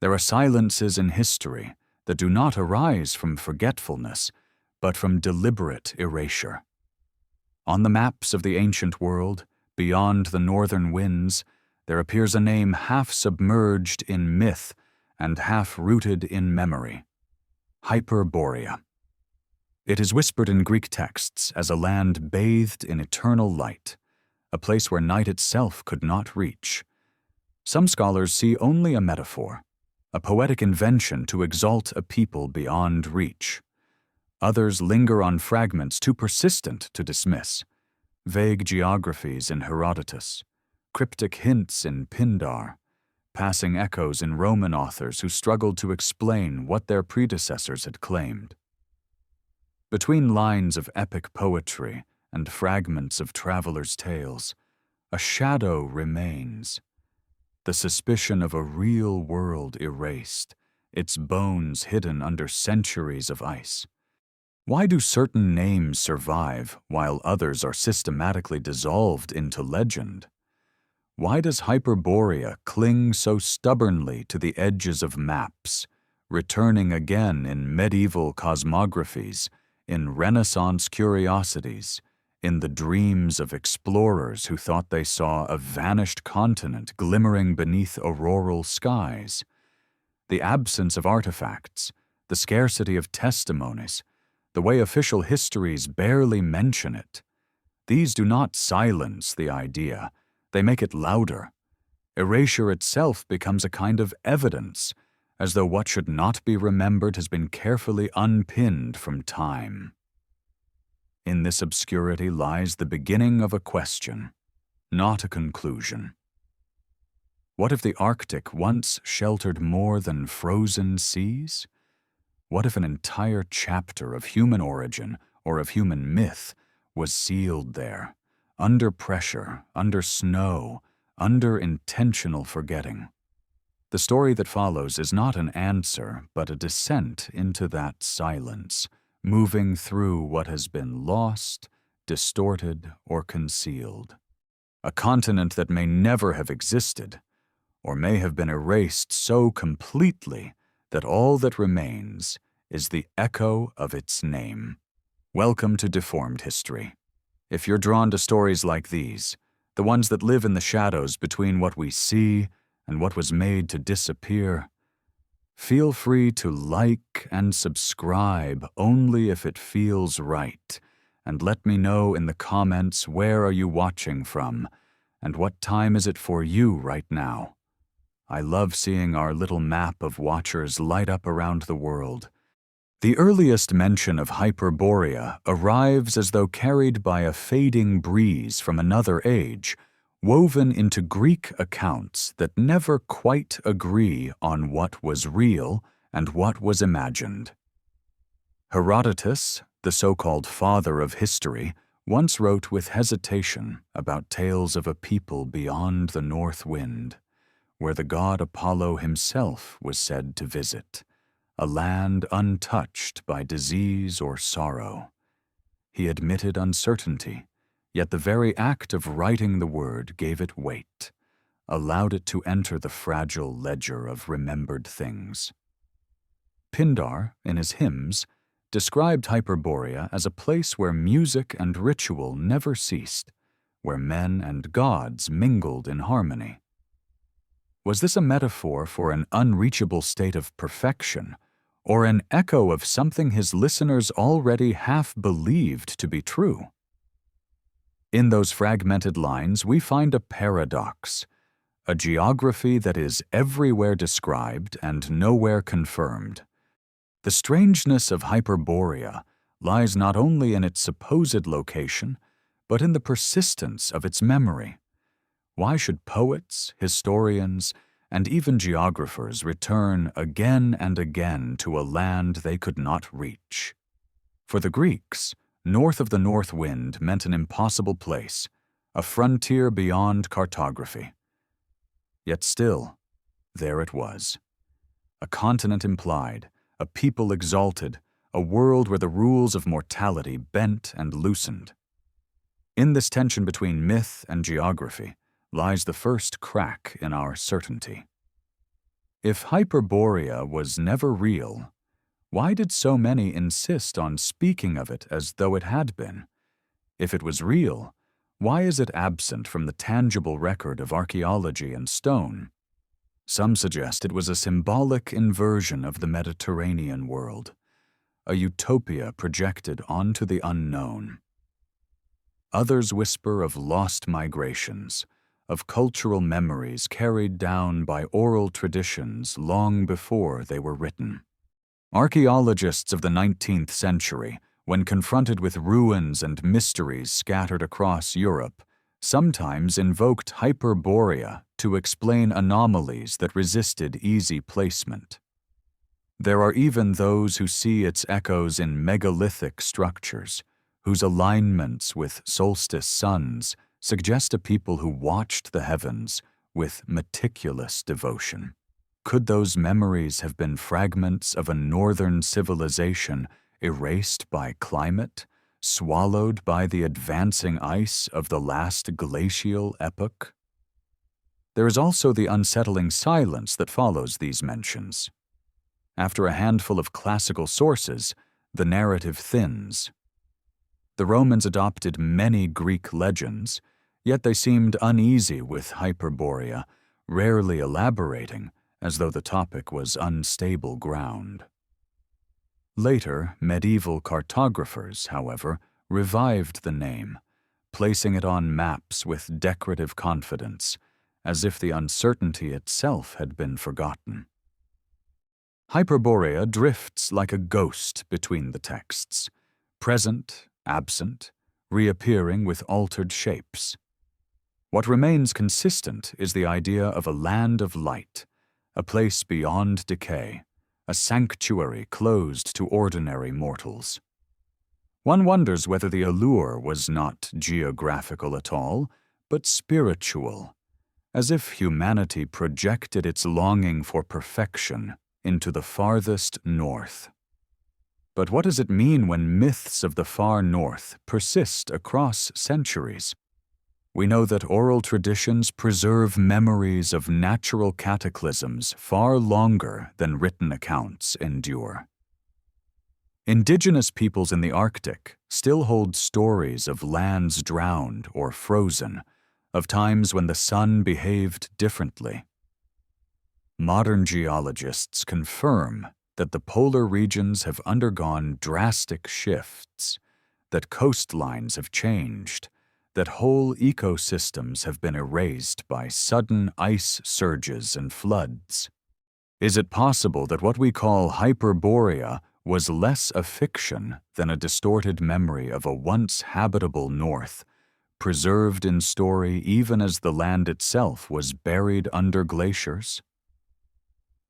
There are silences in history that do not arise from forgetfulness, but from deliberate erasure. On the maps of the ancient world, beyond the northern winds, there appears a name half submerged in myth and half rooted in memory: Hyperborea. It is whispered in Greek texts as a land bathed in eternal light, a place where night itself could not reach. Some scholars see only a metaphor, a poetic invention to exalt a people beyond reach. Others linger on fragments too persistent to dismiss: vague geographies in Herodotus, cryptic hints in Pindar, passing echoes in Roman authors who struggled to explain what their predecessors had claimed. Between lines of epic poetry and fragments of travelers' tales, a shadow remains, the suspicion of a real world erased, its bones hidden under centuries of ice. Why do certain names survive while others are systematically dissolved into legend? Why does Hyperborea cling so stubbornly to the edges of maps, returning again in medieval cosmographies, in Renaissance curiosities, in the dreams of explorers who thought they saw a vanished continent glimmering beneath auroral skies? The absence of artifacts, the scarcity of testimonies, the way official histories barely mention it, these do not silence the idea, they make it louder. Erasure itself becomes a kind of evidence, as though what should not be remembered has been carefully unpinned from time. In this obscurity lies the beginning of a question, not a conclusion. What if the Arctic once sheltered more than frozen seas? What if an entire chapter of human origin or of human myth was sealed there, under pressure, under snow, under intentional forgetting? The story that follows is not an answer, but a descent into that silence, moving through what has been lost, distorted, or concealed. A continent that may never have existed, or may have been erased so completely that all that remains is the echo of its name. Welcome to Deformed History. If you're drawn to stories like these, the ones that live in the shadows between what we see and what was made to disappear, feel free to like and subscribe only if it feels right, and let me know in the comments where are you watching from, and what time is it for you right now. I love seeing our little map of watchers light up around the world. The earliest mention of Hyperborea arrives as though carried by a fading breeze from another age, woven into Greek accounts that never quite agree on what was real and what was imagined. Herodotus, the so-called father of history, once wrote with hesitation about tales of a people beyond the north wind, where the god Apollo himself was said to visit, a land untouched by disease or sorrow. He admitted uncertainty, yet the very act of writing the word gave it weight, allowed it to enter the fragile ledger of remembered things. Pindar, in his hymns, described Hyperborea as a place where music and ritual never ceased, where men and gods mingled in harmony. Was this a metaphor for an unreachable state of perfection, or an echo of something his listeners already half believed to be true? In those fragmented lines, we find a paradox, a geography that is everywhere described and nowhere confirmed. The strangeness of Hyperborea lies not only in its supposed location, but in the persistence of its memory. Why should poets, historians, and even geographers return again and again to a land they could not reach? For the Greeks, north of the north wind meant an impossible place, a frontier beyond cartography. Yet still, there it was. A continent implied, a people exalted, a world where the rules of mortality bent and loosened. In this tension between myth and geography lies the first crack in our certainty. If Hyperborea was never real, why did so many insist on speaking of it as though it had been? If it was real, why is it absent from the tangible record of archaeology and stone? Some suggest it was a symbolic inversion of the Mediterranean world, a utopia projected onto the unknown. Others whisper of lost migrations, of cultural memories carried down by oral traditions long before they were written. Archaeologists of the 19th century, when confronted with ruins and mysteries scattered across Europe, sometimes invoked Hyperborea to explain anomalies that resisted easy placement. There are even those who see its echoes in megalithic structures, whose alignments with solstice suns suggest a people who watched the heavens with meticulous devotion. Could those memories have been fragments of a northern civilization erased by climate, swallowed by the advancing ice of the last glacial epoch? There is also the unsettling silence that follows these mentions. After a handful of classical sources, the narrative thins. The Romans adopted many Greek legends, yet they seemed uneasy with Hyperborea, rarely elaborating, as though the topic was unstable ground. Later, medieval cartographers, however, revived the name, placing it on maps with decorative confidence, as if the uncertainty itself had been forgotten. Hyperborea drifts like a ghost between the texts, present, absent, reappearing with altered shapes. What remains consistent is the idea of a land of light, a place beyond decay, a sanctuary closed to ordinary mortals. One wonders whether the allure was not geographical at all, but spiritual, as if humanity projected its longing for perfection into the farthest north. But what does it mean when myths of the far north persist across centuries? We know that oral traditions preserve memories of natural cataclysms far longer than written accounts endure. Indigenous peoples in the Arctic still hold stories of lands drowned or frozen, of times when the sun behaved differently. Modern geologists confirm that the polar regions have undergone drastic shifts, that coastlines have changed, that whole ecosystems have been erased by sudden ice surges and floods. Is it possible that what we call Hyperborea was less a fiction than a distorted memory of a once habitable north, preserved in story even as the land itself was buried under glaciers?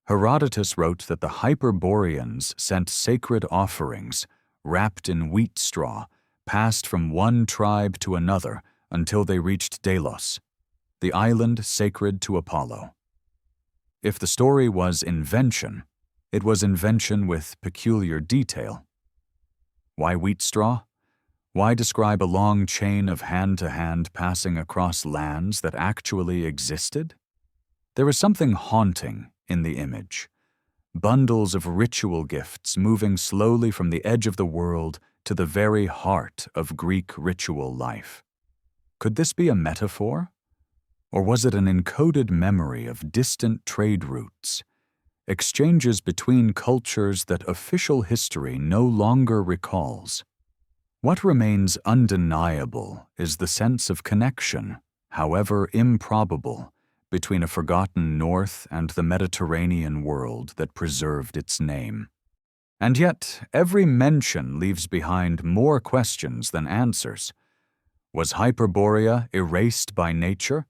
Herodotus wrote that the Hyperboreans sent sacred offerings, wrapped in wheat straw, passed from one tribe to another until they reached Delos, the island sacred to Apollo. If the story was invention, it was invention with peculiar detail. Why wheat straw? Why describe a long chain of hand-to-hand passing across lands that actually existed? There is something haunting in the image. Bundles of ritual gifts moving slowly from the edge of the world to the very heart of Greek ritual life. Could this be a metaphor? Or was it an encoded memory of distant trade routes, exchanges between cultures that official history no longer recalls? What remains undeniable is the sense of connection, however improbable, between a forgotten north and the Mediterranean world that preserved its name. And yet, every mention leaves behind more questions than answers. Was Hyperborea erased by nature?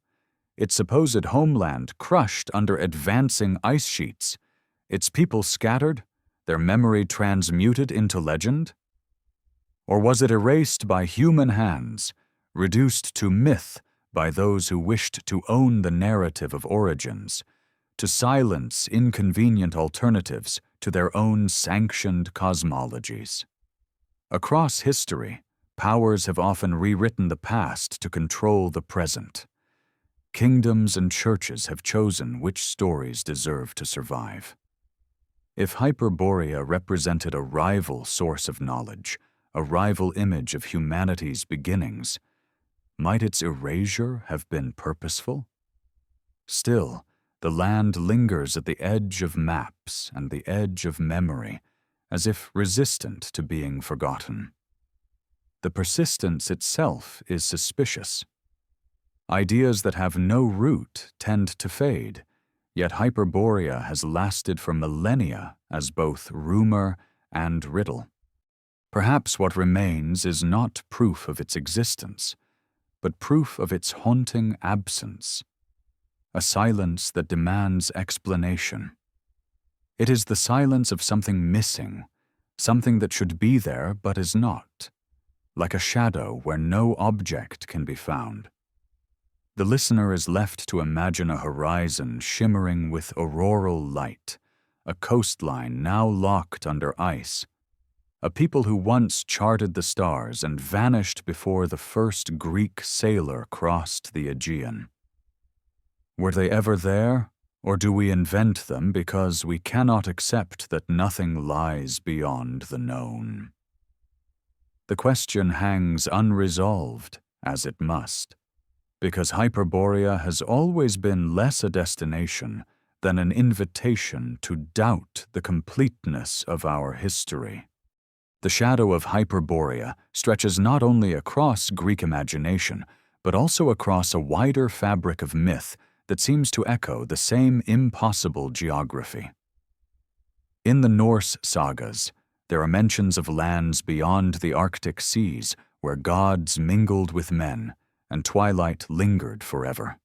Its supposed homeland crushed under advancing ice sheets? Its people scattered, their memory transmuted into legend? Or was it erased by human hands, reduced to myth by those who wished to own the narrative of origins, to silence inconvenient alternatives to their own sanctioned cosmologies? Across history, powers have often rewritten the past to control the present. Kingdoms and churches have chosen which stories deserve to survive. If Hyperborea represented a rival source of knowledge, a rival image of humanity's beginnings, might its erasure have been purposeful? Still, the land lingers at the edge of maps and the edge of memory, as if resistant to being forgotten. The persistence itself is suspicious. Ideas that have no root tend to fade, yet Hyperborea has lasted for millennia as both rumor and riddle. Perhaps what remains is not proof of its existence, but proof of its haunting absence, a silence that demands explanation. It is the silence of something missing, something that should be there but is not, like a shadow where no object can be found. The listener is left to imagine a horizon shimmering with auroral light, a coastline now locked under ice, a people who once charted the stars and vanished before the first Greek sailor crossed the Aegean. Were they ever there, or do we invent them because we cannot accept that nothing lies beyond the known? The question hangs unresolved, as it must, because Hyperborea has always been less a destination than an invitation to doubt the completeness of our history. The shadow of Hyperborea stretches not only across Greek imagination, but also across a wider fabric of myth that seems to echo the same impossible geography. In the Norse sagas, there are mentions of lands beyond the Arctic seas where gods mingled with men, and twilight lingered forever.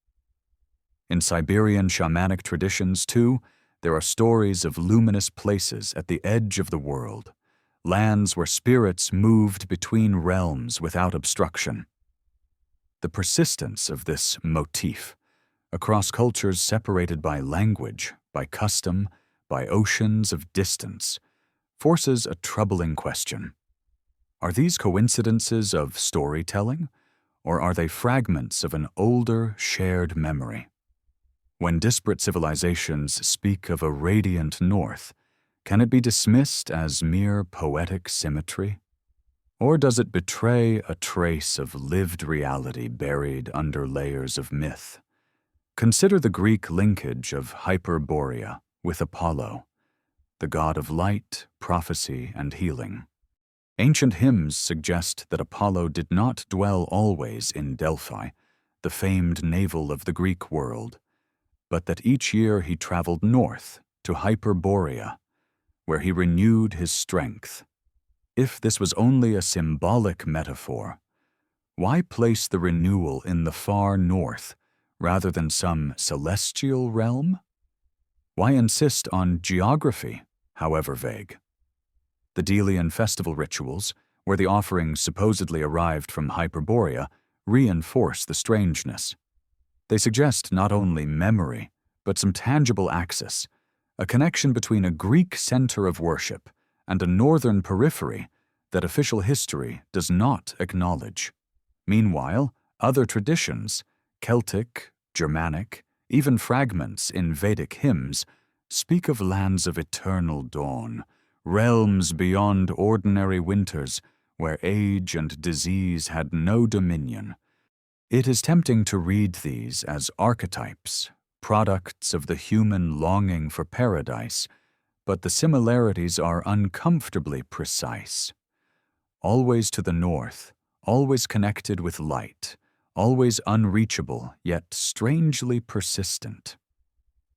In Siberian shamanic traditions, too, there are stories of luminous places at the edge of the world, lands where spirits moved between realms without obstruction. The persistence of this motif, across cultures separated by language, by custom, by oceans of distance, forces a troubling question. Are these coincidences of storytelling, or are they fragments of an older, shared memory? When disparate civilizations speak of a radiant north, can it be dismissed as mere poetic symmetry? Or does it betray a trace of lived reality buried under layers of myth? Consider the Greek linkage of Hyperborea with Apollo, the god of light, prophecy, and healing. Ancient hymns suggest that Apollo did not dwell always in Delphi, the famed navel of the Greek world, but that each year he traveled north to Hyperborea, where he renewed his strength. If this was only a symbolic metaphor, why place the renewal in the far north rather than some celestial realm? Why insist on geography, however vague? The Delian festival rituals, where the offerings supposedly arrived from Hyperborea, reinforce the strangeness. They suggest not only memory, but some tangible axis, a connection between a Greek center of worship and a northern periphery that official history does not acknowledge. Meanwhile, other traditions, Celtic, Germanic, even fragments in Vedic hymns, speak of lands of eternal dawn, realms beyond ordinary winters where age and disease had no dominion. It is tempting to read these as archetypes, products of the human longing for paradise, but the similarities are uncomfortably precise. Always to the north, always connected with light, always unreachable yet strangely persistent.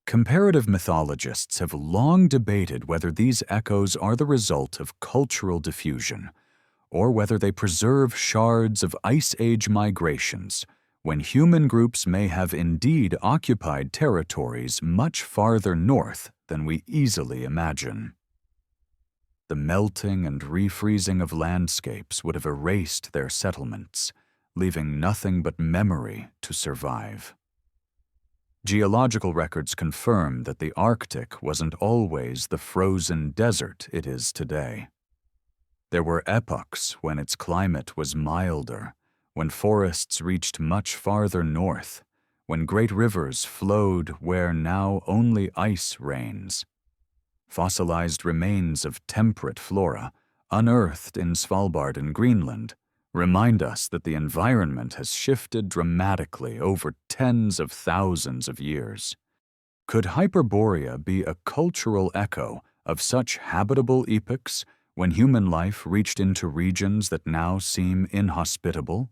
Comparative mythologists have long debated whether these echoes are the result of cultural diffusion, or whether they preserve shards of Ice Age migrations, when human groups may have indeed occupied territories much farther north than we easily imagine. The melting and refreezing of landscapes would have erased their settlements, leaving nothing but memory to survive. Geological records confirm that the Arctic wasn't always the frozen desert it is today. There were epochs when its climate was milder, when forests reached much farther north, when great rivers flowed where now only ice reigns. Fossilized remains of temperate flora, unearthed in Svalbard and Greenland, remind us that the environment has shifted dramatically over tens of thousands of years. Could Hyperborea be a cultural echo of such habitable epochs when human life reached into regions that now seem inhospitable?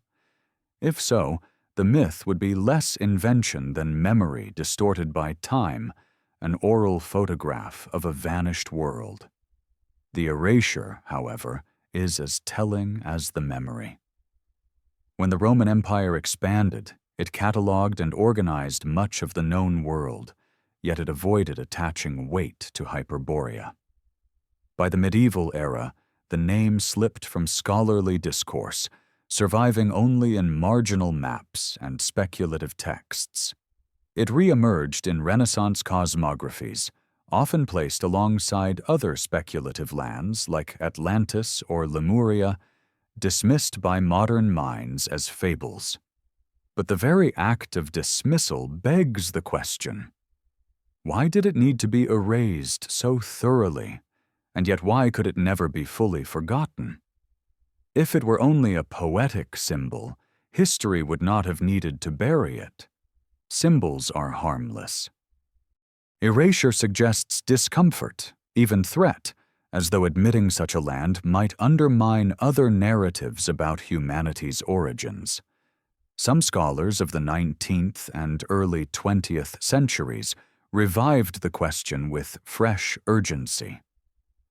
If so, the myth would be less invention than memory distorted by time, an oral photograph of a vanished world. The erasure, however, is as telling as the memory. When the Roman Empire expanded, it catalogued and organized much of the known world, yet it avoided attaching weight to Hyperborea. By the medieval era, the name slipped from scholarly discourse, surviving only in marginal maps and speculative texts. It re-emerged in Renaissance cosmographies, often placed alongside other speculative lands like Atlantis or Lemuria, dismissed by modern minds as fables. But the very act of dismissal begs the question: why did it need to be erased so thoroughly, and yet why could it never be fully forgotten? If it were only a poetic symbol, history would not have needed to bury it. Symbols are harmless. Erasure suggests discomfort, even threat, as though admitting such a land might undermine other narratives about humanity's origins. Some scholars of the 19th and early 20th centuries revived the question with fresh urgency.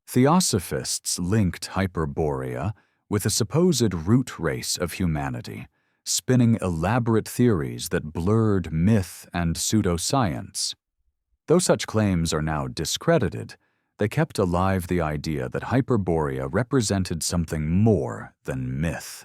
Theosophists linked Hyperborea with a supposed root race of humanity, spinning elaborate theories that blurred myth and pseudoscience. Though such claims are now discredited, they kept alive the idea that Hyperborea represented something more than myth.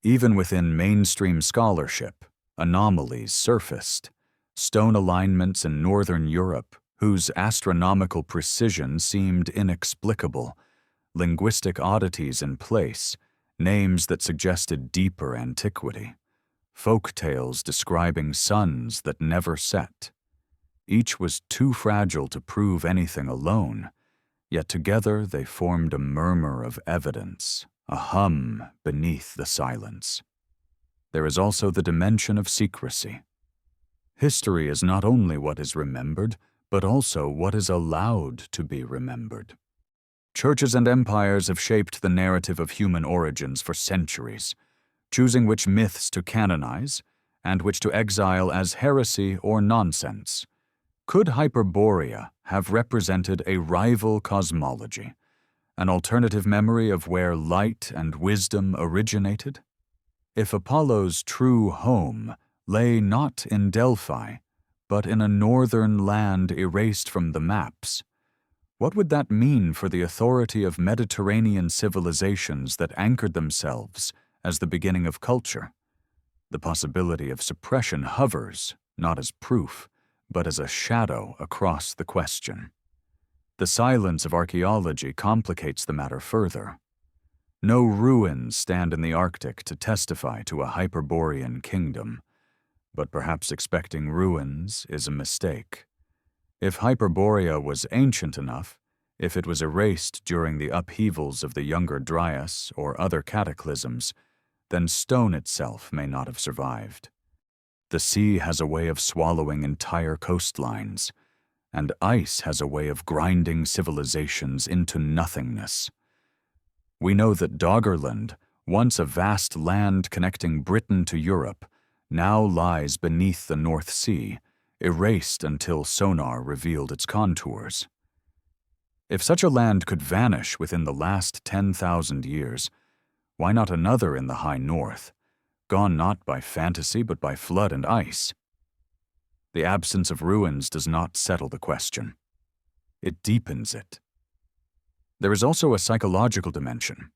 Even within mainstream scholarship, anomalies surfaced. Stone alignments in northern Europe, whose astronomical precision seemed inexplicable, linguistic oddities in place, names that suggested deeper antiquity, folk tales describing suns that never set. Each was too fragile to prove anything alone, yet together they formed a murmur of evidence, a hum beneath the silence. There is also the dimension of secrecy. History is not only what is remembered, but also what is allowed to be remembered. Churches and empires have shaped the narrative of human origins for centuries, choosing which myths to canonize and which to exile as heresy or nonsense. Could Hyperborea have represented a rival cosmology, an alternative memory of where light and wisdom originated? If Apollo's true home lay not in Delphi, but in a northern land erased from the maps, what would that mean for the authority of Mediterranean civilizations that anchored themselves as the beginning of culture? The possibility of suppression hovers, not as proof, but as a shadow across the question. The silence of archaeology complicates the matter further. No ruins stand in the Arctic to testify to a Hyperborean kingdom, but perhaps expecting ruins is a mistake. If Hyperborea was ancient enough, if it was erased during the upheavals of the Younger Dryas or other cataclysms, then stone itself may not have survived. The sea has a way of swallowing entire coastlines, and ice has a way of grinding civilizations into nothingness. We know that Doggerland, once a vast land connecting Britain to Europe, now lies beneath the North Sea, erased until sonar revealed its contours. If such a land could vanish within the last 10,000 years, why not another in the high north, gone not by fantasy but by flood and ice? The absence of ruins does not settle the question. It deepens it. There is also a psychological dimension.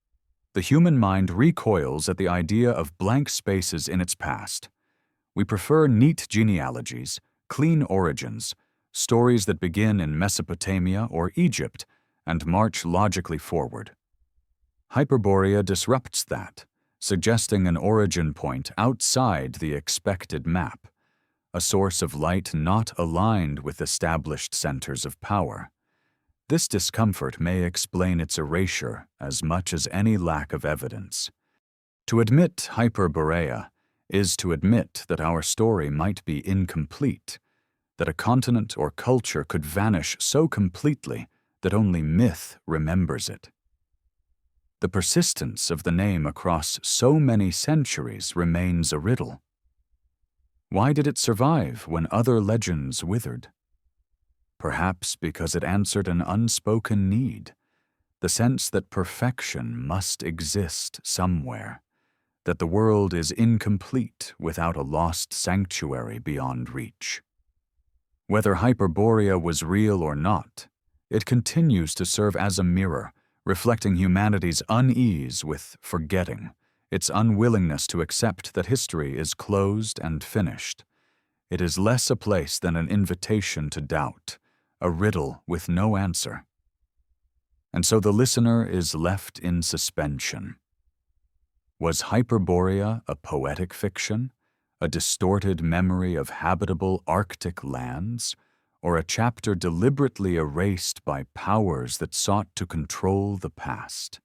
The human mind recoils at the idea of blank spaces in its past. We prefer neat genealogies, clean origins, stories that begin in Mesopotamia or Egypt and march logically forward. Hyperborea disrupts that, suggesting an origin point outside the expected map, a source of light not aligned with established centers of power. This discomfort may explain its erasure as much as any lack of evidence. To admit Hyperborea is to admit that our story might be incomplete, that a continent or culture could vanish so completely that only myth remembers it. The persistence of the name across so many centuries remains a riddle. Why did it survive when other legends withered? Perhaps because it answered an unspoken need, the sense that perfection must exist somewhere, that the world is incomplete without a lost sanctuary beyond reach. Whether Hyperborea was real or not, it continues to serve as a mirror, reflecting humanity's unease with forgetting, its unwillingness to accept that history is closed and finished. It is less a place than an invitation to doubt, a riddle with no answer. And so the listener is left in suspension. Was Hyperborea a poetic fiction, a distorted memory of habitable Arctic lands, or a chapter deliberately erased by powers that sought to control the past?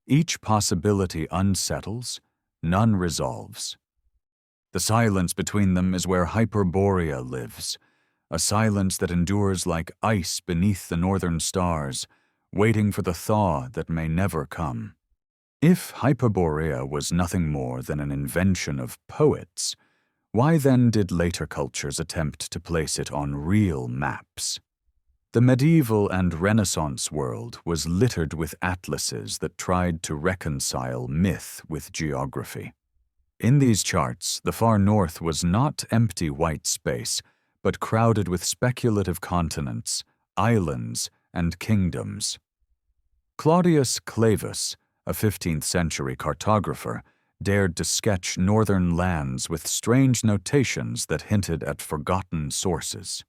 Each possibility unsettles, none resolves. The silence between them is where Hyperborea lives, a silence that endures like ice beneath the northern stars, waiting for the thaw that may never come. If Hyperborea was nothing more than an invention of poets, why then did later cultures attempt to place it on real maps? The medieval and Renaissance world was littered with atlases that tried to reconcile myth with geography. In these charts, the far north was not empty white space, but crowded with speculative continents, islands, and kingdoms. Claudius Clavus, a 15th-century cartographer, dared to sketch northern lands with strange notations that hinted at forgotten sources.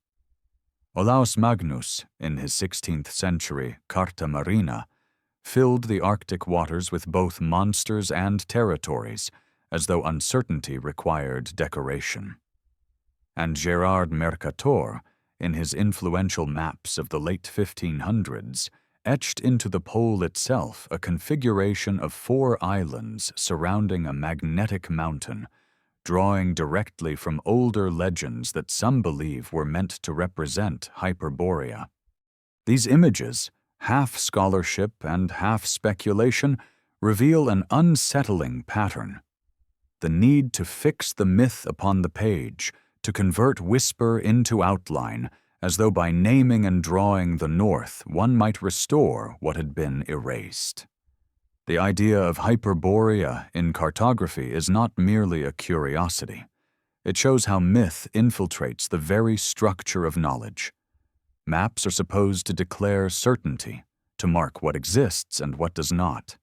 Olaus Magnus, in his 16th-century Carta Marina, filled the Arctic waters with both monsters and territories, as though uncertainty required decoration. And Gerard Mercator, in his influential maps of the late 1500s, etched into the pole itself a configuration of 4 islands surrounding a magnetic mountain, drawing directly from older legends that some believe were meant to represent Hyperborea. These images, half scholarship and half speculation, reveal an unsettling pattern. The need to fix the myth upon the page, to convert whisper into outline, as though by naming and drawing the North one might restore what had been erased. The idea of Hyperborea in cartography is not merely a curiosity. It shows how myth infiltrates the very structure of knowledge. Maps are supposed to declare certainty, to mark what exists and what does not.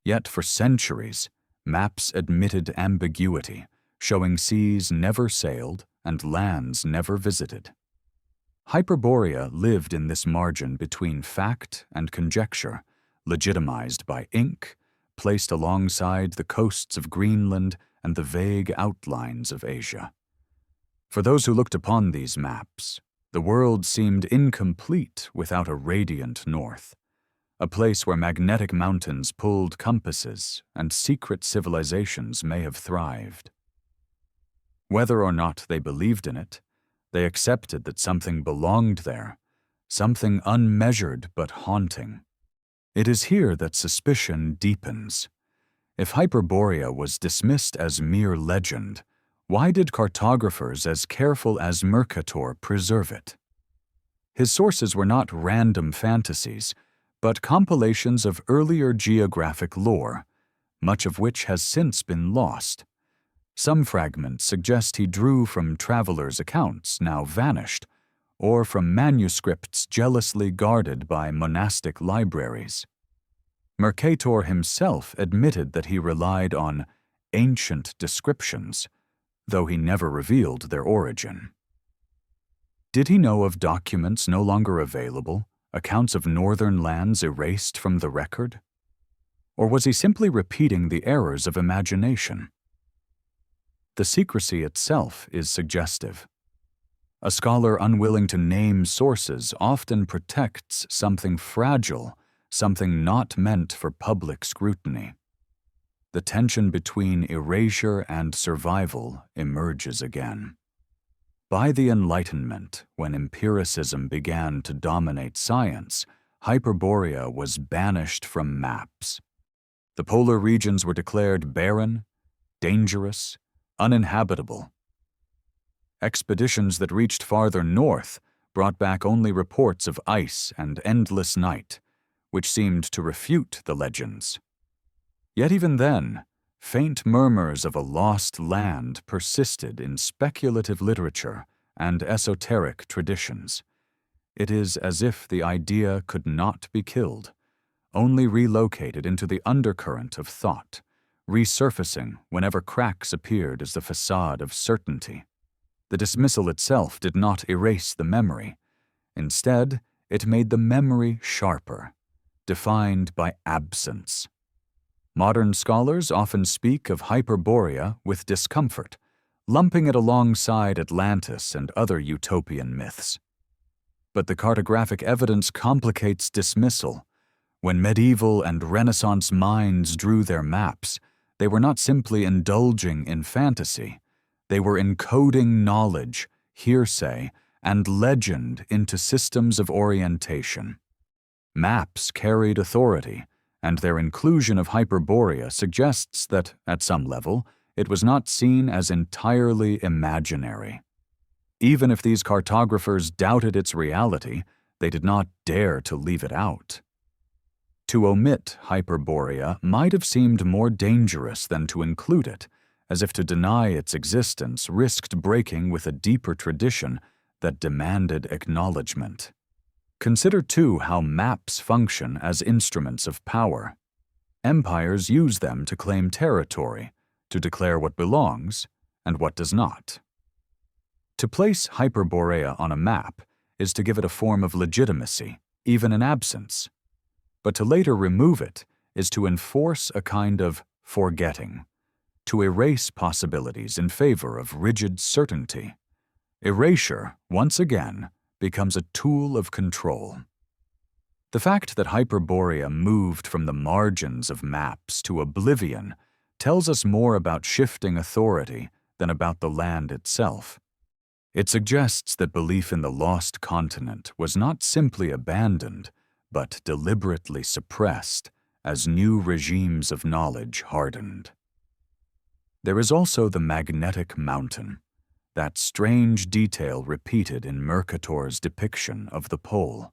Yet for centuries, maps admitted ambiguity, showing seas never sailed and lands never visited. Hyperborea lived in this margin between fact and conjecture, legitimized by ink, placed alongside the coasts of Greenland and the vague outlines of Asia. For those who looked upon these maps, the world seemed incomplete without a radiant north, a place where magnetic mountains pulled compasses and secret civilizations may have thrived. Whether or not they believed in it, they accepted that something belonged there, something unmeasured but haunting. It is here that suspicion deepens. If Hyperborea was dismissed as mere legend, why did cartographers as careful as Mercator preserve it? His sources were not random fantasies, but compilations of earlier geographic lore, much of which has since been lost. Some fragments suggest he drew from travelers' accounts now vanished, or from manuscripts jealously guarded by monastic libraries. Mercator himself admitted that he relied on ancient descriptions, though he never revealed their origin. Did he know of documents no longer available, accounts of northern lands erased from the record? Or was he simply repeating the errors of imagination? the secrecy itself is suggestive. A scholar unwilling to name sources often protects something fragile, something not meant for public scrutiny. The tension between erasure and survival emerges again. By the Enlightenment, when empiricism began to dominate science, Hyperborea was banished from maps. The polar regions were declared barren, dangerous, uninhabitable. Expeditions that reached farther north brought back only reports of ice and endless night, which seemed to refute the legends. Yet even then, faint murmurs of a lost land persisted in speculative literature and esoteric traditions. It is as if the idea could not be killed, only relocated into the undercurrent of thought, resurfacing whenever cracks appeared as the facade of certainty. The dismissal itself did not erase the memory. Instead, it made the memory sharper, defined by absence. Modern scholars often speak of Hyperborea with discomfort, lumping it alongside Atlantis and other utopian myths. But the cartographic evidence complicates dismissal. When medieval and Renaissance minds drew their maps, they were not simply indulging in fantasy. They were encoding knowledge, hearsay, and legend into systems of orientation. Maps carried authority, and their inclusion of Hyperborea suggests that, at some level, it was not seen as entirely imaginary. Even if these cartographers doubted its reality, they did not dare to leave it out. To omit Hyperborea might have seemed more dangerous than to include it, as if to deny its existence risked breaking with a deeper tradition that demanded acknowledgement. Consider, too, how maps function as instruments of power. Empires use them to claim territory, to declare what belongs and what does not. To place Hyperborea on a map is to give it a form of legitimacy, even in absence. But to later remove it is to enforce a kind of forgetting, to erase possibilities in favor of rigid certainty. Erasure, once again, becomes a tool of control. The fact that Hyperborea moved from the margins of maps to oblivion tells us more about shifting authority than about the land itself. It suggests that belief in the lost continent was not simply abandoned, but deliberately suppressed as new regimes of knowledge hardened. There is also the magnetic mountain, that strange detail repeated in Mercator's depiction of the pole.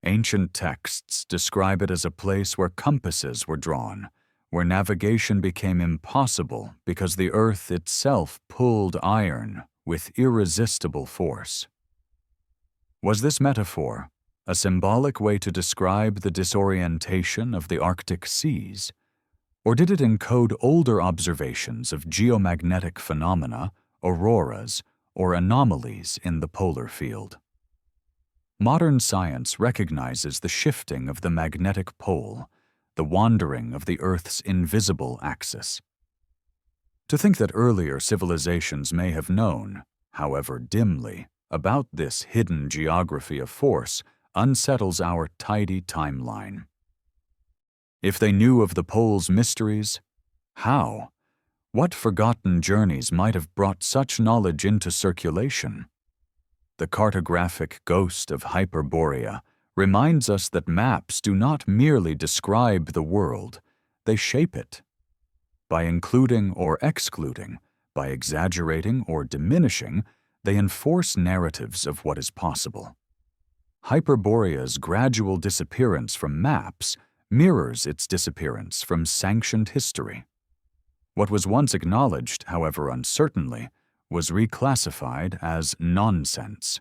Ancient texts describe it as a place where compasses were drawn, where navigation became impossible because the earth itself pulled iron with irresistible force. Was this metaphor a symbolic way to describe the disorientation of the Arctic seas, or did it encode older observations of geomagnetic phenomena, auroras, or anomalies in the polar field? Modern science recognizes the shifting of the magnetic pole, the wandering of the Earth's invisible axis. To think that earlier civilizations may have known, however dimly, about this hidden geography of force unsettles our tidy timeline. If they knew of the pole's mysteries, how? What forgotten journeys might have brought such knowledge into circulation? The cartographic ghost of Hyperborea reminds us that maps do not merely describe the world, they shape it. By including or excluding, by exaggerating or diminishing, they enforce narratives of what is possible. Hyperborea's gradual disappearance from maps mirrors its disappearance from sanctioned history. What was once acknowledged, however uncertainly, was reclassified as nonsense.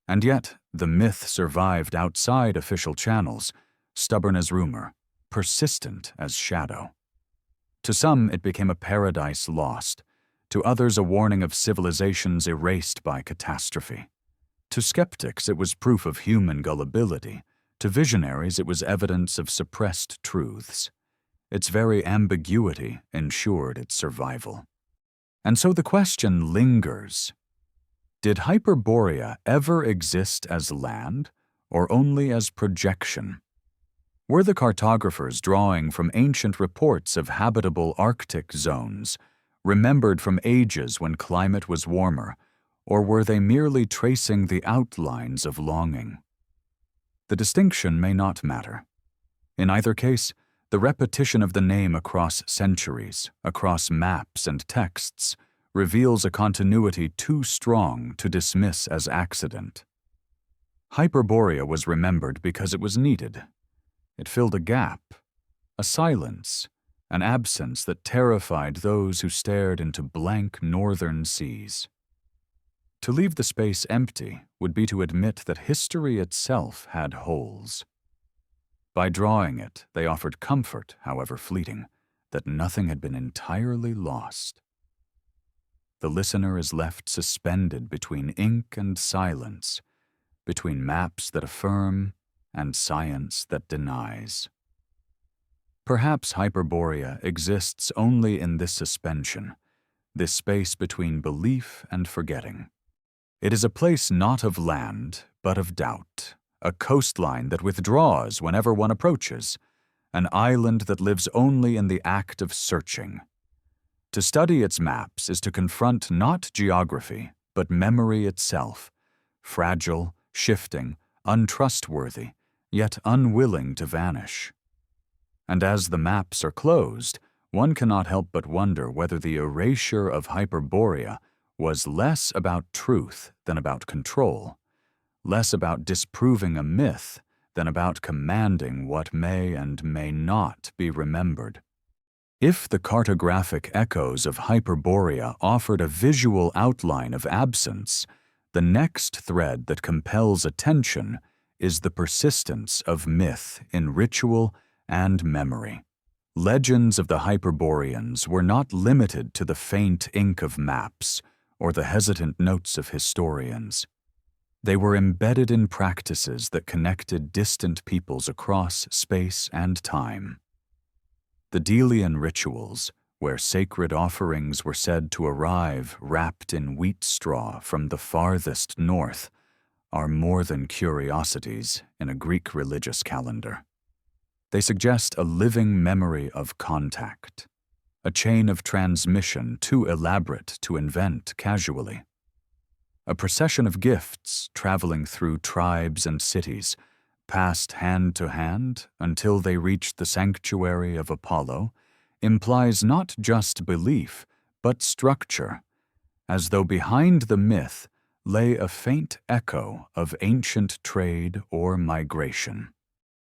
And yet, the myth survived outside official channels, stubborn as rumor, persistent as shadow. To some, it became a paradise lost. To others, a warning of civilizations erased by catastrophe. To skeptics, it was proof of human gullibility. To visionaries, it was evidence of suppressed truths. Its very ambiguity ensured its survival. And so the question lingers. Did Hyperborea ever exist as land, or only as projection? Were the cartographers drawing from ancient reports of habitable Arctic zones, remembered from ages when climate was warmer, or were they merely tracing the outlines of longing? The distinction may not matter. In either case, the repetition of the name across centuries, across maps and texts, reveals a continuity too strong to dismiss as accident. Hyperborea was remembered because it was needed. It filled a gap, a silence, an absence that terrified those who stared into blank northern seas. To leave the space empty would be to admit that history itself had holes. By drawing it, they offered comfort, however fleeting, that nothing had been entirely lost. The listener is left suspended between ink and silence, between maps that affirm and science that denies. Perhaps Hyperborea exists only in this suspension, this space between belief and forgetting. It is a place not of land, but of doubt, a coastline that withdraws whenever one approaches, an island that lives only in the act of searching. To study its maps is to confront not geography, but memory itself, fragile, shifting, untrustworthy, yet unwilling to vanish. And as the maps are closed, one cannot help but wonder whether the erasure of Hyperborea was less about truth than about control, less about disproving a myth than about commanding what may and may not be remembered. If the cartographic echoes of Hyperborea offered a visual outline of absence, the next thread that compels attention is the persistence of myth in ritual and memory. Legends of the Hyperboreans were not limited to the faint ink of maps or the hesitant notes of historians. They were embedded in practices that connected distant peoples across space and time. The Delian rituals, where sacred offerings were said to arrive wrapped in wheat straw from the farthest north, are more than curiosities in a Greek religious calendar. They suggest a living memory of contact, a chain of transmission too elaborate to invent casually. A procession of gifts traveling through tribes and cities, passed hand to hand until they reached the sanctuary of Apollo, implies not just belief, but structure, as though behind the myth lay a faint echo of ancient trade or migration.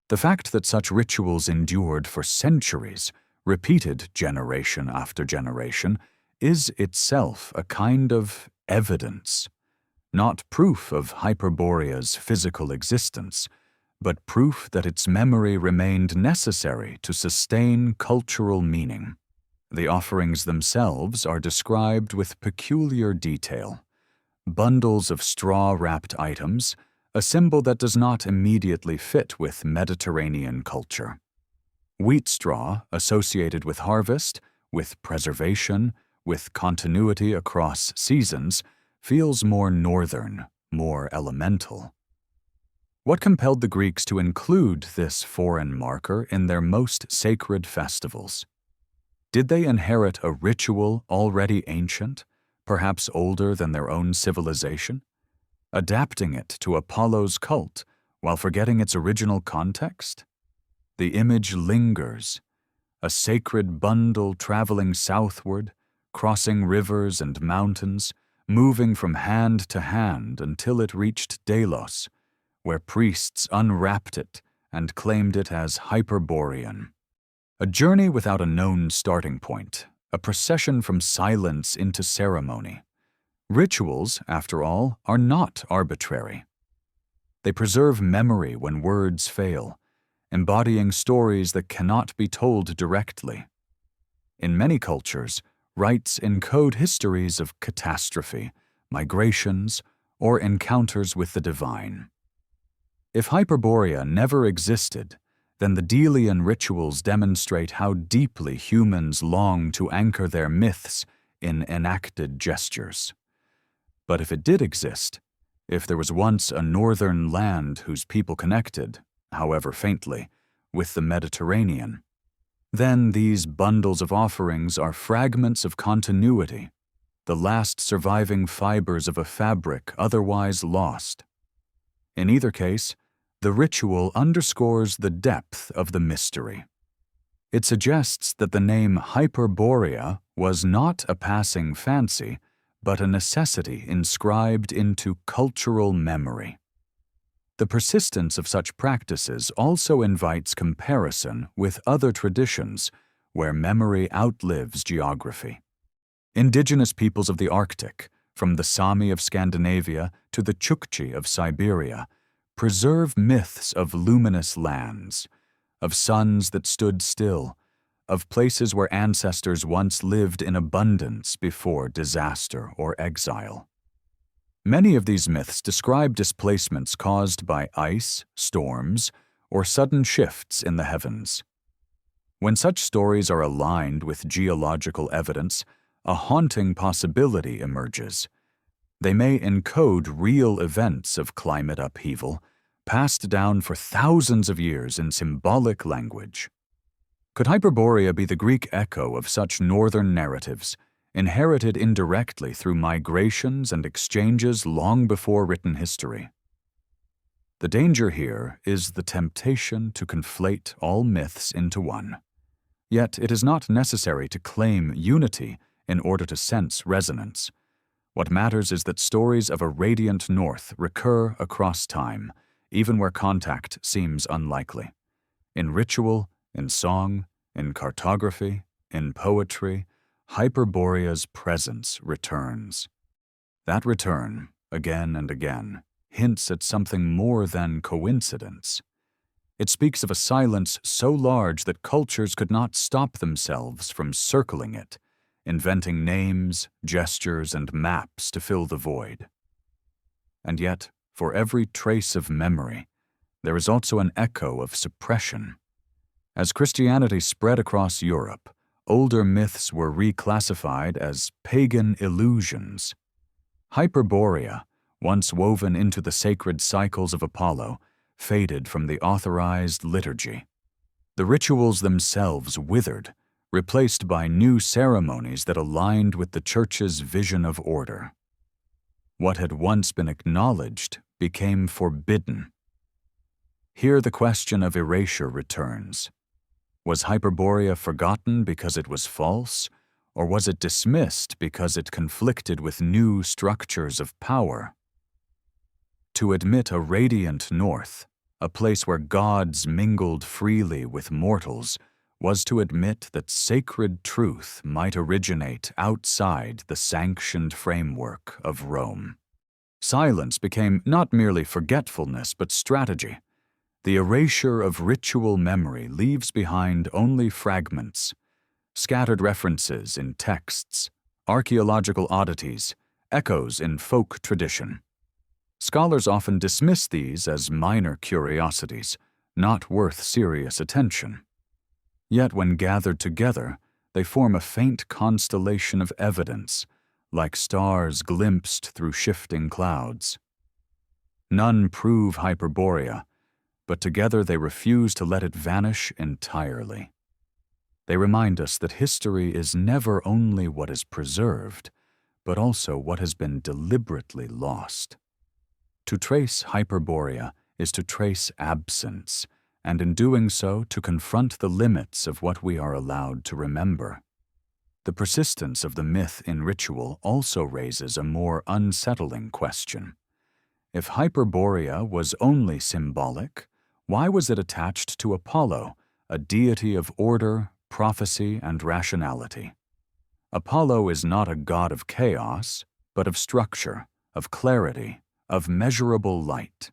The fact that such rituals endured for centuries, repeated generation after generation, is itself a kind of evidence, not proof of Hyperborea's physical existence, but proof that its memory remained necessary to sustain cultural meaning. The offerings themselves are described with peculiar detail. Bundles of straw-wrapped items, a symbol that does not immediately fit with Mediterranean culture. Wheat straw associated with harvest, with preservation, with continuity across seasons, feels more northern, more elemental. What compelled the Greeks to include this foreign marker in their most sacred festivals? Did they inherit a ritual already ancient, perhaps older than their own civilization, adapting it to Apollo's cult while forgetting its original context? The image lingers, a sacred bundle traveling southward, crossing rivers and mountains, moving from hand to hand until it reached Delos, where priests unwrapped it and claimed it as Hyperborean. A journey without a known starting point, a procession from silence into ceremony. Rituals, after all, are not arbitrary. They preserve memory when words fail, embodying stories that cannot be told directly. In many cultures, rites encode histories of catastrophe, migrations, or encounters with the divine. If Hyperborea never existed, then the Delian rituals demonstrate how deeply humans long to anchor their myths in enacted gestures. But if it did exist, if there was once a northern land whose people connected, however faintly, with the Mediterranean, then these bundles of offerings are fragments of continuity, the last surviving fibers of a fabric otherwise lost. In either case, the ritual underscores the depth of the mystery. It suggests that the name Hyperborea was not a passing fancy, but a necessity inscribed into cultural memory. The persistence of such practices also invites comparison with other traditions where memory outlives geography. Indigenous peoples of the Arctic, from the Sami of Scandinavia to the Chukchi of Siberia, preserve myths of luminous lands, of suns that stood still, of places where ancestors once lived in abundance before disaster or exile. Many of these myths describe displacements caused by ice, storms, or sudden shifts in the heavens. When such stories are aligned with geological evidence, a haunting possibility emerges. They may encode real events of climate upheaval, passed down for thousands of years in symbolic language. Could Hyperborea be the Greek echo of such northern narratives, inherited indirectly through migrations and exchanges long before written history? The danger here is the temptation to conflate all myths into one. Yet it is not necessary to claim unity in order to sense resonance. What matters is that stories of a radiant north recur across time, even where contact seems unlikely. In ritual, in song, in cartography, in poetry, Hyperborea's presence returns. That return, again and again, hints at something more than coincidence. It speaks of a silence so large that cultures could not stop themselves from circling it, inventing names, gestures, and maps to fill the void. And yet, for every trace of memory, there is also an echo of suppression. As Christianity spread across Europe, older myths were reclassified as pagan illusions. Hyperborea, once woven into the sacred cycles of Apollo, faded from the authorized liturgy. The rituals themselves withered, replaced by new ceremonies that aligned with the Church's vision of order. What had once been acknowledged became forbidden. Here the question of erasure returns. Was Hyperborea forgotten because it was false, or was it dismissed because it conflicted with new structures of power? To admit a radiant north, a place where gods mingled freely with mortals, was to admit that sacred truth might originate outside the sanctioned framework of Rome. Silence became not merely forgetfulness but strategy. The erasure of ritual memory leaves behind only fragments, scattered references in texts, archaeological oddities, echoes in folk tradition. Scholars often dismiss these as minor curiosities, not worth serious attention. Yet when gathered together, they form a faint constellation of evidence, like stars glimpsed through shifting clouds. None prove Hyperborea, but together they refuse to let it vanish entirely. They remind us that history is never only what is preserved, but also what has been deliberately lost. To trace Hyperborea is to trace absence, and in doing so to confront the limits of what we are allowed to remember. The persistence of the myth in ritual also raises a more unsettling question. If Hyperborea was only symbolic, why was it attached to Apollo, a deity of order, prophecy, and rationality? Apollo is not a god of chaos, but of structure, of clarity, of measurable light.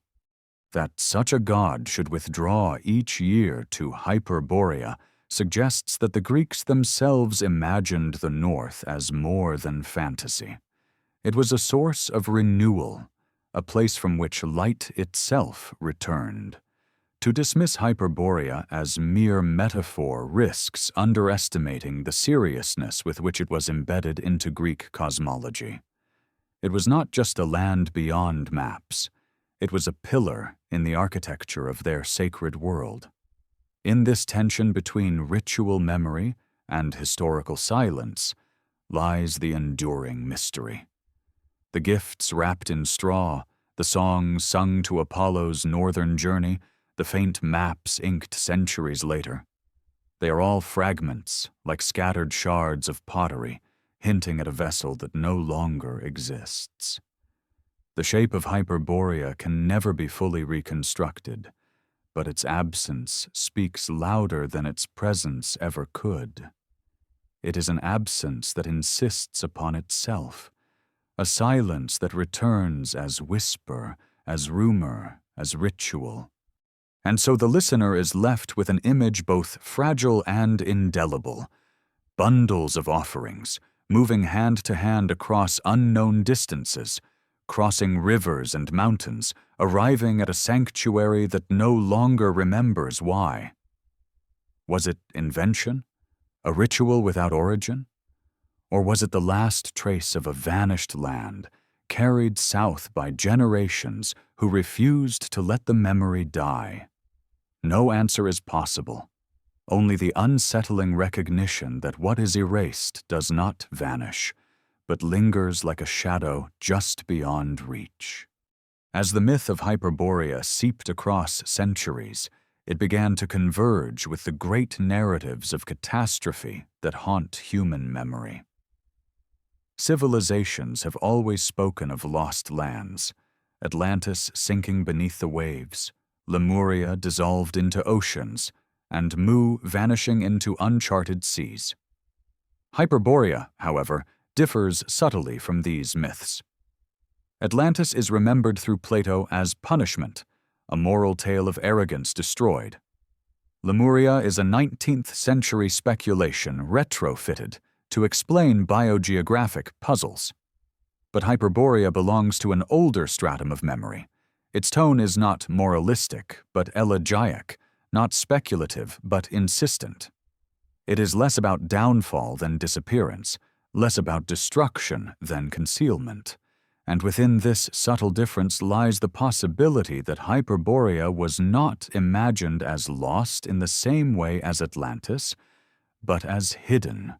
That such a god should withdraw each year to Hyperborea suggests that the Greeks themselves imagined the north as more than fantasy. It was a source of renewal, a place from which light itself returned. To dismiss Hyperborea as mere metaphor risks underestimating the seriousness with which it was embedded into Greek cosmology. It was not just a land beyond maps. It was a pillar in the architecture of their sacred world. In this tension between ritual memory and historical silence lies the enduring mystery. The gifts wrapped in straw, the songs sung to Apollo's northern journey, the faint maps inked centuries later. They are all fragments, like scattered shards of pottery, hinting at a vessel that no longer exists. The shape of Hyperborea can never be fully reconstructed, but its absence speaks louder than its presence ever could. It is an absence that insists upon itself, a silence that returns as whisper, as rumor, as ritual. And so the listener is left with an image both fragile and indelible, bundles of offerings, moving hand to hand across unknown distances, crossing rivers and mountains, arriving at a sanctuary that no longer remembers why. Was it invention? A ritual without origin? Or was it the last trace of a vanished land, carried south by generations who refused to let the memory die? No answer is possible, only the unsettling recognition that what is erased does not vanish, but lingers like a shadow just beyond reach. As the myth of Hyperborea seeped across centuries, it began to converge with the great narratives of catastrophe that haunt human memory. Civilizations have always spoken of lost lands, Atlantis sinking beneath the waves, Lemuria dissolved into oceans, and Mu vanishing into uncharted seas. Hyperborea, however, differs subtly from these myths. Atlantis is remembered through Plato as punishment, a moral tale of arrogance destroyed. Lemuria is a 19th-century speculation retrofitted to explain biogeographic puzzles. But Hyperborea belongs to an older stratum of memory. Its tone is not moralistic, but elegiac, not speculative, but insistent. It is less about downfall than disappearance, less about destruction than concealment. And within this subtle difference lies the possibility that Hyperborea was not imagined as lost in the same way as Atlantis, but as hidden,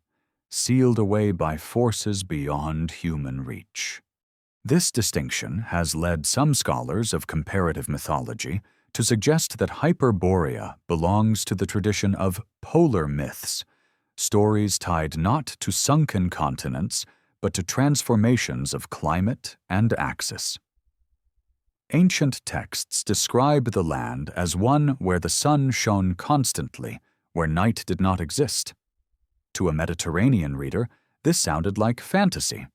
sealed away by forces beyond human reach. This distinction has led some scholars of comparative mythology to suggest that Hyperborea belongs to the tradition of polar myths, stories tied not to sunken continents, but to transformations of climate and axis. Ancient texts describe the land as one where the sun shone constantly, where night did not exist. To a Mediterranean reader, this sounded like fantasy.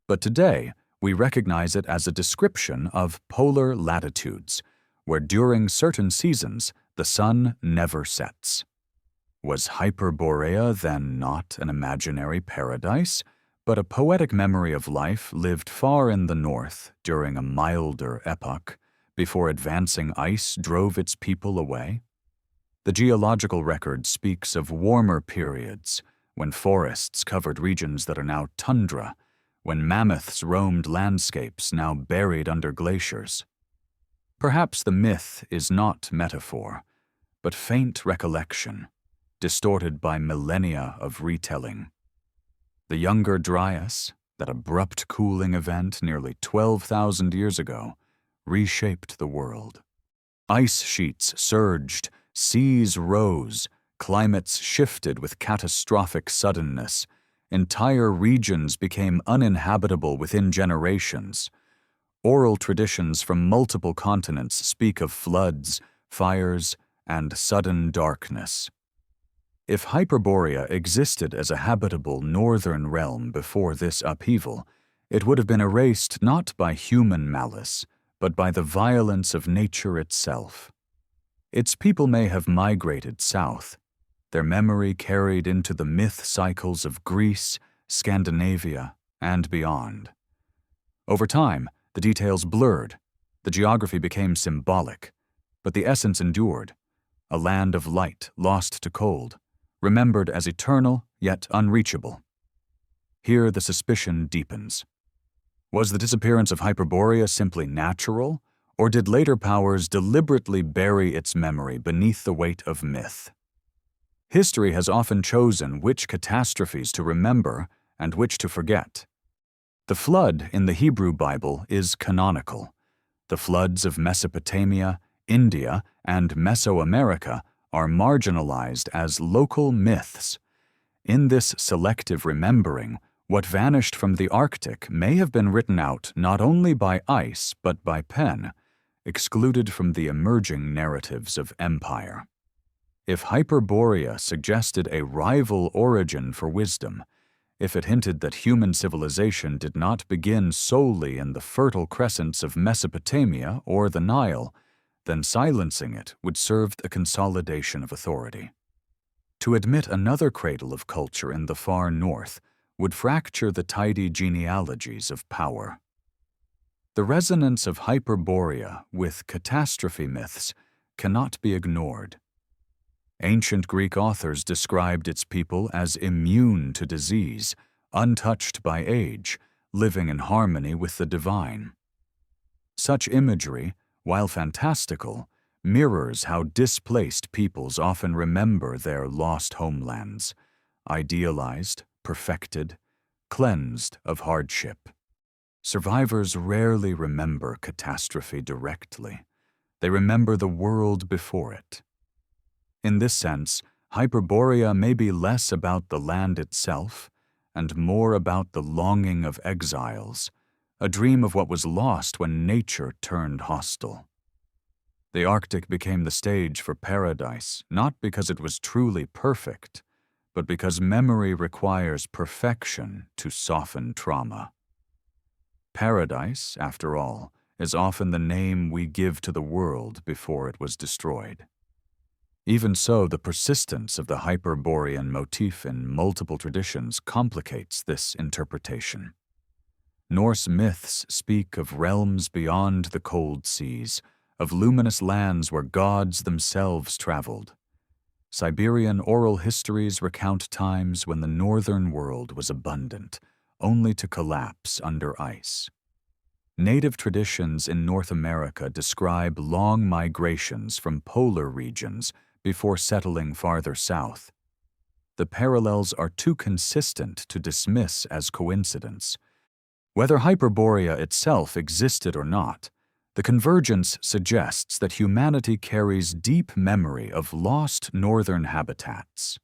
But today, we recognize it as a description of polar latitudes, where during certain seasons the sun never sets. Was Hyperborea then not an imaginary paradise, but a poetic memory of life lived far in the north during a milder epoch, before advancing ice drove its people away? The geological record speaks of warmer periods, when forests covered regions that are now tundra, when mammoths roamed landscapes now buried under glaciers. Perhaps the myth is not metaphor, but faint recollection, distorted by millennia of retelling. The younger Dryas, that abrupt cooling event nearly 12,000 years ago, reshaped the world. Ice sheets surged, seas rose, climates shifted with catastrophic suddenness. Entire regions became uninhabitable within generations. Oral traditions from multiple continents speak of floods, fires, and sudden darkness. If Hyperborea existed as a habitable northern realm before this upheaval, it would have been erased not by human malice, but by the violence of nature itself. Its people may have migrated south, their memory carried into the myth cycles of Greece, Scandinavia, and beyond. Over time, the details blurred, the geography became symbolic, but the essence endured, a land of light lost to cold, remembered as eternal yet unreachable. Here the suspicion deepens. Was the disappearance of Hyperborea simply natural, or did later powers deliberately bury its memory beneath the weight of myth? History has often chosen which catastrophes to remember and which to forget. The flood in the Hebrew Bible is canonical. The floods of Mesopotamia, India, and Mesoamerica are marginalized as local myths. In this selective remembering, what vanished from the Arctic may have been written out not only by ice but by pen, excluded from the emerging narratives of empire. If Hyperborea suggested a rival origin for wisdom, if it hinted that human civilization did not begin solely in the fertile crescents of Mesopotamia or the Nile, then silencing it would serve the consolidation of authority. To admit another cradle of culture in the far north would fracture the tidy genealogies of power. The resonance of Hyperborea with catastrophe myths cannot be ignored. Ancient Greek authors described its people as immune to disease, untouched by age, living in harmony with the divine. Such imagery, while fantastical, mirrors how displaced peoples often remember their lost homelands, idealized, perfected, cleansed of hardship. Survivors rarely remember catastrophe directly. They remember the world before it. In this sense, Hyperborea may be less about the land itself and more about the longing of exiles, a dream of what was lost when nature turned hostile. The Arctic became the stage for paradise, not because it was truly perfect, but because memory requires perfection to soften trauma. Paradise, after all, is often the name we give to the world before it was destroyed. Even so, the persistence of the Hyperborean motif in multiple traditions complicates this interpretation. Norse myths speak of realms beyond the cold seas, of luminous lands where gods themselves traveled. Siberian oral histories recount times when the northern world was abundant, only to collapse under ice. Native traditions in North America describe long migrations from polar regions before settling farther south. The parallels are too consistent to dismiss as coincidence. Whether Hyperborea itself existed or not, the convergence suggests that humanity carries deep memory of lost northern habitats.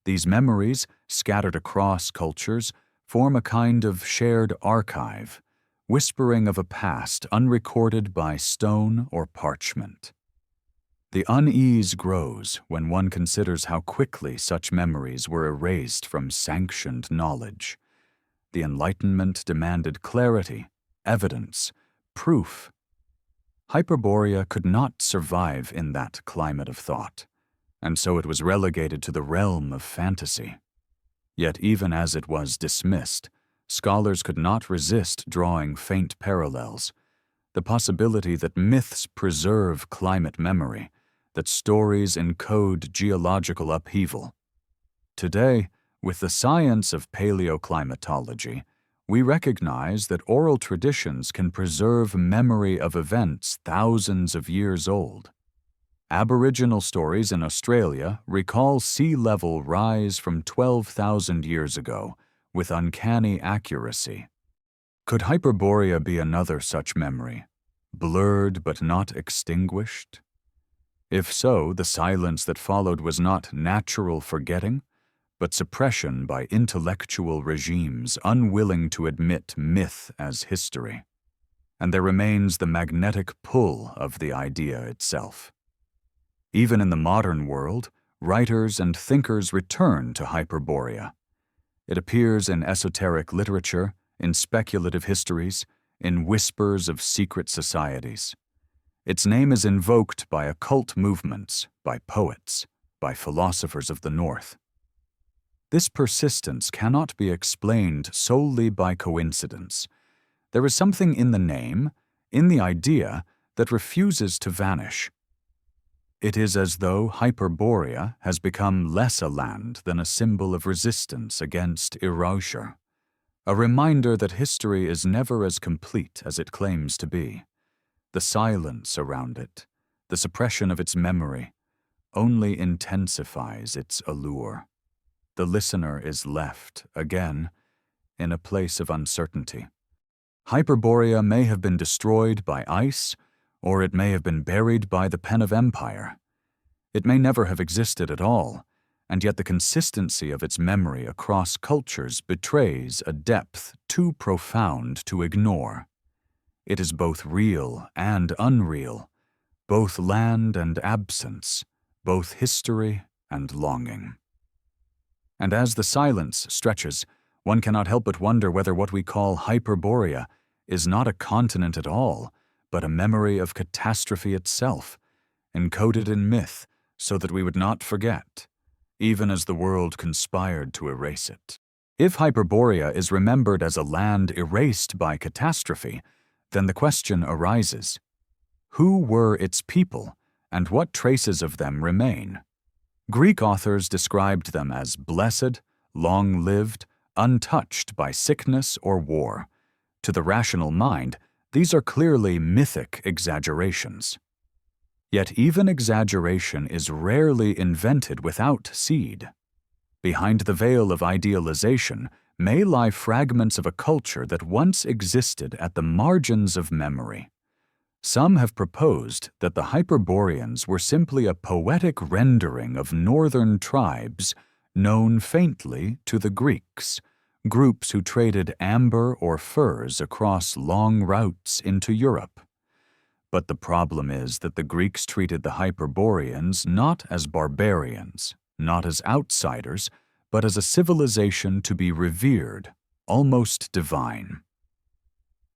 These memories, scattered across cultures, form a kind of shared archive, whispering of a past unrecorded by stone or parchment. The unease grows when one considers how quickly such memories were erased from sanctioned knowledge. The Enlightenment demanded clarity, evidence, proof. Hyperborea could not survive in that climate of thought, and so it was relegated to the realm of fantasy. Yet even as it was dismissed, scholars could not resist drawing faint parallels. The possibility that myths preserve climate memory, that stories encode geological upheaval. Today, with the science of paleoclimatology, we recognize that oral traditions can preserve memory of events thousands of years old. Aboriginal stories in Australia recall sea level rise from 12,000 years ago with uncanny accuracy. Could Hyperborea be another such memory, blurred but not extinguished? If so, the silence that followed was not natural forgetting, but suppression by intellectual regimes unwilling to admit myth as history. And there remains the magnetic pull of the idea itself. Even in the modern world, writers and thinkers return to Hyperborea. It appears in esoteric literature, in speculative histories, in whispers of secret societies. Its name is invoked by occult movements, by poets, by philosophers of the North. This persistence cannot be explained solely by coincidence. There is something in the name, in the idea, that refuses to vanish. It is as though Hyperborea has become less a land than a symbol of resistance against erasure, a reminder that history is never as complete as it claims to be. The silence around it, the suppression of its memory, only intensifies its allure. The listener is left, again, in a place of uncertainty. Hyperborea may have been destroyed by ice, or it may have been buried by the pen of empire. It may never have existed at all, and yet the consistency of its memory across cultures betrays a depth too profound to ignore. It is both real and unreal, both land and absence, both history and longing. And as the silence stretches, one cannot help but wonder whether what we call Hyperborea is not a continent at all, but a memory of catastrophe itself, encoded in myth so that we would not forget, even as the world conspired to erase it. If Hyperborea is remembered as a land erased by catastrophe, then the question arises: who were its people, and what traces of them remain? Greek authors described them as blessed, long-lived, untouched by sickness or war. To the rational mind, these are clearly mythic exaggerations. Yet even exaggeration is rarely invented without seed. Behind the veil of idealization may lie fragments of a culture that once existed at the margins of memory. Some have proposed that the Hyperboreans were simply a poetic rendering of northern tribes known faintly to the Greeks, groups who traded amber or furs across long routes into Europe. But the problem is that the Greeks treated the Hyperboreans not as barbarians, not as outsiders, but as a civilization to be revered, almost divine.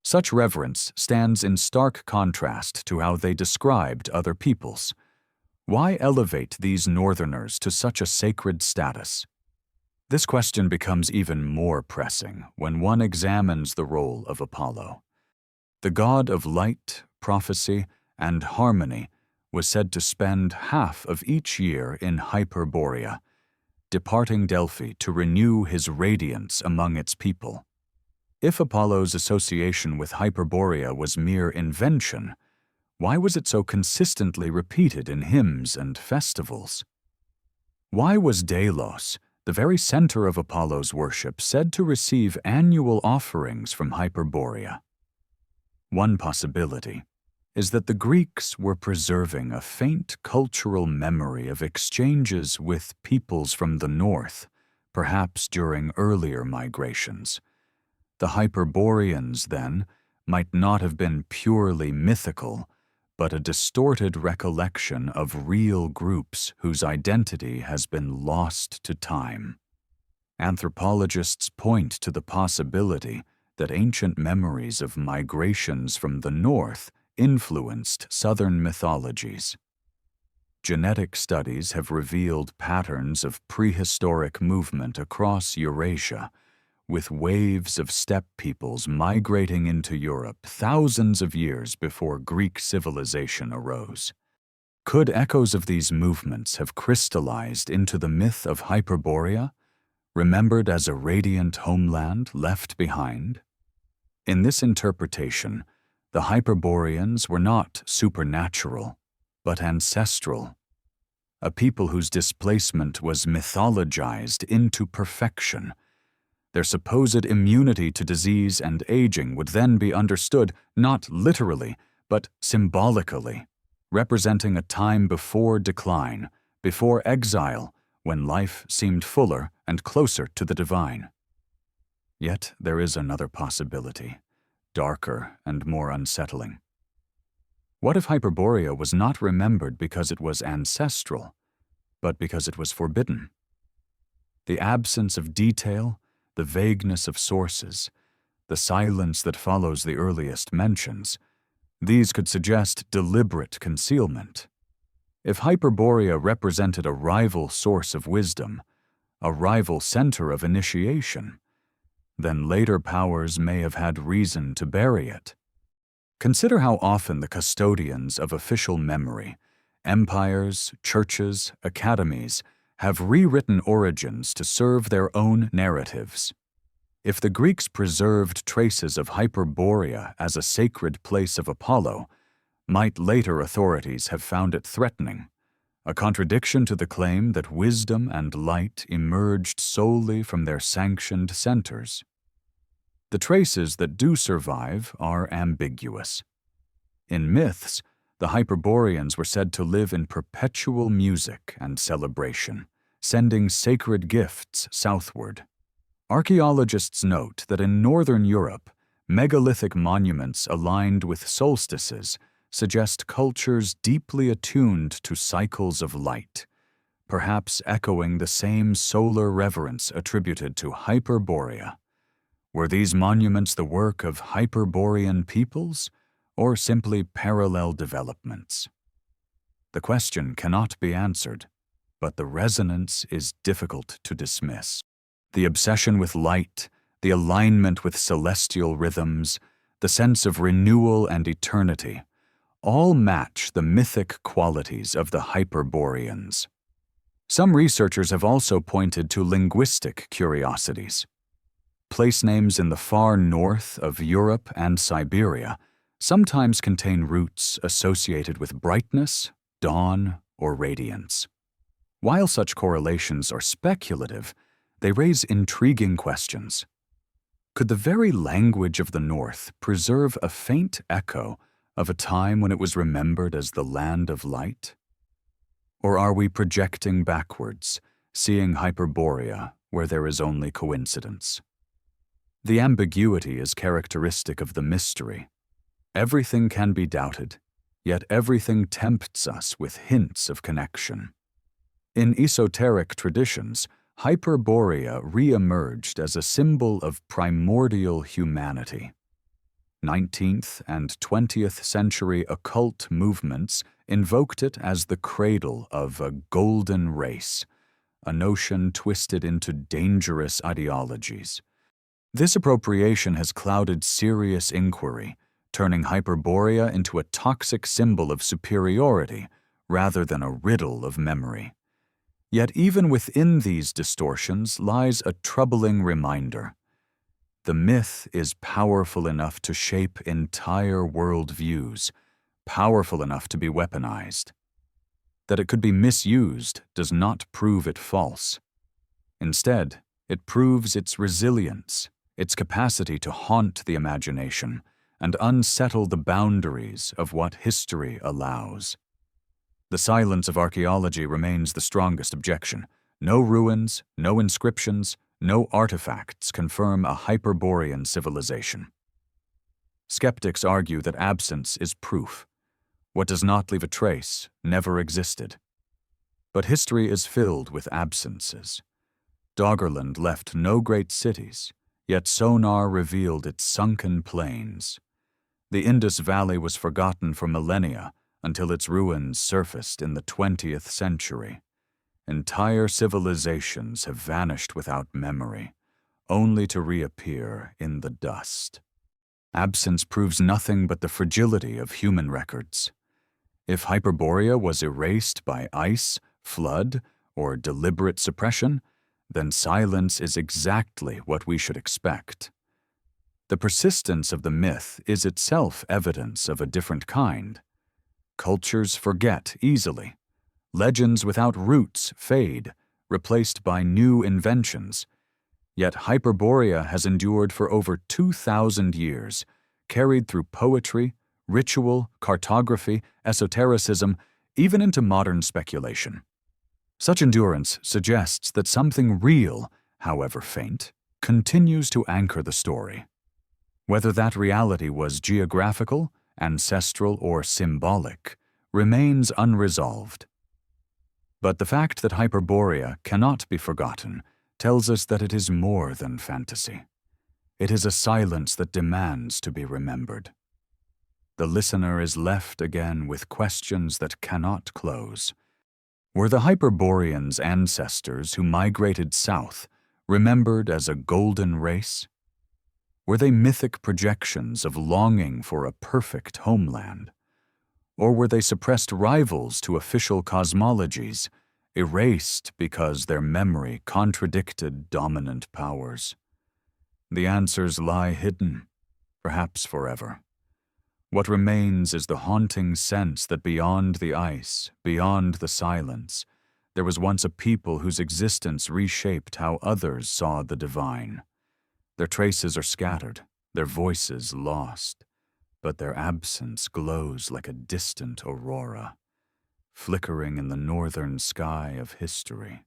Such reverence stands in stark contrast to how they described other peoples. Why elevate these northerners to such a sacred status? This question becomes even more pressing when one examines the role of Apollo. The god of light, prophecy, and harmony was said to spend half of each year in Hyperborea, departing Delphi to renew his radiance among its people. If Apollo's association with Hyperborea was mere invention, why was it so consistently repeated in hymns and festivals? Why was Delos, the very center of Apollo's worship, said to receive annual offerings from Hyperborea? One possibility is that the Greeks were preserving a faint cultural memory of exchanges with peoples from the north, perhaps during earlier migrations. The Hyperboreans, then, might not have been purely mythical, but a distorted recollection of real groups whose identity has been lost to time. Anthropologists point to the possibility that ancient memories of migrations from the north influenced southern mythologies. Genetic studies have revealed patterns of prehistoric movement across Eurasia, with waves of steppe peoples migrating into Europe thousands of years before Greek civilization arose. Could echoes of these movements have crystallized into the myth of Hyperborea, remembered as a radiant homeland left behind? In this interpretation, the Hyperboreans were not supernatural, but ancestral, a people whose displacement was mythologized into perfection. Their supposed immunity to disease and aging would then be understood not literally, but symbolically, representing a time before decline, before exile, when life seemed fuller and closer to the divine. Yet there is another possibility, darker and more unsettling. What if Hyperborea was not remembered because it was ancestral, but because it was forbidden? The absence of detail, the vagueness of sources, the silence that follows the earliest mentions, these could suggest deliberate concealment. If Hyperborea represented a rival source of wisdom, a rival center of initiation, then later powers may have had reason to bury it. Consider how often the custodians of official memory, Empires, churches, academies have rewritten origins to serve their own narratives. If the Greeks preserved traces of Hyperborea as a sacred place of Apollo, might later authorities have found it threatening, a contradiction to the claim that wisdom and light emerged solely from their sanctioned centers. The traces that do survive are ambiguous. In myths, the Hyperboreans were said to live in perpetual music and celebration, sending sacred gifts southward. Archaeologists note that in northern Europe, megalithic monuments aligned with solstices suggest cultures deeply attuned to cycles of light, perhaps echoing the same solar reverence attributed to Hyperborea. Were these monuments the work of Hyperborean peoples, or simply parallel developments? The question cannot be answered, but the resonance is difficult to dismiss. The obsession with light, the alignment with celestial rhythms, the sense of renewal and eternity, all match the mythic qualities of the Hyperboreans. Some researchers have also pointed to linguistic curiosities. Place names in the far north of Europe and Siberia sometimes contain roots associated with brightness, dawn, or radiance. While such correlations are speculative, they raise intriguing questions. Could the very language of the North preserve a faint echo of a time when it was remembered as the land of light? Or are we projecting backwards, seeing Hyperborea where there is only coincidence? The ambiguity is characteristic of the mystery. Everything can be doubted, yet everything tempts us with hints of connection. In esoteric traditions, Hyperborea re-emerged as a symbol of primordial humanity. 19th and 20th century occult movements invoked it as the cradle of a golden race, a notion twisted into dangerous ideologies. This appropriation has clouded serious inquiry, turning Hyperborea into a toxic symbol of superiority rather than a riddle of memory. Yet even within these distortions lies a troubling reminder. The myth is powerful enough to shape entire worldviews, powerful enough to be weaponized. That it could be misused does not prove it false. Instead, it proves its resilience, its capacity to haunt the imagination and unsettle the boundaries of what history allows. The silence of archaeology remains the strongest objection. No ruins, no inscriptions, no artifacts confirm a Hyperborean civilization. Skeptics argue that absence is proof. What does not leave a trace never existed. But history is filled with absences. Doggerland left no great cities, yet sonar revealed its sunken plains. The Indus Valley was forgotten for millennia until its ruins surfaced in the 20th century. Entire civilizations have vanished without memory, only to reappear in the dust. Absence proves nothing but the fragility of human records. If Hyperborea was erased by ice, flood, or deliberate suppression, then silence is exactly what we should expect. The persistence of the myth is itself evidence of a different kind. Cultures forget easily. Legends without roots fade, replaced by new inventions. Yet Hyperborea has endured for over 2,000 years, carried through poetry, ritual, cartography, esotericism, even into modern speculation. Such endurance suggests that something real, however faint, continues to anchor the story. Whether that reality was geographical, ancestral, or symbolic remains unresolved. But the fact that Hyperborea cannot be forgotten tells us that it is more than fantasy. It is a silence that demands to be remembered. The listener is left again with questions that cannot close. Were the Hyperboreans' ancestors who migrated south remembered as a golden race? Were they mythic projections of longing for a perfect homeland? Or were they suppressed rivals to official cosmologies, erased because their memory contradicted dominant powers? The answers lie hidden, perhaps forever. What remains is the haunting sense that beyond the ice, beyond the silence, there was once a people whose existence reshaped how others saw the divine. Their traces are scattered, their voices lost, but their absence glows like a distant aurora, flickering in the northern sky of history.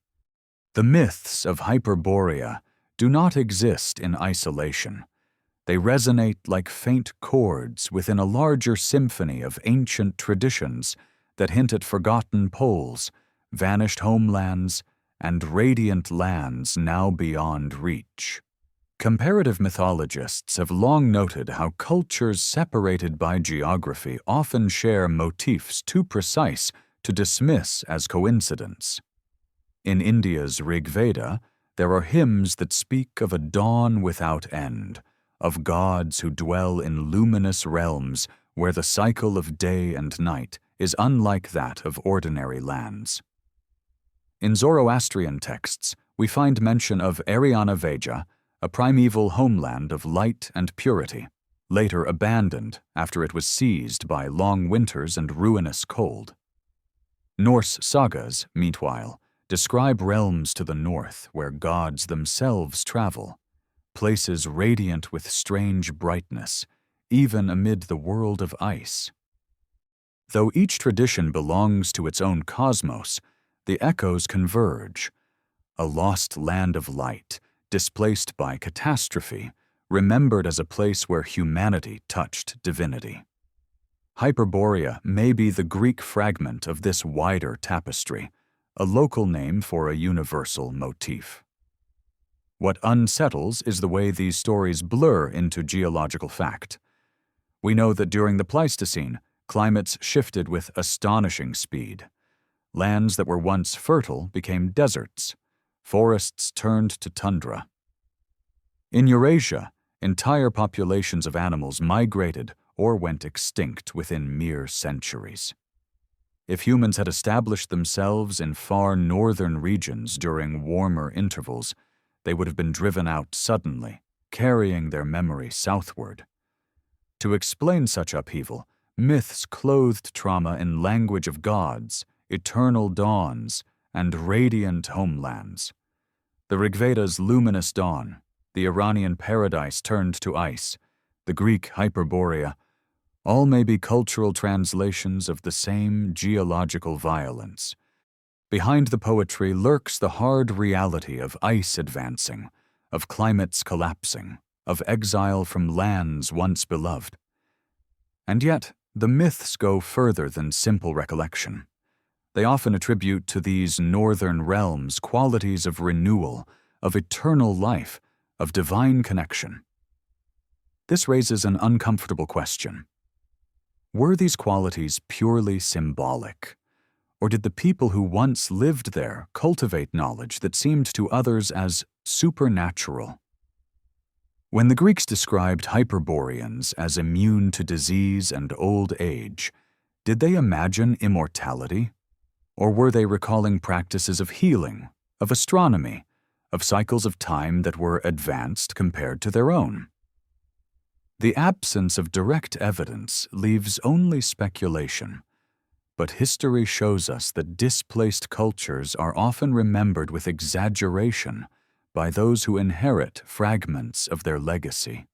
The myths of Hyperborea do not exist in isolation. They resonate like faint chords within a larger symphony of ancient traditions that hint at forgotten poles, vanished homelands, and radiant lands now beyond reach. Comparative mythologists have long noted how cultures separated by geography often share motifs too precise to dismiss as coincidence. In India's Rig Veda, there are hymns that speak of a dawn without end, of gods who dwell in luminous realms where the cycle of day and night is unlike that of ordinary lands. In Zoroastrian texts, we find mention of Veja, a primeval homeland of light and purity, later abandoned after it was seized by long winters and ruinous cold. Norse sagas, meanwhile, describe realms to the north where gods themselves travel, places radiant with strange brightness, even amid the world of ice. Though each tradition belongs to its own cosmos, the echoes converge. A lost land of light, displaced by catastrophe, remembered as a place where humanity touched divinity. Hyperborea may be the Greek fragment of this wider tapestry, a local name for a universal motif. What unsettles is the way these stories blur into geological fact. We know that during the Pleistocene, climates shifted with astonishing speed. Lands that were once fertile became deserts. Forests turned to tundra. In Eurasia, entire populations of animals migrated or went extinct within mere centuries. If humans had established themselves in far northern regions during warmer intervals, they would have been driven out suddenly, carrying their memory southward. To explain such upheaval, myths clothed trauma in language of gods, eternal dawns, and radiant homelands. The Rigveda's luminous dawn, the Iranian paradise turned to ice, the Greek Hyperborea, all may be cultural translations of the same geological violence. Behind the poetry lurks the hard reality of ice advancing, of climates collapsing, of exile from lands once beloved. And yet, the myths go further than simple recollection. They often attribute to these northern realms qualities of renewal, of eternal life, of divine connection. This raises an uncomfortable question. Were these qualities purely symbolic? Or did the people who once lived there cultivate knowledge that seemed to others as supernatural? When the Greeks described Hyperboreans as immune to disease and old age, did they imagine immortality? Or were they recalling practices of healing, of astronomy, of cycles of time that were advanced compared to their own? The absence of direct evidence leaves only speculation. But history shows us that displaced cultures are often remembered with exaggeration by those who inherit fragments of their legacy.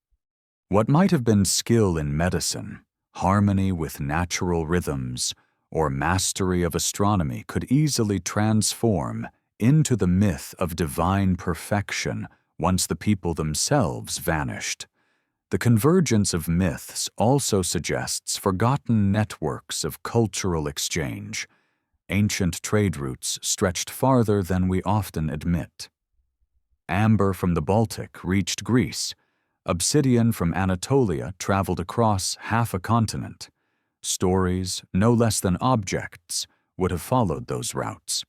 What might have been skill in medicine, harmony with natural rhythms, or mastery of astronomy could easily transform into the myth of divine perfection once the people themselves vanished. The convergence of myths also suggests forgotten networks of cultural exchange. Ancient trade routes stretched farther than we often admit. Amber from the Baltic reached Greece. Obsidian from Anatolia traveled across half a continent. Stories, no less than objects, would have followed those routes.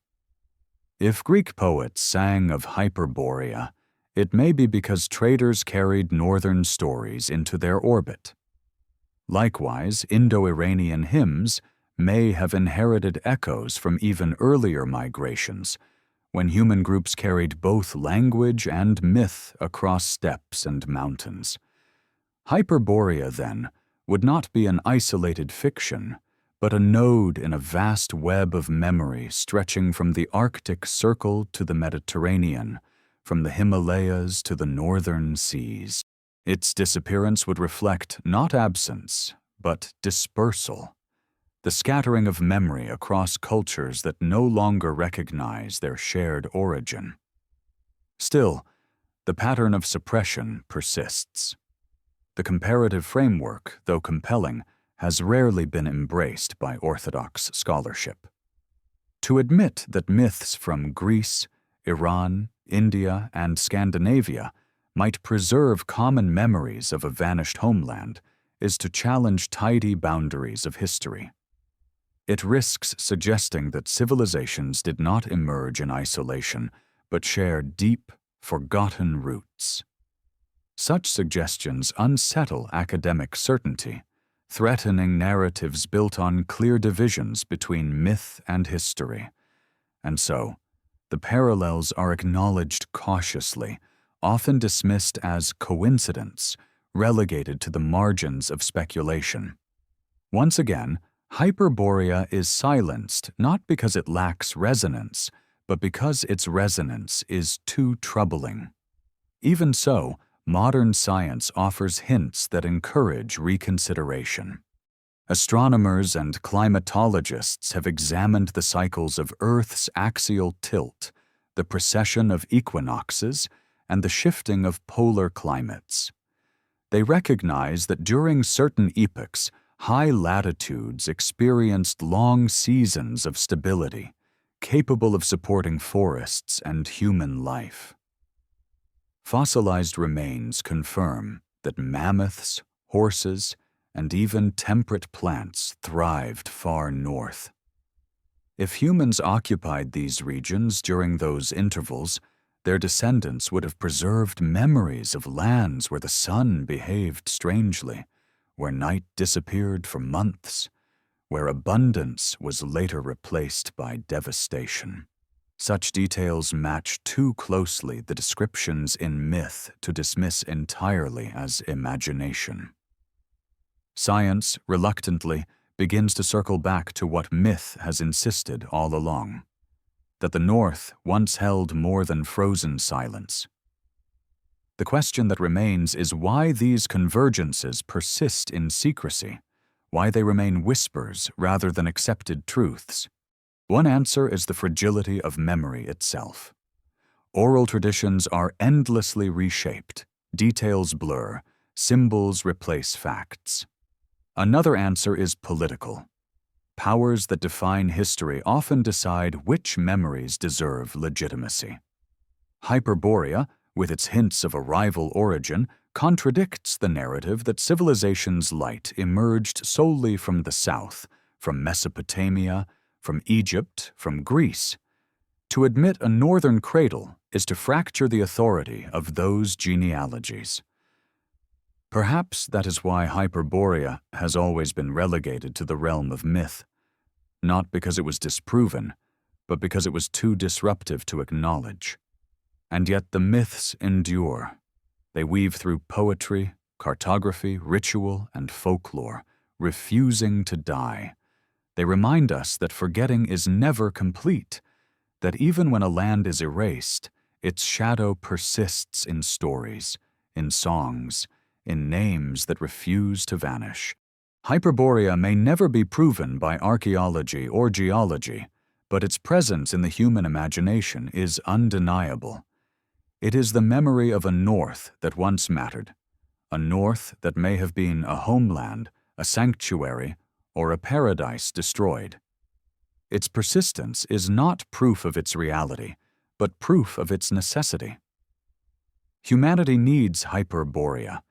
If Greek poets sang of Hyperborea, it may be because traders carried northern stories into their orbit. Likewise, Indo-Iranian hymns may have inherited echoes from even earlier migrations, when human groups carried both language and myth across steppes and mountains. Hyperborea, then, would not be an isolated fiction, but a node in a vast web of memory stretching from the Arctic Circle to the Mediterranean, from the Himalayas to the northern seas. Its disappearance would reflect not absence, but dispersal, the scattering of memory across cultures that no longer recognize their shared origin. Still, the pattern of suppression persists. The comparative framework, though compelling, has rarely been embraced by orthodox scholarship. To admit that myths from Greece, Iran, India, and Scandinavia might preserve common memories of a vanished homeland is to challenge tidy boundaries of history. It risks suggesting that civilizations did not emerge in isolation, but share deep, forgotten roots. Such suggestions unsettle academic certainty, threatening narratives built on clear divisions between myth and history. And so, the parallels are acknowledged cautiously, often dismissed as coincidence, relegated to the margins of speculation. Once again, Hyperborea is silenced not because it lacks resonance, but because its resonance is too troubling. Even so, modern science offers hints that encourage reconsideration. Astronomers and climatologists have examined the cycles of Earth's axial tilt, the precession of equinoxes, and the shifting of polar climates. They recognize that during certain epochs, high latitudes experienced long seasons of stability, capable of supporting forests and human life. Fossilized remains confirm that mammoths, horses, and even temperate plants thrived far north. If humans occupied these regions during those intervals, their descendants would have preserved memories of lands where the sun behaved strangely, where night disappeared for months, where abundance was later replaced by devastation. Such details match too closely the descriptions in myth to dismiss entirely as imagination. Science, reluctantly, begins to circle back to what myth has insisted all along, that the North once held more than frozen silence. The question that remains is why these convergences persist in secrecy, why they remain whispers rather than accepted truths. One answer is the fragility of memory itself. Oral traditions are endlessly reshaped, details blur, symbols replace facts. Another answer is political. Powers that define history often decide which memories deserve legitimacy. Hyperborea, with its hints of a rival origin, contradicts the narrative that civilization's light emerged solely from the south, from Mesopotamia, from Egypt, from Greece. To admit a northern cradle is to fracture the authority of those genealogies. Perhaps that is why Hyperborea has always been relegated to the realm of myth, not because it was disproven, but because it was too disruptive to acknowledge. And yet the myths endure. They weave through poetry, cartography, ritual, and folklore, refusing to die. They remind us that forgetting is never complete, that even when a land is erased, its shadow persists in stories, in songs, in names that refuse to vanish. Hyperborea may never be proven by archaeology or geology, but its presence in the human imagination is undeniable. It is the memory of a North that once mattered, a North that may have been a homeland, a sanctuary, or a paradise destroyed. Its persistence is not proof of its reality, but proof of its necessity. Humanity needs Hyperborea,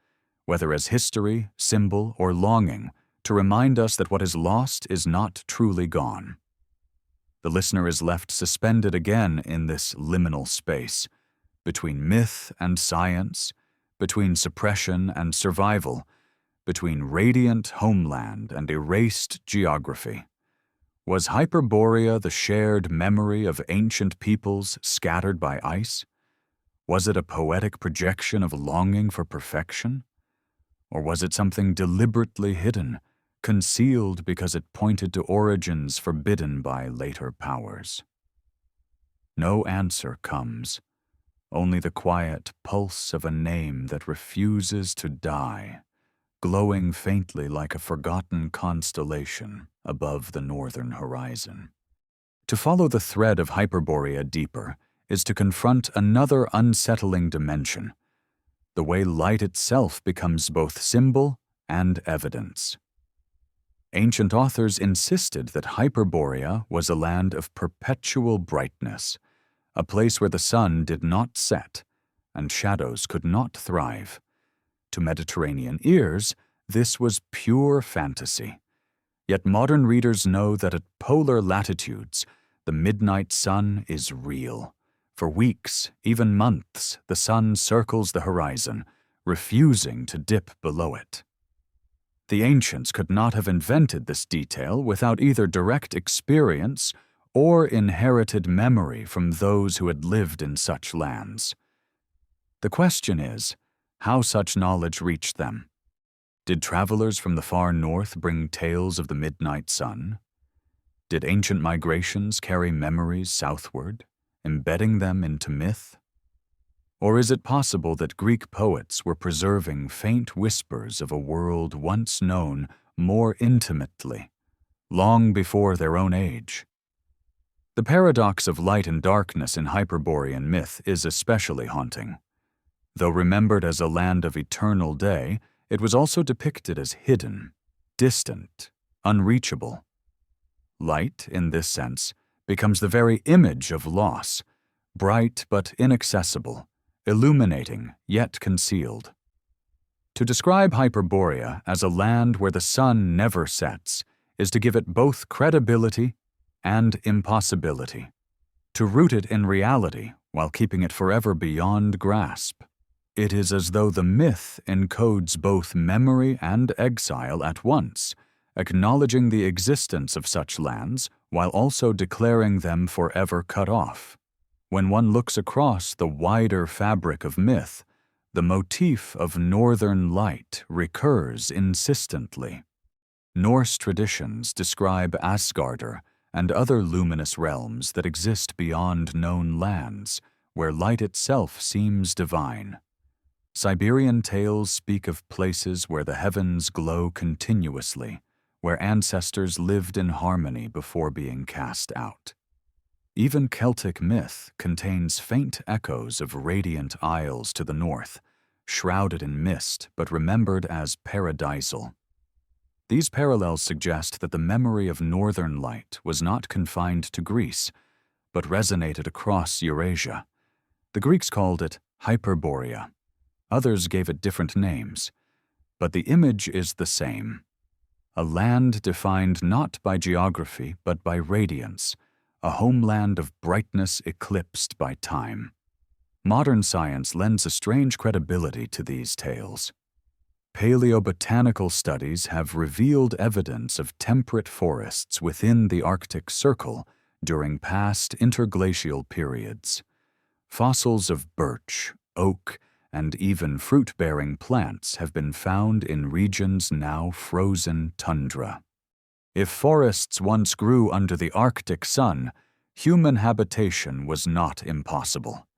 whether as history, symbol, or longing, to remind us that what is lost is not truly gone. The listener is left suspended again in this liminal space, between myth and science, between suppression and survival, between radiant homeland and erased geography. Was Hyperborea the shared memory of ancient peoples scattered by ice? Was it a poetic projection of longing for perfection? Or was it something deliberately hidden, concealed because it pointed to origins forbidden by later powers? No answer comes, only the quiet pulse of a name that refuses to die, glowing faintly like a forgotten constellation above the northern horizon. To follow the thread of Hyperborea deeper is to confront another unsettling dimension, the way light itself becomes both symbol and evidence. Ancient authors insisted that Hyperborea was a land of perpetual brightness, a place where the sun did not set and shadows could not thrive. To Mediterranean ears, this was pure fantasy. Yet modern readers know that at polar latitudes, the midnight sun is real. For weeks, even months, the sun circles the horizon, refusing to dip below it. The ancients could not have invented this detail without either direct experience or inherited memory from those who had lived in such lands. The question is, how such knowledge reached them. Did travelers from the far north bring tales of the midnight sun? Did ancient migrations carry memories southward, embedding them into myth? Or is it possible that Greek poets were preserving faint whispers of a world once known more intimately, long before their own age? The paradox of light and darkness in Hyperborean myth is especially haunting. Though remembered as a land of eternal day, it was also depicted as hidden, distant, unreachable. Light, in this sense, becomes the very image of loss, bright but inaccessible, illuminating yet concealed. To describe Hyperborea as a land where the sun never sets is to give it both credibility and impossibility, to root it in reality while keeping it forever beyond grasp. It is as though the myth encodes both memory and exile at once, acknowledging the existence of such lands while also declaring them forever cut off. When one looks across the wider fabric of myth, the motif of northern light recurs insistently. Norse traditions describe Asgarder and other luminous realms that exist beyond known lands, where light itself seems divine. Siberian tales speak of places where the heavens glow continuously, where ancestors lived in harmony before being cast out. Even Celtic myth contains faint echoes of radiant isles to the north, shrouded in mist but remembered as paradisal. These parallels suggest that the memory of northern light was not confined to Greece, but resonated across Eurasia. The Greeks called it Hyperborea. Others gave it different names, but the image is the same. A land defined not by geography but by radiance, a homeland of brightness eclipsed by time. Modern science lends a strange credibility to these tales. Paleobotanical studies have revealed evidence of temperate forests within the Arctic Circle during past interglacial periods. Fossils of birch, oak, and even fruit-bearing plants have been found in regions now frozen tundra. If forests once grew under the Arctic sun, human habitation was not impossible.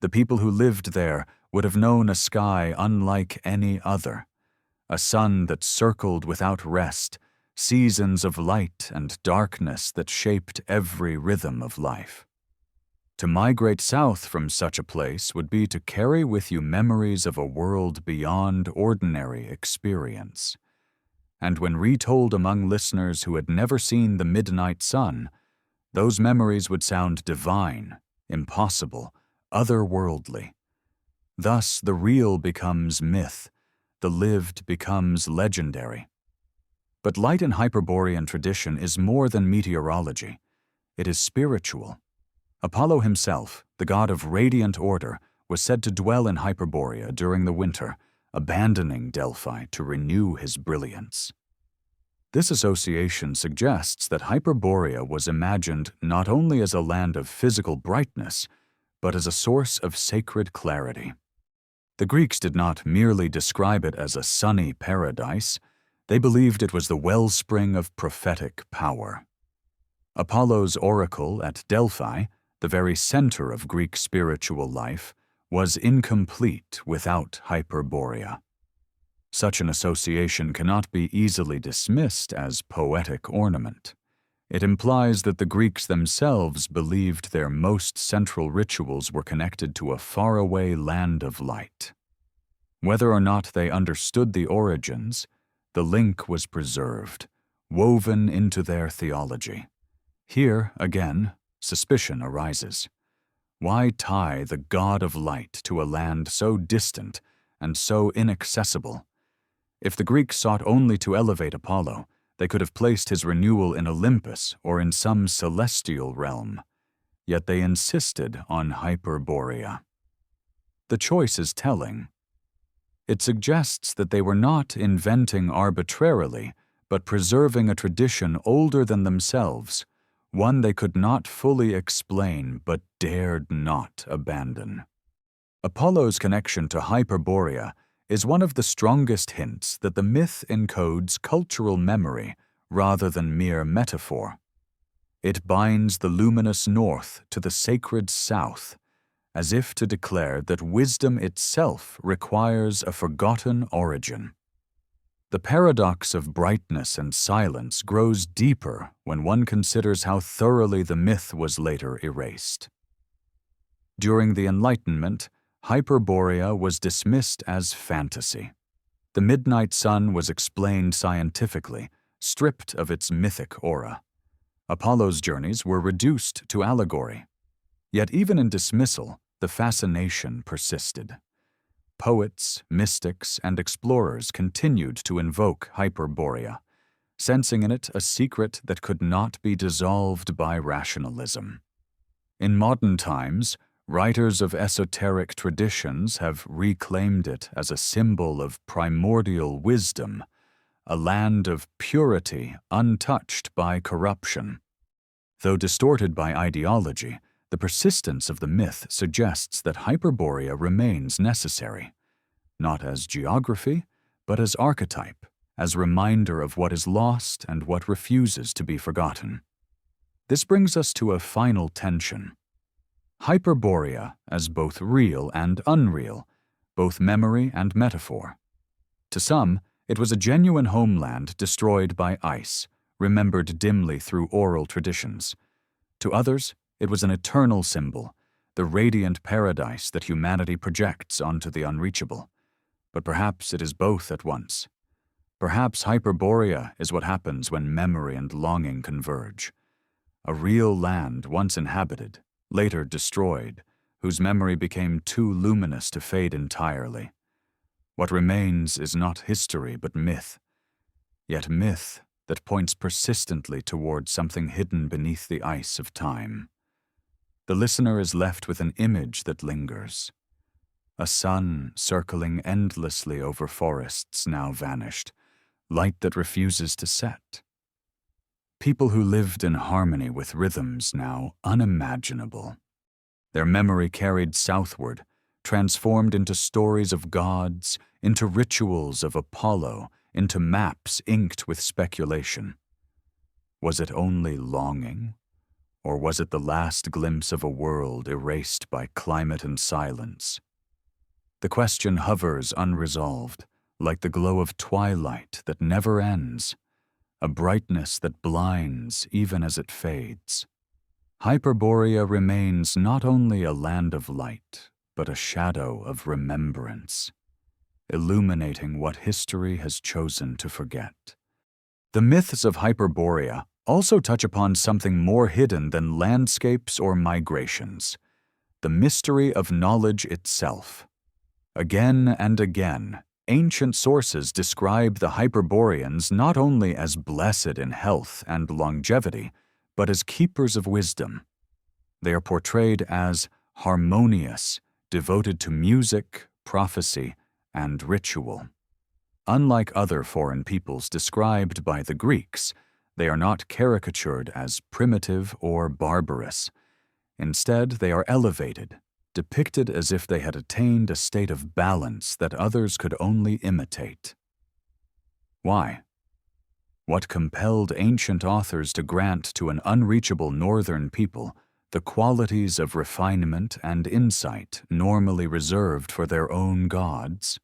The people who lived there would have known a sky unlike any other, a sun that circled without rest, seasons of light and darkness that shaped every rhythm of life. To migrate south from such a place would be to carry with you memories of a world beyond ordinary experience. And when retold among listeners who had never seen the midnight sun, those memories would sound divine, impossible, otherworldly. Thus the real becomes myth, the lived becomes legendary. But light in Hyperborean tradition is more than meteorology. It is spiritual. Apollo himself, the god of radiant order, was said to dwell in Hyperborea during the winter, abandoning Delphi to renew his brilliance. This association suggests that Hyperborea was imagined not only as a land of physical brightness, but as a source of sacred clarity. The Greeks did not merely describe it as a sunny paradise, they believed it was the wellspring of prophetic power. Apollo's oracle at Delphi, the very center of Greek spiritual life, was incomplete without Hyperborea. Such an association cannot be easily dismissed as poetic ornament. It implies that the Greeks themselves believed their most central rituals were connected to a faraway land of light. Whether or not they understood the origins, the link was preserved, woven into their theology. Here, again, suspicion arises. Why tie the god of light to a land so distant and so inaccessible? If the Greeks sought only to elevate Apollo, they could have placed his renewal in Olympus or in some celestial realm. Yet they insisted on Hyperborea. The choice is telling. It suggests that they were not inventing arbitrarily, but preserving a tradition older than themselves, one they could not fully explain but dared not abandon. Apollo's connection to Hyperborea is one of the strongest hints that the myth encodes cultural memory rather than mere metaphor. It binds the luminous north to the sacred south, as if to declare that wisdom itself requires a forgotten origin. The paradox of brightness and silence grows deeper when one considers how thoroughly the myth was later erased. During the Enlightenment, Hyperborea was dismissed as fantasy. The midnight sun was explained scientifically, stripped of its mythic aura. Apollo's journeys were reduced to allegory. Yet even in dismissal, the fascination persisted. Poets, mystics, and explorers continued to invoke Hyperborea, sensing in it a secret that could not be dissolved by rationalism. In modern times, writers of esoteric traditions have reclaimed it as a symbol of primordial wisdom, a land of purity untouched by corruption. Though distorted by ideology, the persistence of the myth suggests that Hyperborea remains necessary, not as geography, but as archetype, as reminder of what is lost and what refuses to be forgotten. This brings us to a final tension. Hyperborea as both real and unreal, both memory and metaphor. To some, it was a genuine homeland destroyed by ice, remembered dimly through oral traditions. To others, it was an eternal symbol, the radiant paradise that humanity projects onto the unreachable. But perhaps it is both at once. Perhaps Hyperborea is what happens when memory and longing converge. A real land once inhabited, later destroyed, whose memory became too luminous to fade entirely. What remains is not history but myth, yet myth that points persistently toward something hidden beneath the ice of time. The listener is left with an image that lingers. A sun circling endlessly over forests now vanished, light that refuses to set. People who lived in harmony with rhythms now unimaginable. Their memory carried southward, transformed into stories of gods, into rituals of Apollo, into maps inked with speculation. Was it only longing? Or was it the last glimpse of a world erased by climate and silence? The question hovers unresolved, like the glow of twilight that never ends, a brightness that blinds even as it fades. Hyperborea remains not only a land of light, but a shadow of remembrance, illuminating what history has chosen to forget. The myths of Hyperborea also touch upon something more hidden than landscapes or migrations, the mystery of knowledge itself. Again and again, ancient sources describe the Hyperboreans not only as blessed in health and longevity, but as keepers of wisdom. They are portrayed as harmonious, devoted to music, prophecy, and ritual. Unlike other foreign peoples described by the Greeks, they are not caricatured as primitive or barbarous. Instead, they are elevated, depicted as if they had attained a state of balance that others could only imitate. Why? What compelled ancient authors to grant to an unreachable northern people the qualities of refinement and insight normally reserved for their own gods?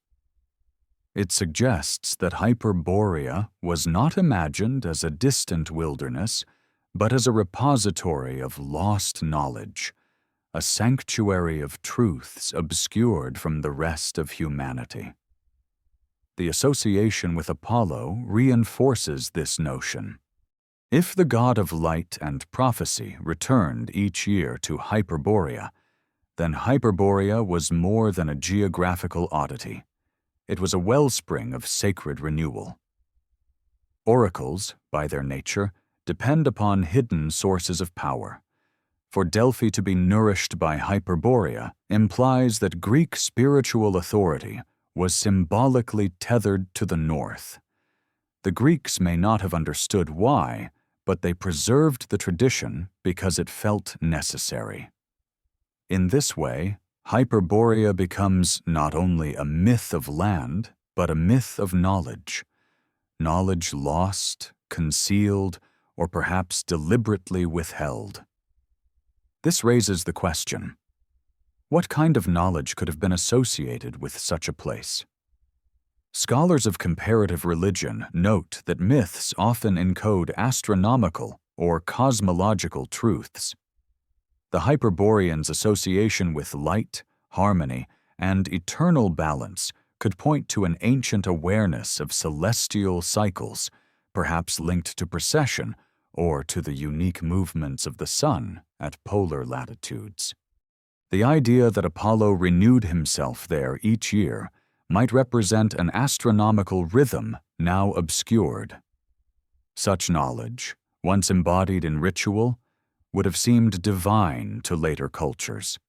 It suggests that Hyperborea was not imagined as a distant wilderness, but as a repository of lost knowledge, a sanctuary of truths obscured from the rest of humanity. The association with Apollo reinforces this notion. If the god of light and prophecy returned each year to Hyperborea, then Hyperborea was more than a geographical oddity. It was a wellspring of sacred renewal. Oracles, by their nature, depend upon hidden sources of power. For Delphi to be nourished by Hyperborea implies that Greek spiritual authority was symbolically tethered to the north. The Greeks may not have understood why, but they preserved the tradition because it felt necessary. In this way, Hyperborea becomes not only a myth of land, but a myth of knowledge. Knowledge lost, concealed, or perhaps deliberately withheld. This raises the question: what kind of knowledge could have been associated with such a place? Scholars of comparative religion note that myths often encode astronomical or cosmological truths. The Hyperboreans' association with light, harmony, and eternal balance could point to an ancient awareness of celestial cycles, perhaps linked to precession or to the unique movements of the sun at polar latitudes. The idea that Apollo renewed himself there each year might represent an astronomical rhythm now obscured. Such knowledge, once embodied in ritual, would have seemed divine to later cultures.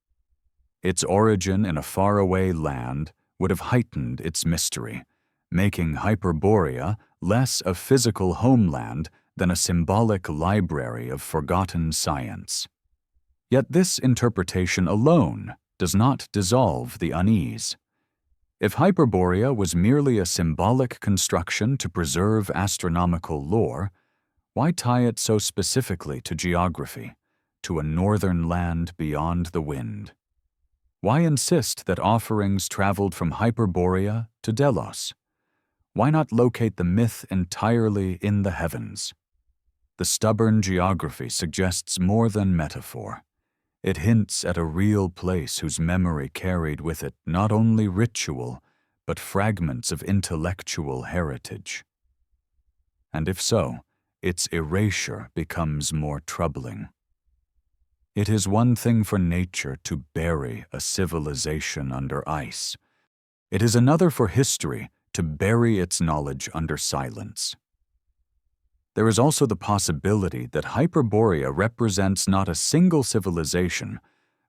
Its origin in a faraway land would have heightened its mystery, making Hyperborea less a physical homeland than a symbolic library of forgotten science. Yet this interpretation alone does not dissolve the unease. If Hyperborea was merely a symbolic construction to preserve astronomical lore, why tie it so specifically to geography, to a northern land beyond the wind? Why insist that offerings traveled from Hyperborea to Delos? Why not locate the myth entirely in the heavens? The stubborn geography suggests more than metaphor. It hints at a real place whose memory carried with it not only ritual, but fragments of intellectual heritage. And if so, its erasure becomes more troubling. It is one thing for nature to bury a civilization under ice. It is another for history to bury its knowledge under silence. There is also the possibility that Hyperborea represents not a single civilization,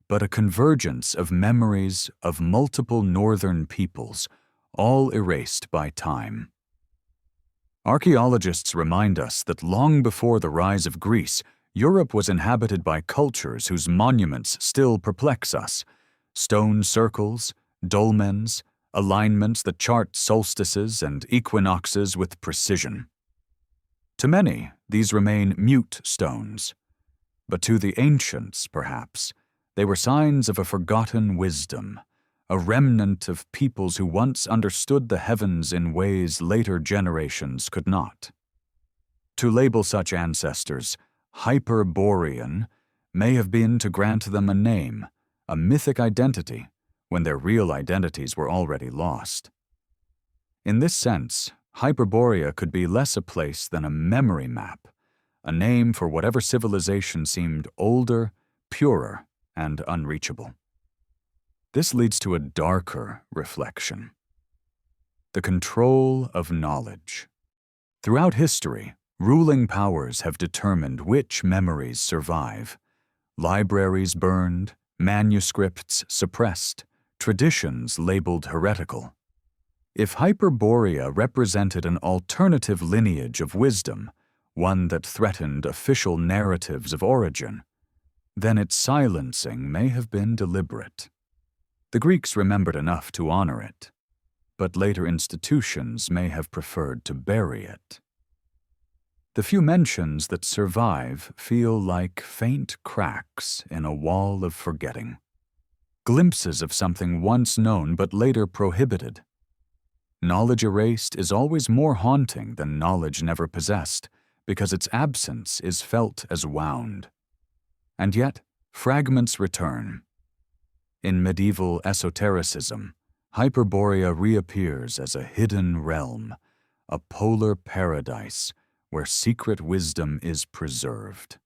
but a convergence of memories of multiple northern peoples, all erased by time. Archaeologists remind us that long before the rise of Greece, Europe was inhabited by cultures whose monuments still perplex us: stone circles, dolmens, alignments that chart solstices and equinoxes with precision. To many, these remain mute stones, but to the ancients, perhaps, they were signs of a forgotten wisdom, a remnant of peoples who once understood the heavens in ways later generations could not. To label such ancestors Hyperborean may have been to grant them a name, a mythic identity, when their real identities were already lost. In this sense, Hyperborea could be less a place than a memory map, a name for whatever civilization seemed older, purer, and unreachable. This leads to a darker reflection: the control of knowledge. Throughout history, ruling powers have determined which memories survive. Libraries burned, manuscripts suppressed, traditions labeled heretical. If Hyperborea represented an alternative lineage of wisdom, one that threatened official narratives of origin, then its silencing may have been deliberate. The Greeks remembered enough to honor it, but later institutions may have preferred to bury it. The few mentions that survive feel like faint cracks in a wall of forgetting, glimpses of something once known but later prohibited. Knowledge erased is always more haunting than knowledge never possessed, because its absence is felt as wound. And yet, fragments return. In medieval esotericism, Hyperborea reappears as a hidden realm, a polar paradise where secret wisdom is preserved.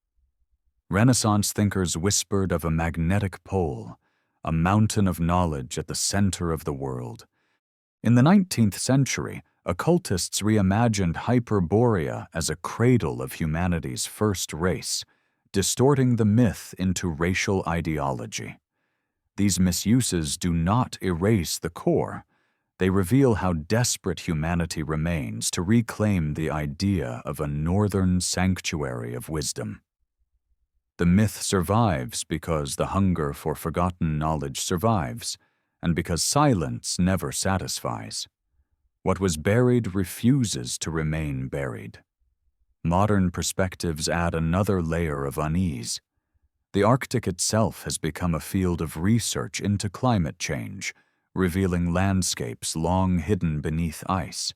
Renaissance thinkers whispered of a magnetic pole, a mountain of knowledge at the center of the world. In the 19th century, occultists reimagined Hyperborea as a cradle of humanity's first race, distorting the myth into racial ideology. These misuses do not erase the core. They reveal how desperate humanity remains to reclaim the idea of a northern sanctuary of wisdom. The myth survives because the hunger for forgotten knowledge survives, and because silence never satisfies. What was buried refuses to remain buried. Modern perspectives add another layer of unease. The Arctic itself has become a field of research into climate change, revealing landscapes long hidden beneath ice.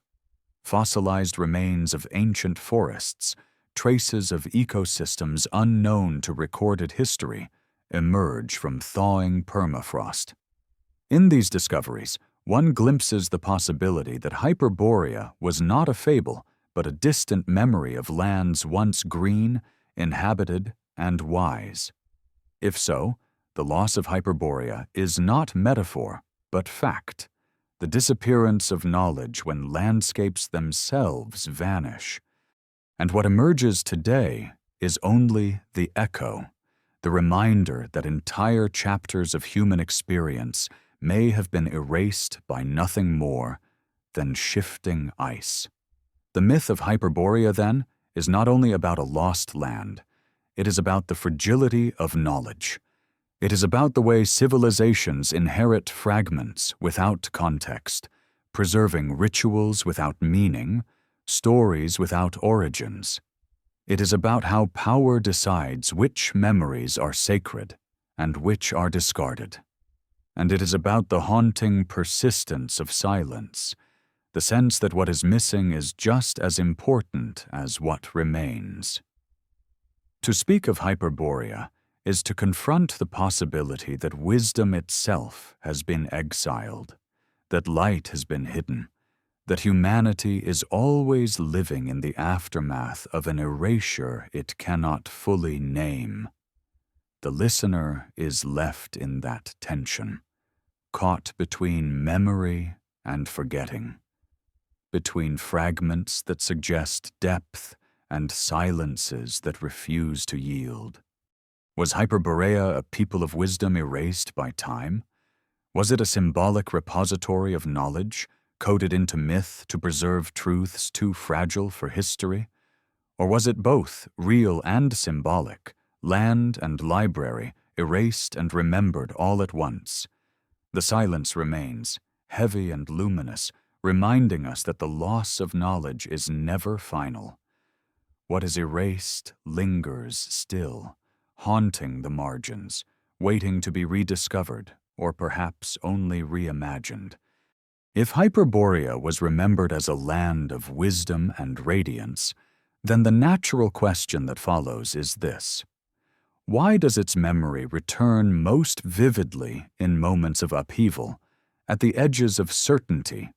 Fossilized remains of ancient forests, traces of ecosystems unknown to recorded history, emerge from thawing permafrost. In these discoveries, one glimpses the possibility that Hyperborea was not a fable, but a distant memory of lands once green, inhabited, and wise. If so, the loss of Hyperborea is not metaphor, but fact, the disappearance of knowledge when landscapes themselves vanish. And what emerges today is only the echo, the reminder that entire chapters of human experience may have been erased by nothing more than shifting ice. The myth of Hyperborea, then, is not only about a lost land, it is about the fragility of knowledge. It is about the way civilizations inherit fragments without context, preserving rituals without meaning, stories without origins. It is about how power decides which memories are sacred and which are discarded. And it is about the haunting persistence of silence, the sense that what is missing is just as important as what remains. To speak of Hyperborea is to confront the possibility that wisdom itself has been exiled, that light has been hidden, that humanity is always living in the aftermath of an erasure it cannot fully name. The listener is left in that tension, caught between memory and forgetting, between fragments that suggest depth and silences that refuse to yield. Was Hyperborea a people of wisdom erased by time? Was it a symbolic repository of knowledge, coded into myth to preserve truths too fragile for history? Or was it both, real and symbolic, land and library, erased and remembered all at once? The silence remains, heavy and luminous, reminding us that the loss of knowledge is never final. What is erased lingers still, haunting the margins, waiting to be rediscovered, or perhaps only reimagined. If Hyperborea was remembered as a land of wisdom and radiance, then the natural question that follows is this: why does its memory return most vividly in moments of upheaval, at the edges of certainty,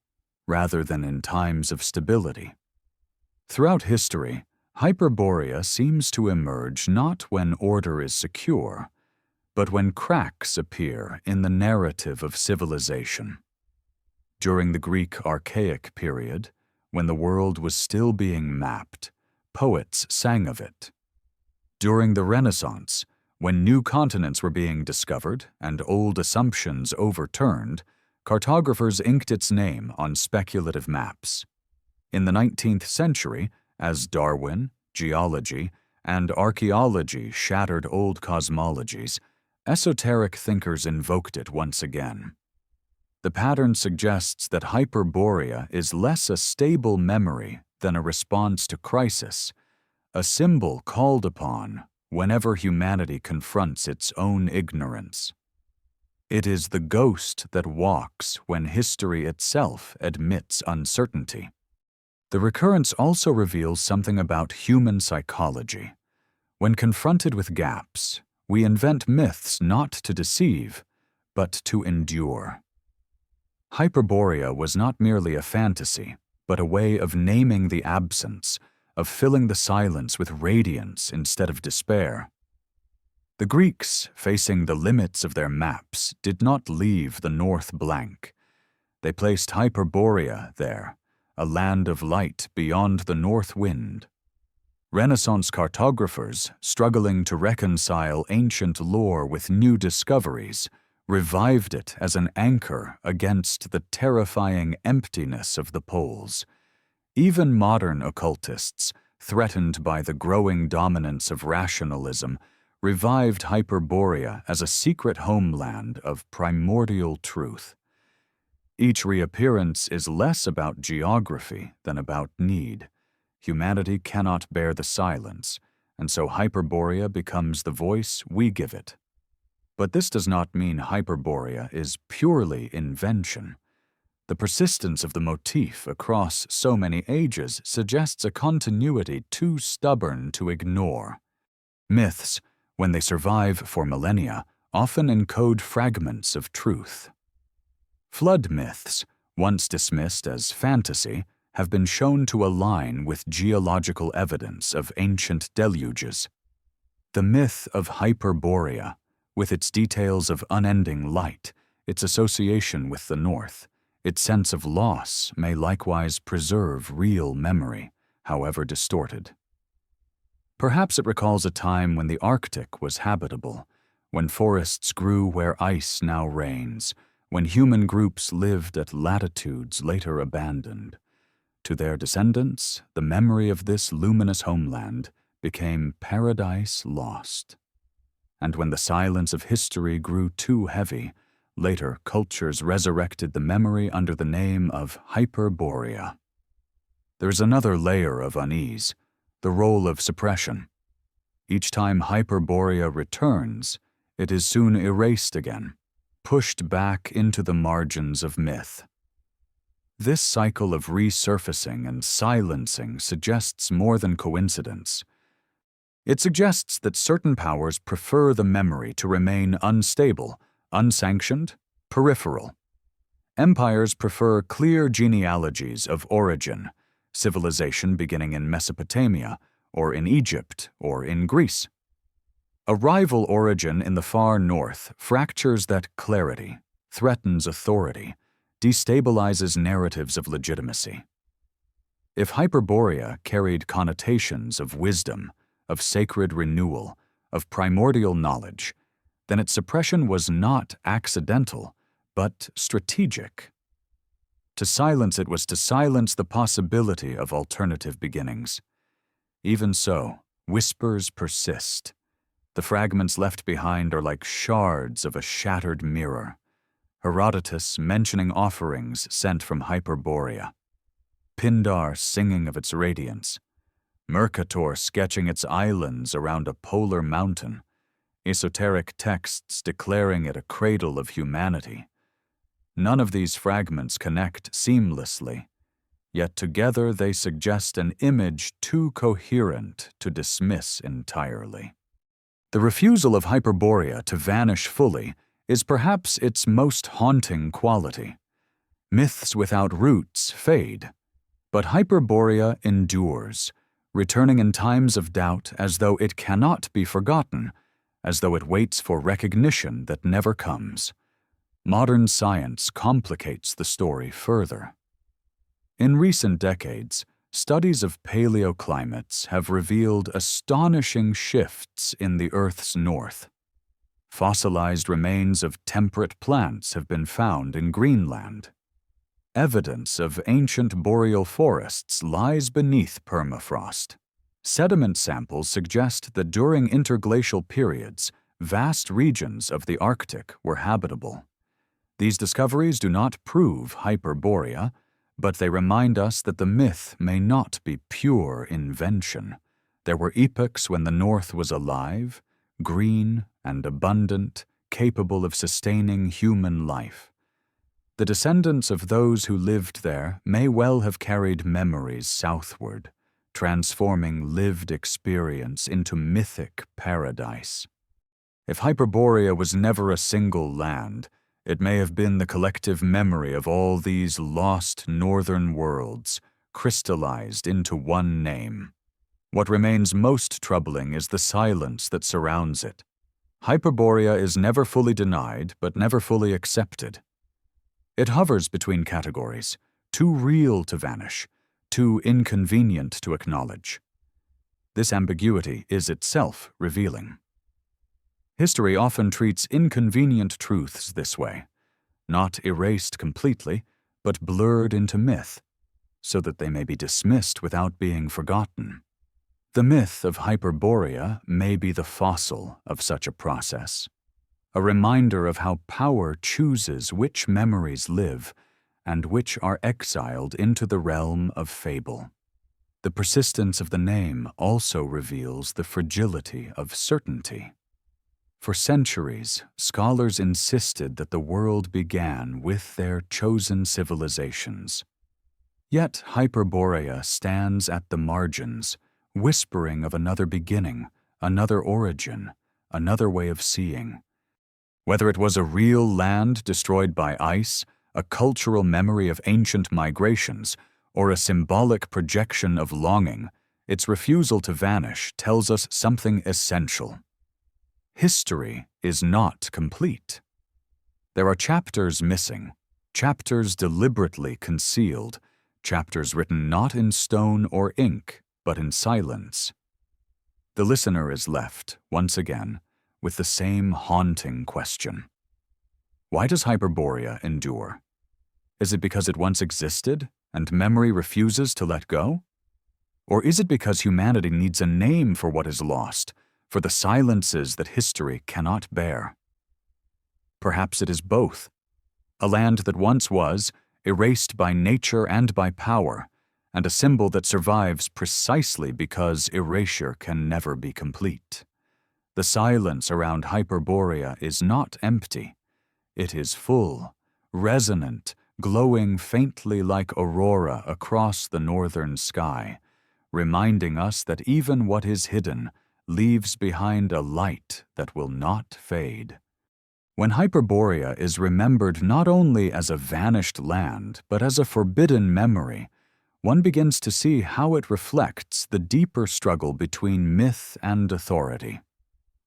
rather than in times of stability? Throughout history, Hyperborea seems to emerge not when order is secure, but when cracks appear in the narrative of civilization. During the Greek Archaic period, when the world was still being mapped, poets sang of it. During the Renaissance, when new continents were being discovered and old assumptions overturned, cartographers inked its name on speculative maps. In the 19th century, as Darwin, geology, and archaeology shattered old cosmologies, esoteric thinkers invoked it once again. The pattern suggests that Hyperborea is less a stable memory than a response to crisis, a symbol called upon whenever humanity confronts its own ignorance. It is the ghost that walks when history itself admits uncertainty. The recurrence also reveals something about human psychology. When confronted with gaps, we invent myths not to deceive, but to endure. Hyperborea was not merely a fantasy, but a way of naming the absence, of filling the silence with radiance instead of despair. The Greeks, facing the limits of their maps, did not leave the north blank. They placed Hyperborea there, a land of light beyond the north wind. Renaissance cartographers, struggling to reconcile ancient lore with new discoveries, revived it as an anchor against the terrifying emptiness of the poles. Even modern occultists, threatened by the growing dominance of rationalism, revived Hyperborea as a secret homeland of primordial truth. Each reappearance is less about geography than about need. Humanity cannot bear the silence, and so Hyperborea becomes the voice we give it. But this does not mean Hyperborea is purely invention. The persistence of the motif across so many ages suggests a continuity too stubborn to ignore. Myths, when they survive for millennia, often encode fragments of truth. Flood myths, once dismissed as fantasy, have been shown to align with geological evidence of ancient deluges. The myth of Hyperborea, with its details of unending light, its association with the north, its sense of loss may likewise preserve real memory, however distorted. Perhaps it recalls a time when the Arctic was habitable, when forests grew where ice now reigns, when human groups lived at latitudes later abandoned. To their descendants, the memory of this luminous homeland became paradise lost. And when the silence of history grew too heavy, later cultures resurrected the memory under the name of Hyperborea. There's another layer of unease, the role of suppression. Each time Hyperborea returns, it is soon erased again, pushed back into the margins of myth. This cycle of resurfacing and silencing suggests more than coincidence. It suggests that certain powers prefer the memory to remain unstable, unsanctioned, peripheral. Empires prefer clear genealogies of origin, civilization beginning in Mesopotamia, or in Egypt, or in Greece. A rival origin in the far north fractures that clarity, threatens authority, destabilizes narratives of legitimacy. If Hyperborea carried connotations of wisdom, of sacred renewal, of primordial knowledge, then its suppression was not accidental, but strategic. To silence it was to silence the possibility of alternative beginnings. Even so, whispers persist. The fragments left behind are like shards of a shattered mirror. Herodotus mentioning offerings sent from Hyperborea. Pindar singing of its radiance. Mercator sketching its islands around a polar mountain. Esoteric texts declaring it a cradle of humanity. None of these fragments connect seamlessly, yet together they suggest an image too coherent to dismiss entirely. The refusal of Hyperborea to vanish fully is perhaps its most haunting quality. Myths without roots fade, but Hyperborea endures, returning in times of doubt as though it cannot be forgotten, as though it waits for recognition that never comes. Modern science complicates the story further. In recent decades, studies of paleoclimates have revealed astonishing shifts in the Earth's north. Fossilized remains of temperate plants have been found in Greenland. Evidence of ancient boreal forests lies beneath permafrost. Sediment samples suggest that during interglacial periods, vast regions of the Arctic were habitable. These discoveries do not prove Hyperborea, but they remind us that the myth may not be pure invention. There were epochs when the North was alive, green and abundant, capable of sustaining human life. The descendants of those who lived there may well have carried memories southward, transforming lived experience into mythic paradise. If Hyperborea was never a single land, it may have been the collective memory of all these lost northern worlds, crystallized into one name. What remains most troubling is the silence that surrounds it. Hyperborea is never fully denied, but never fully accepted. It hovers between categories, too real to vanish, too inconvenient to acknowledge. This ambiguity is itself revealing. History often treats inconvenient truths this way, not erased completely, but blurred into myth, so that they may be dismissed without being forgotten. The myth of Hyperborea may be the fossil of such a process, a reminder of how power chooses which memories live and which are exiled into the realm of fable. The persistence of the name also reveals the fragility of certainty. For centuries, scholars insisted that the world began with their chosen civilizations. Yet Hyperborea stands at the margins, whispering of another beginning, another origin, another way of seeing. Whether it was a real land destroyed by ice, a cultural memory of ancient migrations, or a symbolic projection of longing, its refusal to vanish tells us something essential. History is not complete. There are chapters missing, chapters deliberately concealed, chapters written not in stone or ink, but in silence. The listener is left, once again, with the same haunting question. Why does Hyperborea endure? Is it because it once existed, and memory refuses to let go? Or is it because humanity needs a name for what is lost, for the silences that history cannot bear? Perhaps it is both. A land that once was, erased by nature and by power, and a symbol that survives precisely because erasure can never be complete. The silence around Hyperborea is not empty. It is full, resonant, glowing faintly like aurora across the northern sky, reminding us that even what is hidden leaves behind a light that will not fade. When Hyperborea is remembered not only as a vanished land, but as a forbidden memory, one begins to see how it reflects the deeper struggle between myth and authority.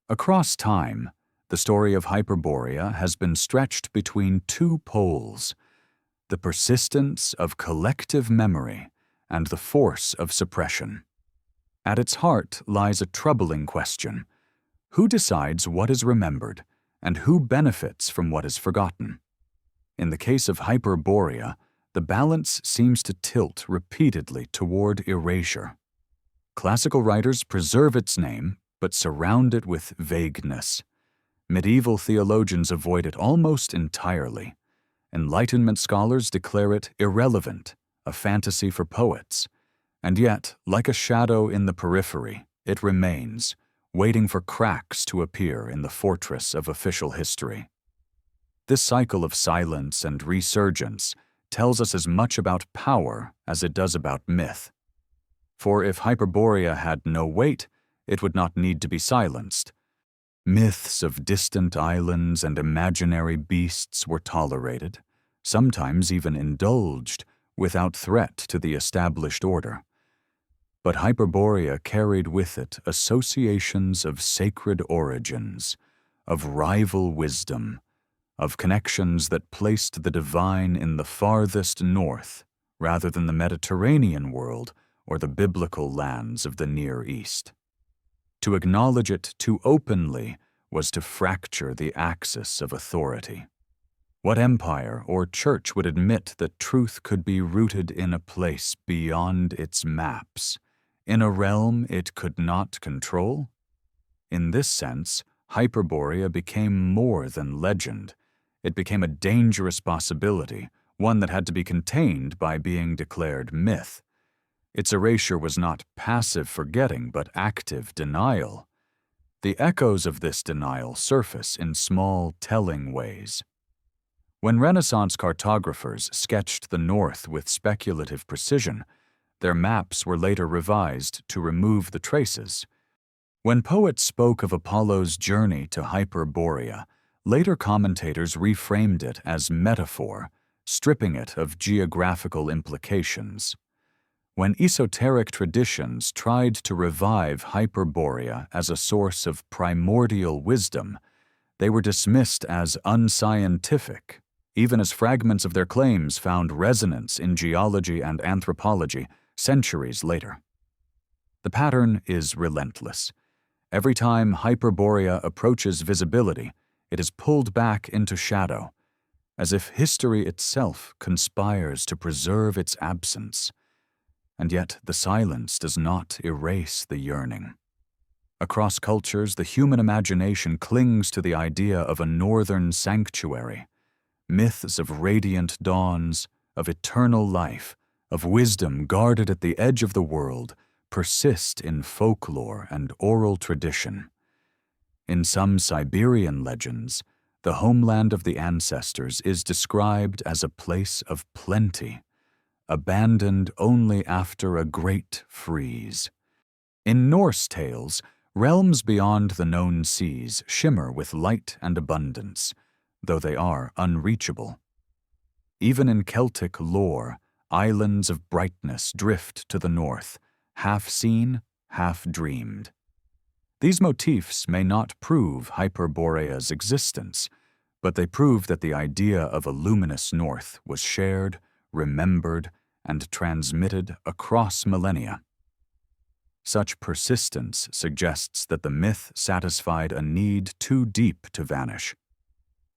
Across time, the story of Hyperborea has been stretched between two poles: the persistence of collective memory and the force of suppression. At its heart lies a troubling question: who decides what is remembered, and who benefits from what is forgotten? In the case of Hyperborea, the balance seems to tilt repeatedly toward erasure. Classical writers preserve its name, but surround it with vagueness. Medieval theologians avoid it almost entirely. Enlightenment scholars declare it irrelevant, a fantasy for poets. And yet, like a shadow in the periphery, it remains, waiting for cracks to appear in the fortress of official history. This cycle of silence and resurgence tells us as much about power as it does about myth. For if Hyperborea had no weight, it would not need to be silenced. Myths of distant islands and imaginary beasts were tolerated, sometimes even indulged, without threat to the established order. But Hyperborea carried with it associations of sacred origins, of rival wisdom, of connections that placed the divine in the farthest north rather than the Mediterranean world or the biblical lands of the Near East. To acknowledge it too openly was to fracture the axis of authority. What empire or church would admit that truth could be rooted in a place beyond its maps, in a realm it could not control? In this sense, Hyperborea became more than legend. It became a dangerous possibility, one that had to be contained by being declared myth. Its erasure was not passive forgetting, but active denial. The echoes of this denial surface in small, telling ways. When Renaissance cartographers sketched the North with speculative precision, their maps were later revised to remove the traces. When poets spoke of Apollo's journey to Hyperborea, later commentators reframed it as metaphor, stripping it of geographical implications. When esoteric traditions tried to revive Hyperborea as a source of primordial wisdom, they were dismissed as unscientific, even as fragments of their claims found resonance in geology and anthropology centuries later. The pattern is relentless. Every time Hyperborea approaches visibility, it is pulled back into shadow, as if history itself conspires to preserve its absence. And yet the silence does not erase the yearning. Across cultures, the human imagination clings to the idea of a northern sanctuary. Myths of radiant dawns, of eternal life, of wisdom guarded at the edge of the world persist in folklore and oral tradition. In some Siberian legends, the homeland of the ancestors is described as a place of plenty, abandoned only after a great freeze. In Norse tales, realms beyond the known seas shimmer with light and abundance, though they are unreachable. Even in Celtic lore, islands of brightness drift to the north, half seen, half dreamed. These motifs may not prove Hyperborea's existence, but they prove that the idea of a luminous north was shared, remembered, and transmitted across millennia. Such persistence suggests that the myth satisfied a need too deep to vanish.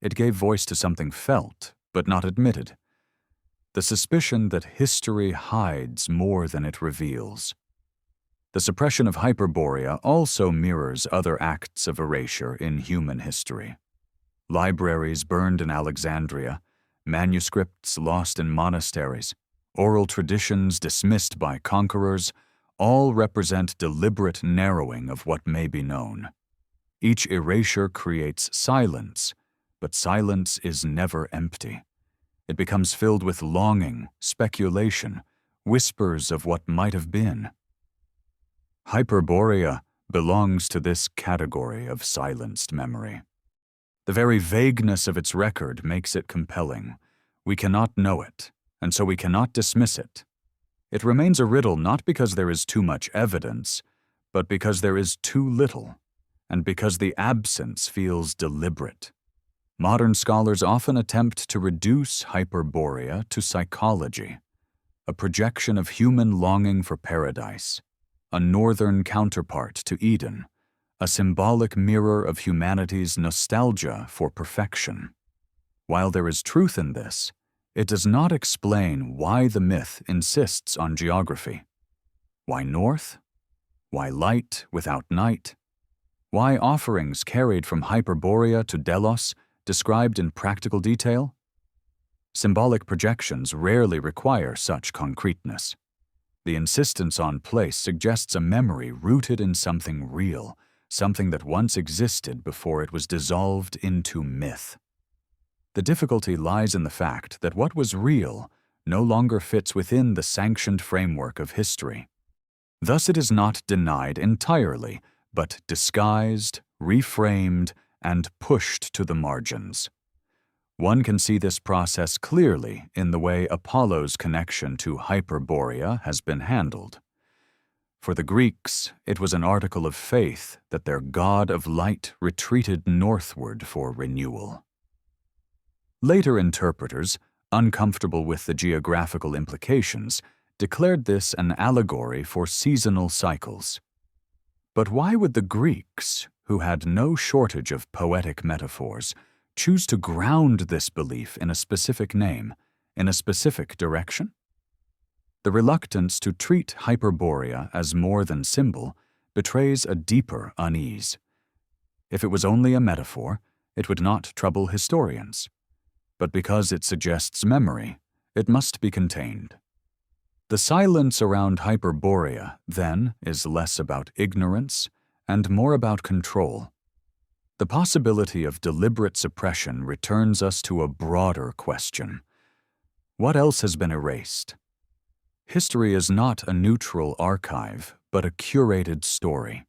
It gave voice to something felt, but not admitted. The suspicion that history hides more than it reveals. The suppression of Hyperborea also mirrors other acts of erasure in human history. Libraries burned in Alexandria, manuscripts lost in monasteries, oral traditions dismissed by conquerors, all represent deliberate narrowing of what may be known. Each erasure creates silence, but silence is never empty. It becomes filled with longing, speculation, whispers of what might have been. Hyperborea belongs to this category of silenced memory. The very vagueness of its record makes it compelling. We cannot know it, and so we cannot dismiss it. It remains a riddle not because there is too much evidence, but because there is too little, and because the absence feels deliberate. Modern scholars often attempt to reduce Hyperborea to psychology, a projection of human longing for paradise, a northern counterpart to Eden, a symbolic mirror of humanity's nostalgia for perfection. While there is truth in this, it does not explain why the myth insists on geography. Why north? Why light without night? Why offerings carried from Hyperborea to Delos described in practical detail? Symbolic projections rarely require such concreteness. The insistence on place suggests a memory rooted in something real, something that once existed before it was dissolved into myth. The difficulty lies in the fact that what was real no longer fits within the sanctioned framework of history. Thus it is not denied entirely, but disguised, reframed, and pushed to the margins. One can see this process clearly in the way Apollo's connection to Hyperborea has been handled. For the Greeks, it was an article of faith that their god of light retreated northward for renewal. Later interpreters, uncomfortable with the geographical implications, declared this an allegory for seasonal cycles. But why would the Greeks, who had no shortage of poetic metaphors, choose to ground this belief in a specific name, in a specific direction? The reluctance to treat Hyperborea as more than symbol betrays a deeper unease. If it was only a metaphor, it would not trouble historians. But because it suggests memory, it must be contained. The silence around Hyperborea, then, is less about ignorance and more about control. The possibility of deliberate suppression returns us to a broader question. What else has been erased? History is not a neutral archive, but a curated story.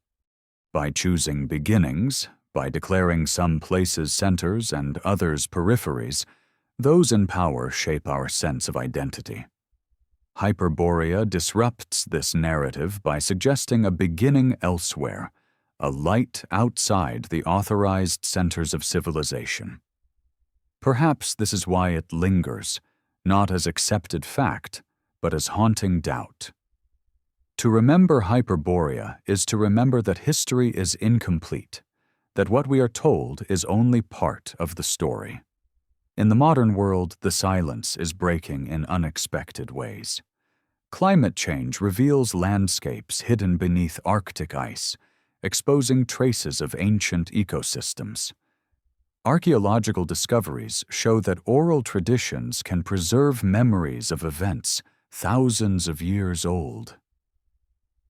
By choosing beginnings, by declaring some places centers and others peripheries, those in power shape our sense of identity. Hyperborea disrupts this narrative by suggesting a beginning elsewhere, a light outside the authorized centers of civilization. Perhaps this is why it lingers, not as accepted fact, but as haunting doubt. To remember Hyperborea is to remember that history is incomplete, that what we are told is only part of the story. In the modern world, the silence is breaking in unexpected ways. Climate change reveals landscapes hidden beneath Arctic ice, exposing traces of ancient ecosystems. Archaeological discoveries show that oral traditions can preserve memories of events thousands of years old.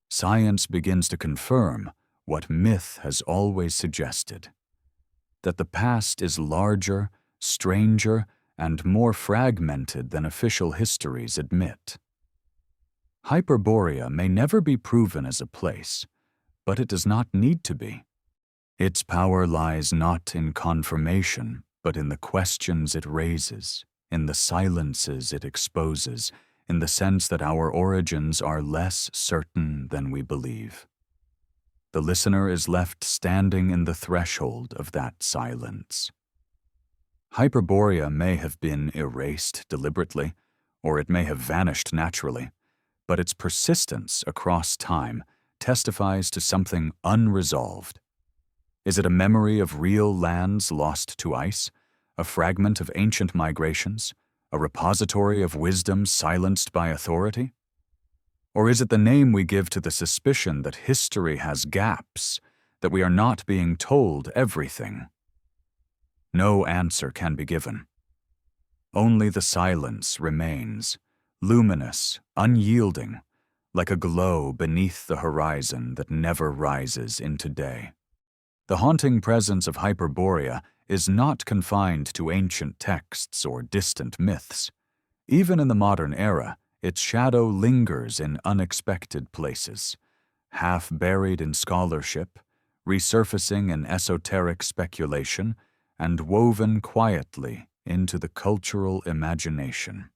Science begins to confirm what myth has always suggested, that the past is larger, stranger, and more fragmented than official histories admit. Hyperborea may never be proven as a place, but it does not need to be. Its power lies not in confirmation, but in the questions it raises, in the silences it exposes, in the sense that our origins are less certain than we believe. The listener is left standing in the threshold of that silence. Hyperborea may have been erased deliberately, or it may have vanished naturally, but its persistence across time testifies to something unresolved. Is it a memory of real lands lost to ice, a fragment of ancient migrations, a repository of wisdom silenced by authority? Or is it the name we give to the suspicion that history has gaps, that we are not being told everything? No answer can be given. Only the silence remains, luminous, unyielding, like a glow beneath the horizon that never rises into day. The haunting presence of Hyperborea is not confined to ancient texts or distant myths. Even in the modern era, its shadow lingers in unexpected places, half buried in scholarship, resurfacing in esoteric speculation, and woven quietly into the cultural imagination.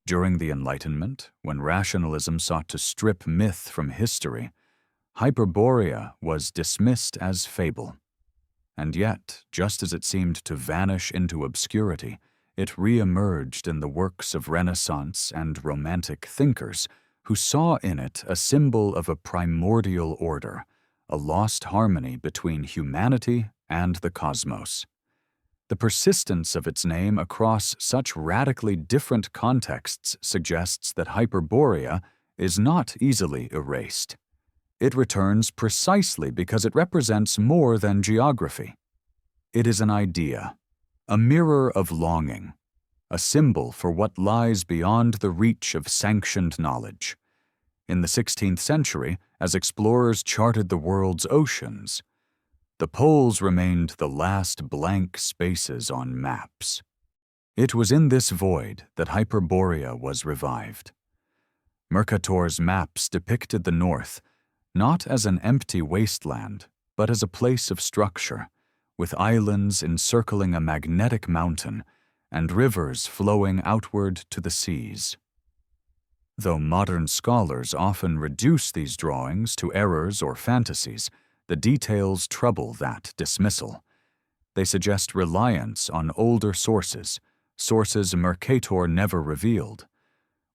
During the Enlightenment, when rationalism sought to strip myth from history, Hyperborea was dismissed as fable. And yet, just as it seemed to vanish into obscurity, it re-emerged in the works of Renaissance and Romantic thinkers who saw in it a symbol of a primordial order, a lost harmony between humanity and the cosmos. The persistence of its name across such radically different contexts suggests that Hyperborea is not easily erased. It returns precisely because it represents more than geography. It is an idea, a mirror of longing, a symbol for what lies beyond the reach of sanctioned knowledge. In the 16th century, as explorers charted the world's oceans, the poles remained the last blank spaces on maps. It was in this void that Hyperborea was revived. Mercator's maps depicted the North not as an empty wasteland, but as a place of structure, with islands encircling a magnetic mountain and rivers flowing outward to the seas. Though modern scholars often reduce these drawings to errors or fantasies, the details trouble that dismissal. They suggest reliance on older sources Mercator never revealed.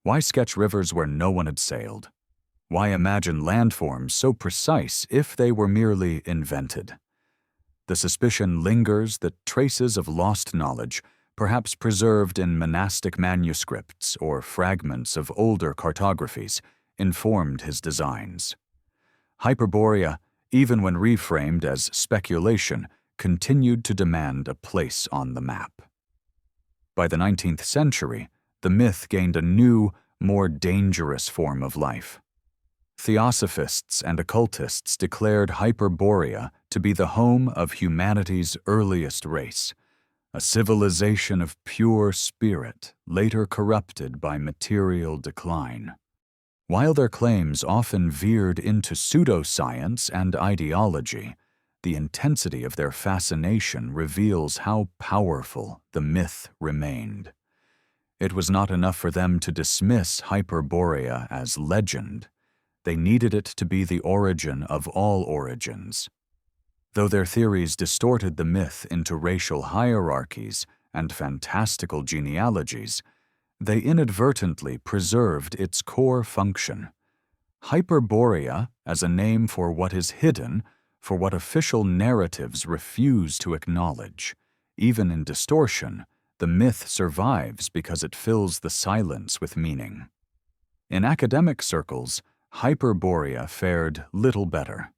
Why sketch rivers where no one had sailed? Why imagine landforms so precise if they were merely invented? The suspicion lingers that traces of lost knowledge, perhaps preserved in monastic manuscripts or fragments of older cartographies, informed his designs. Hyperborea, even when reframed as speculation, continued to demand a place on the map. By the 19th century, the myth gained a new, more dangerous form of life. Theosophists and occultists declared Hyperborea to be the home of humanity's earliest race, a civilization of pure spirit, later corrupted by material decline. While their claims often veered into pseudoscience and ideology, the intensity of their fascination reveals how powerful the myth remained. It was not enough for them to dismiss Hyperborea as legend. They needed it to be the origin of all origins. Though their theories distorted the myth into racial hierarchies and fantastical genealogies, they inadvertently preserved its core function. Hyperborea, as a name for what is hidden, for what official narratives refuse to acknowledge. Even in distortion, the myth survives because it fills the silence with meaning. In academic circles, Hyperborea fared little better.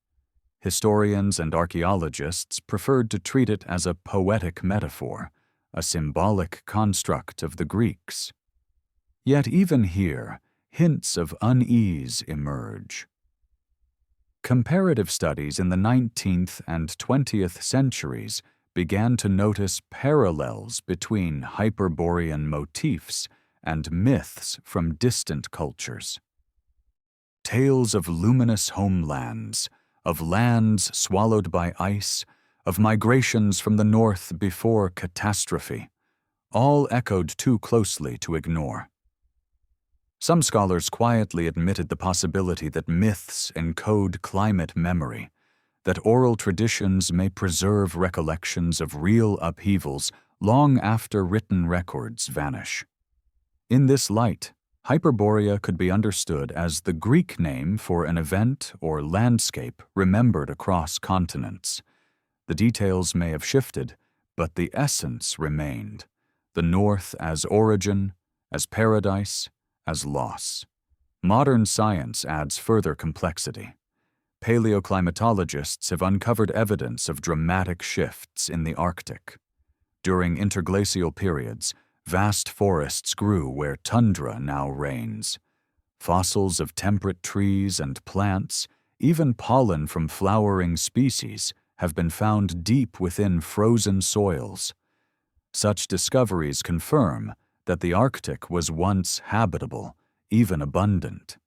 Historians and archaeologists preferred to treat it as a poetic metaphor, a symbolic construct of the Greeks. Yet even here, hints of unease emerge. Comparative studies in the 19th and 20th centuries began to notice parallels between Hyperborean motifs and myths from distant cultures. Tales of luminous homelands, of lands swallowed by ice, of migrations from the north before catastrophe, all echoed too closely to ignore. Some scholars quietly admitted the possibility that myths encode climate memory, that oral traditions may preserve recollections of real upheavals long after written records vanish. In this light, Hyperborea could be understood as the Greek name for an event or landscape remembered across continents. The details may have shifted, but the essence remained: the North as origin, as paradise, as loss. Modern science adds further complexity. Paleoclimatologists have uncovered evidence of dramatic shifts in the Arctic. During interglacial periods, vast forests grew where tundra now reigns. Fossils of temperate trees and plants, even pollen from flowering species, have been found deep within frozen soils. Such discoveries confirm that the Arctic was once habitable, even abundant.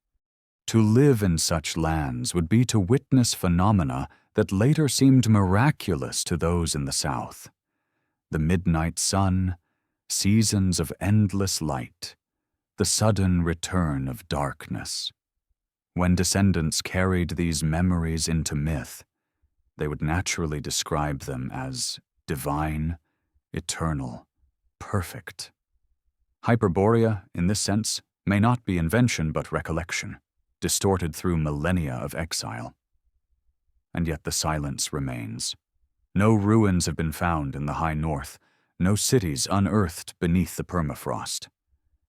To live in such lands would be to witness phenomena that later seemed miraculous to those in the south. The midnight sun, seasons of endless light, the sudden return of darkness. When descendants carried these memories into myth, they would naturally describe them as divine, eternal, perfect. Hyperborea, in this sense, may not be invention but recollection, distorted through millennia of exile. And yet the silence remains. No ruins have been found in the high north, no cities unearthed beneath the permafrost.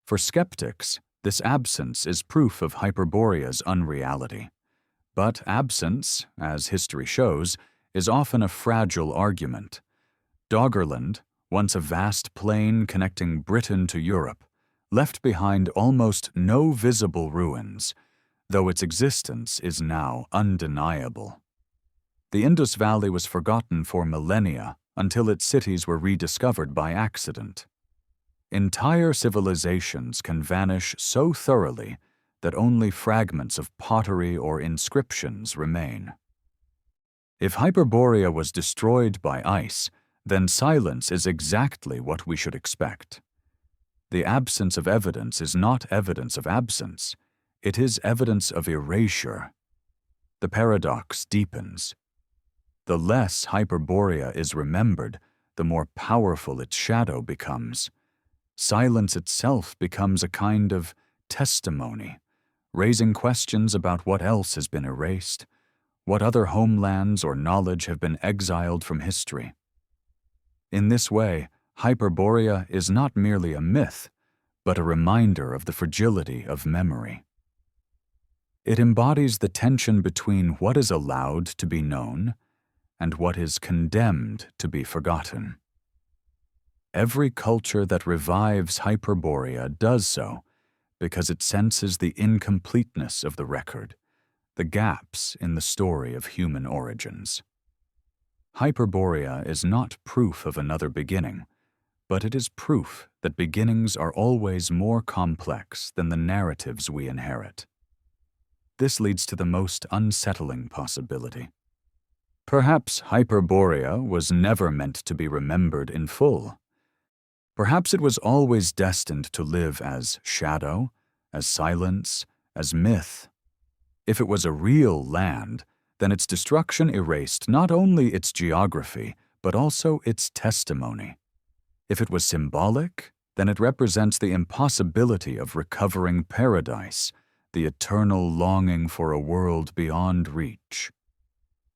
For skeptics, this absence is proof of Hyperborea's unreality. But absence, as history shows, is often a fragile argument. Doggerland, once a vast plain connecting Britain to Europe, left behind almost no visible ruins, though its existence is now undeniable. The Indus Valley was forgotten for millennia until its cities were rediscovered by accident. Entire civilizations can vanish so thoroughly that only fragments of pottery or inscriptions remain. If Hyperborea was destroyed by ice, then silence is exactly what we should expect. The absence of evidence is not evidence of absence, it is evidence of erasure. The paradox deepens. The less Hyperborea is remembered, the more powerful its shadow becomes. Silence itself becomes a kind of testimony, raising questions about what else has been erased, What other homelands or knowledge have been exiled from history? In this way, Hyperborea is not merely a myth, but a reminder of the fragility of memory. It embodies the tension between what is allowed to be known and what is condemned to be forgotten. Every culture that revives Hyperborea does so because it senses the incompleteness of the record, the gaps in the story of human origins. Hyperborea is not proof of another beginning, but it is proof that beginnings are always more complex than the narratives we inherit. This leads to the most unsettling possibility. Perhaps Hyperborea was never meant to be remembered in full. Perhaps it was always destined to live as shadow, as silence, as myth. If it was a real land, then its destruction erased not only its geography, but also its testimony. If it was symbolic, then it represents the impossibility of recovering paradise, the eternal longing for a world beyond reach.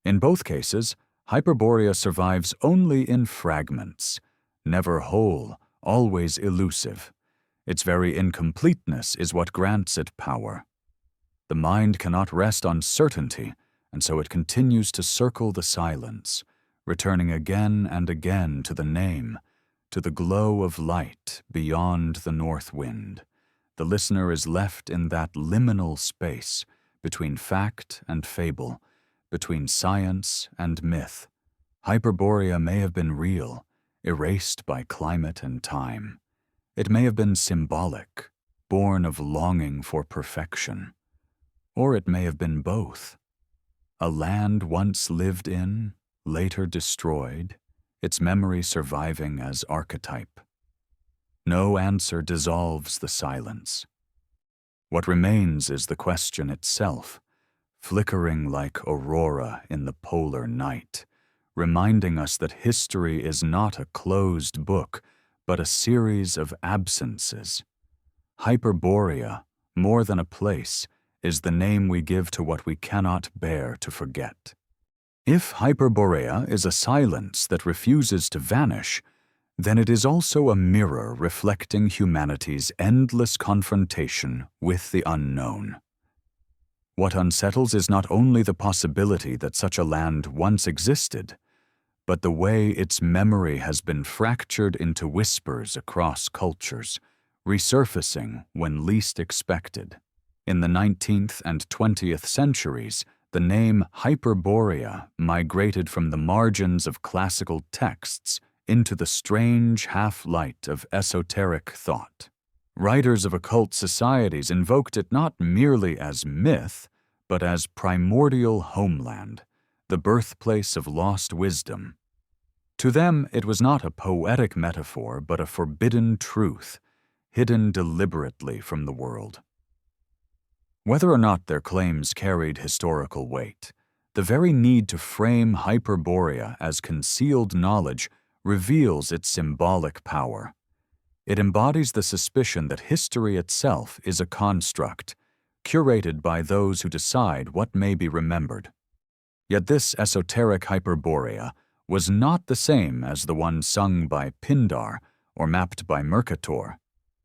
In both cases, Hyperborea survives only in fragments, never whole, always elusive. Its very incompleteness is what grants it power. The mind cannot rest on certainty, and so it continues to circle the silence, returning again and again to the name, to the glow of light beyond the north wind. The listener is left in that liminal space between fact and fable, between science and myth. Hyperborea may have been real, erased by climate and time. It may have been symbolic, born of longing for perfection. Or it may have been both. A land once lived in, later destroyed, its memory surviving as archetype. No answer dissolves the silence. What remains is the question itself, flickering like aurora in the polar night, reminding us that history is not a closed book, but a series of absences. Hyperborea, more than a place, is the name we give to what we cannot bear to forget. If Hyperborea is a silence that refuses to vanish, then it is also a mirror reflecting humanity's endless confrontation with the unknown. What unsettles is not only the possibility that such a land once existed, but the way its memory has been fractured into whispers across cultures, resurfacing when least expected. In the 19th and 20th centuries, the name Hyperborea migrated from the margins of classical texts into the strange half-light of esoteric thought. Writers of occult societies invoked it not merely as myth, but as primordial homeland, the birthplace of lost wisdom. To them, it was not a poetic metaphor, but a forbidden truth, hidden deliberately from the world. Whether or not their claims carried historical weight, the very need to frame Hyperborea as concealed knowledge reveals its symbolic power. It embodies the suspicion that history itself is a construct, curated by those who decide what may be remembered. Yet this esoteric Hyperborea was not the same as the one sung by Pindar or mapped by Mercator.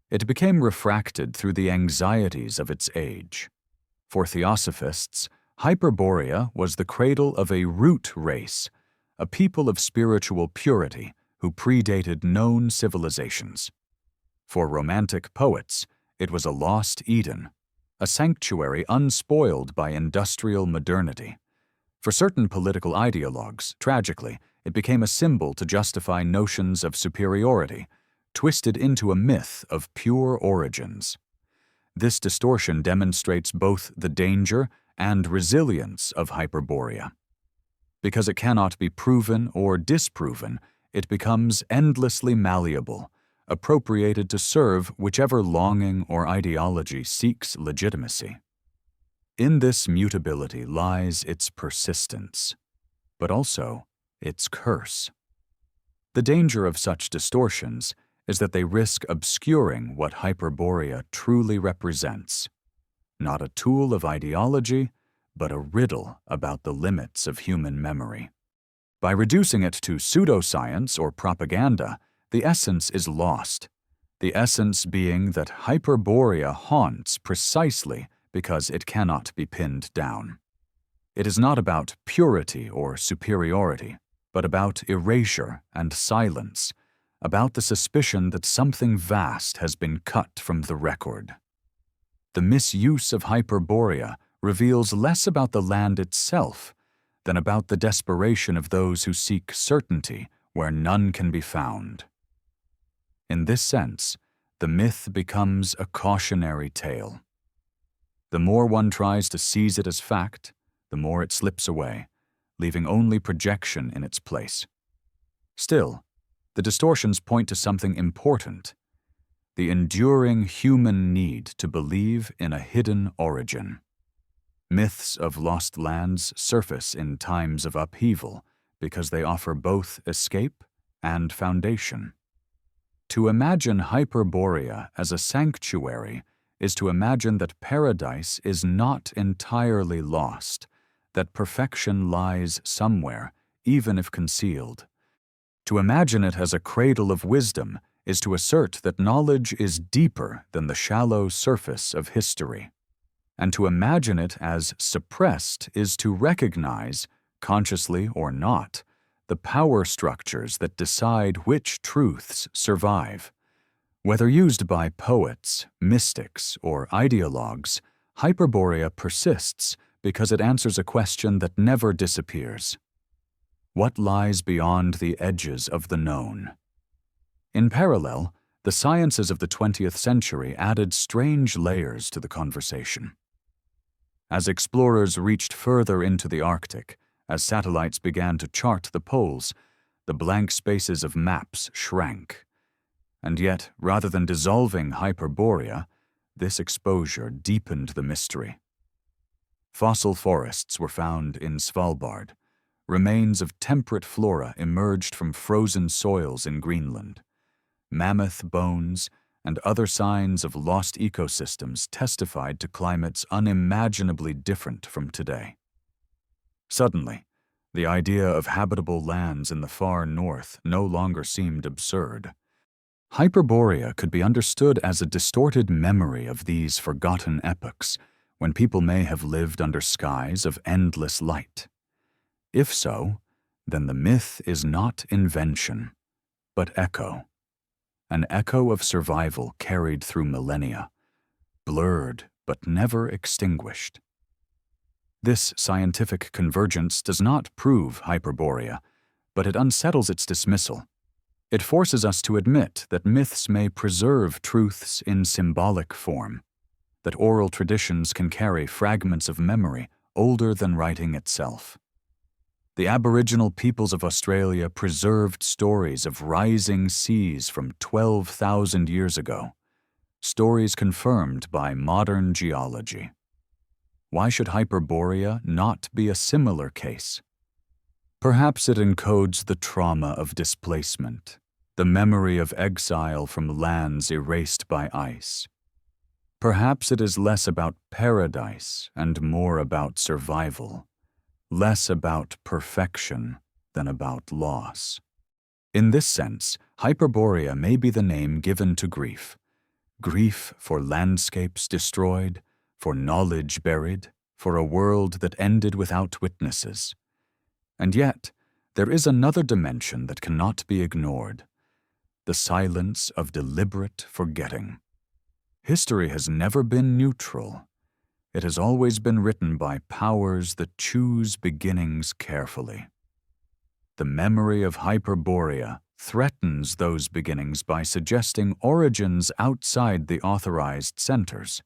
It became refracted through the anxieties of its age. For theosophists, Hyperborea was the cradle of a root race, a people of spiritual purity who predated known civilizations. For Romantic poets, it was a lost Eden, a sanctuary unspoiled by industrial modernity. For certain political ideologues, tragically, it became a symbol to justify notions of superiority, twisted into a myth of pure origins. This distortion demonstrates both the danger and resilience of Hyperborea. Because it cannot be proven or disproven, it becomes endlessly malleable, appropriated to serve whichever longing or ideology seeks legitimacy. In this mutability lies its persistence, but also its curse. The danger of such distortions is that they risk obscuring what Hyperborea truly represents, not a tool of ideology, but a riddle about the limits of human memory. By reducing it to pseudoscience or propaganda, the essence is lost, the essence being that Hyperborea haunts precisely because it cannot be pinned down. It is not about purity or superiority, but about erasure and silence, about the suspicion that something vast has been cut from the record. The misuse of Hyperborea reveals less about the land itself than about the desperation of those who seek certainty where none can be found. In this sense, the myth becomes a cautionary tale. The more one tries to seize it as fact, the more it slips away, leaving only projection in its place. Still, the distortions point to something important: the enduring human need to believe in a hidden origin. Myths of lost lands surface in times of upheaval because they offer both escape and foundation. To imagine Hyperborea as a sanctuary is to imagine that paradise is not entirely lost, that perfection lies somewhere, even if concealed. To imagine it as a cradle of wisdom is to assert that knowledge is deeper than the shallow surface of history. And to imagine it as suppressed is to recognize, consciously or not, the power structures that decide which truths survive. Whether used by poets, mystics, or ideologues, Hyperborea persists because it answers a question that never disappears. What lies beyond the edges of the known? In parallel, the sciences of the 20th century added strange layers to the conversation. As explorers reached further into the Arctic, as satellites began to chart the poles, the blank spaces of maps shrank. And yet, rather than dissolving Hyperborea, this exposure deepened the mystery. Fossil forests were found in Svalbard. Remains of temperate flora emerged from frozen soils in Greenland. Mammoth bones and other signs of lost ecosystems testified to climates unimaginably different from today. Suddenly, the idea of habitable lands in the far north no longer seemed absurd. Hyperborea could be understood as a distorted memory of these forgotten epochs, when people may have lived under skies of endless light. If so, then the myth is not invention, but echo. An echo of survival carried through millennia, blurred but never extinguished. This scientific convergence does not prove Hyperborea, but it unsettles its dismissal. It forces us to admit that myths may preserve truths in symbolic form, that oral traditions can carry fragments of memory older than writing itself. The Aboriginal peoples of Australia preserved stories of rising seas from 12,000 years ago, stories confirmed by modern geology. Why should Hyperborea not be a similar case? Perhaps it encodes the trauma of displacement, the memory of exile from lands erased by ice. Perhaps it is less about paradise and more about survival, less about perfection than about loss. In this sense, Hyperborea may be the name given to grief. Grief for landscapes destroyed, for knowledge buried, for a world that ended without witnesses. And yet, there is another dimension that cannot be ignored: the silence of deliberate forgetting. History has never been neutral. It has always been written by powers that choose beginnings carefully. The memory of Hyperborea threatens those beginnings by suggesting origins outside the authorized centers.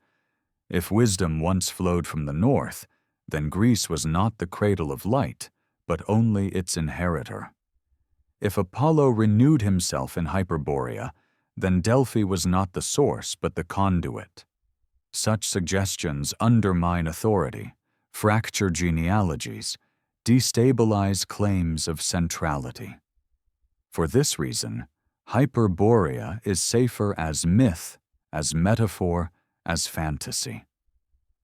If wisdom once flowed from the north, then Greece was not the cradle of light, but only its inheritor. If Apollo renewed himself in Hyperborea, then Delphi was not the source but the conduit. Such suggestions undermine authority, fracture genealogies, destabilize claims of centrality. For this reason, Hyperborea is safer as myth, as metaphor, as fantasy.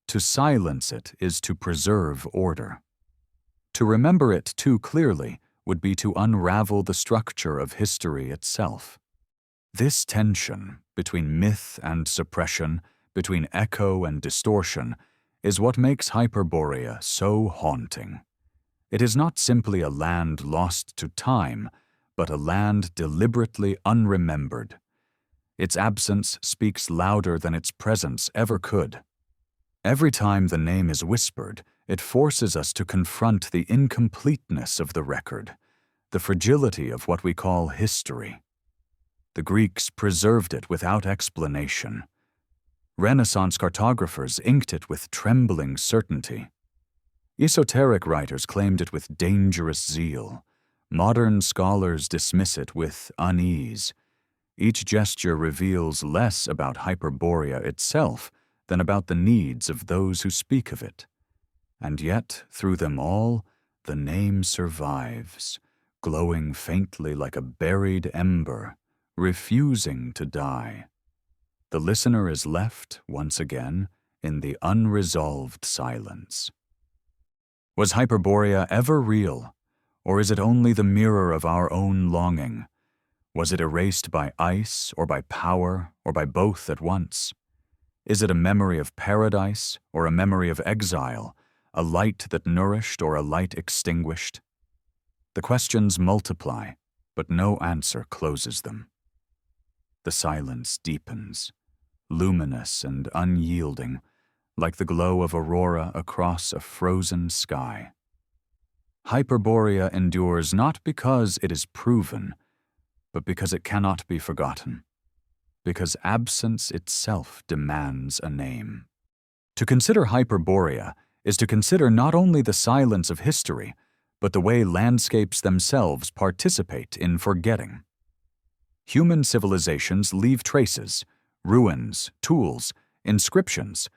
To silence it is to preserve order. To remember it too clearly would be to unravel the structure of history itself. This tension between myth and suppression, between echo and distortion, is what makes Hyperborea so haunting. It is not simply a land lost to time, but a land deliberately unremembered. Its absence speaks louder than its presence ever could. Every time the name is whispered, it forces us to confront the incompleteness of the record, the fragility of what we call history. The Greeks preserved it without explanation. Renaissance cartographers inked it with trembling certainty. Esoteric writers claimed it with dangerous zeal. Modern scholars dismiss it with unease. Each gesture reveals less about Hyperborea itself than about the needs of those who speak of it. And yet, through them all, the name survives, glowing faintly like a buried ember, refusing to die. The listener is left, once again, in the unresolved silence. Was Hyperborea ever real, or is it only the mirror of our own longing? Was it erased by ice, or by power, or by both at once? Is it a memory of paradise, or a memory of exile, a light that nourished or a light extinguished? The questions multiply, but no answer closes them. The silence deepens, luminous and unyielding, like the glow of aurora across a frozen sky. Hyperborea endures not because it is proven, but because it cannot be forgotten, because absence itself demands a name. To consider Hyperborea is to consider not only the silence of history, but the way landscapes themselves participate in forgetting. Human civilizations leave traces, ruins, tools, inscriptions,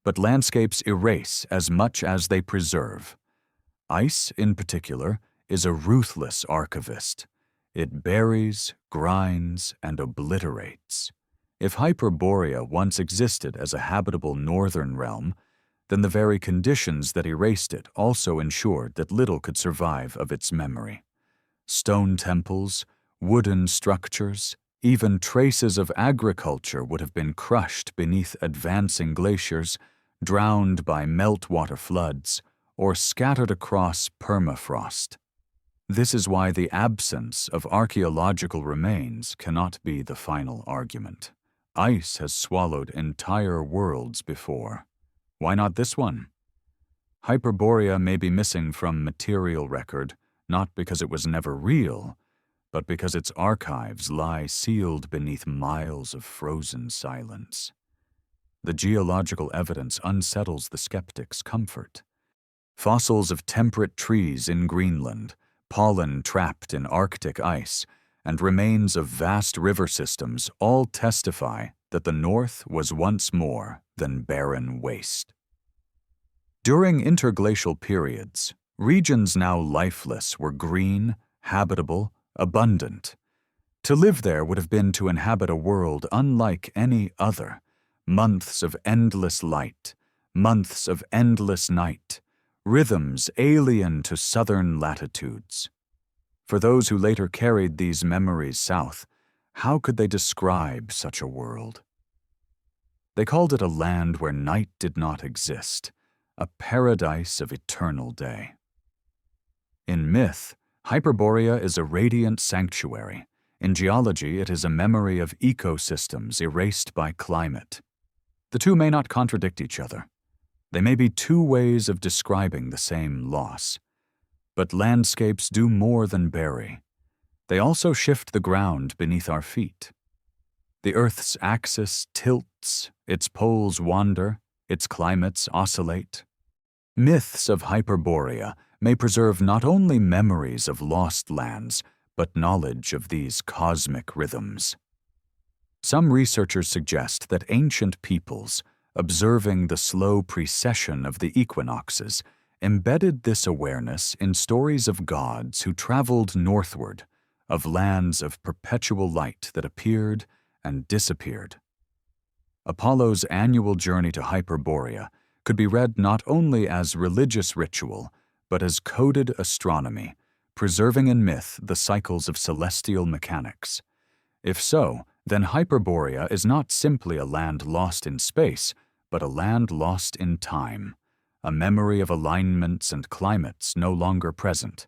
but landscapes erase as much as they preserve. Ice, in particular, is a ruthless archivist. It buries, grinds, and obliterates. If Hyperborea once existed as a habitable northern realm, then the very conditions that erased it also ensured that little could survive of its memory. Stone temples, wooden structures, even traces of agriculture would have been crushed beneath advancing glaciers, drowned by meltwater floods, or scattered across permafrost. This is why the absence of archaeological remains cannot be the final argument. Ice has swallowed entire worlds before. Why not this one? Hyperborea may be missing from material record, not because it was never real, but because its archives lie sealed beneath miles of frozen silence. The geological evidence unsettles the skeptic's comfort. Fossils of temperate trees in Greenland, pollen trapped in Arctic ice, and remains of vast river systems all testify that the North was once more than barren waste. During interglacial periods, regions now lifeless were green, habitable, abundant. To live there would have been to inhabit a world unlike any other, months of endless light, months of endless night, rhythms alien to southern latitudes. For those who later carried these memories south, how could they describe such a world? They called it a land where night did not exist, a paradise of eternal day. In myth, Hyperborea is a radiant sanctuary. In geology, it is a memory of ecosystems erased by climate. The two may not contradict each other. They may be two ways of describing the same loss. But landscapes do more than bury. They also shift the ground beneath our feet. The Earth's axis tilts, its poles wander, its climates oscillate. Myths of Hyperborea may preserve not only memories of lost lands, but knowledge of these cosmic rhythms. Some researchers suggest that ancient peoples, observing the slow precession of the equinoxes, embedded this awareness in stories of gods who traveled northward, of lands of perpetual light that appeared and disappeared. Apollo's annual journey to Hyperborea could be read not only as religious ritual, but as coded astronomy, preserving in myth the cycles of celestial mechanics. If so, then Hyperborea is not simply a land lost in space, but a land lost in time, a memory of alignments and climates no longer present.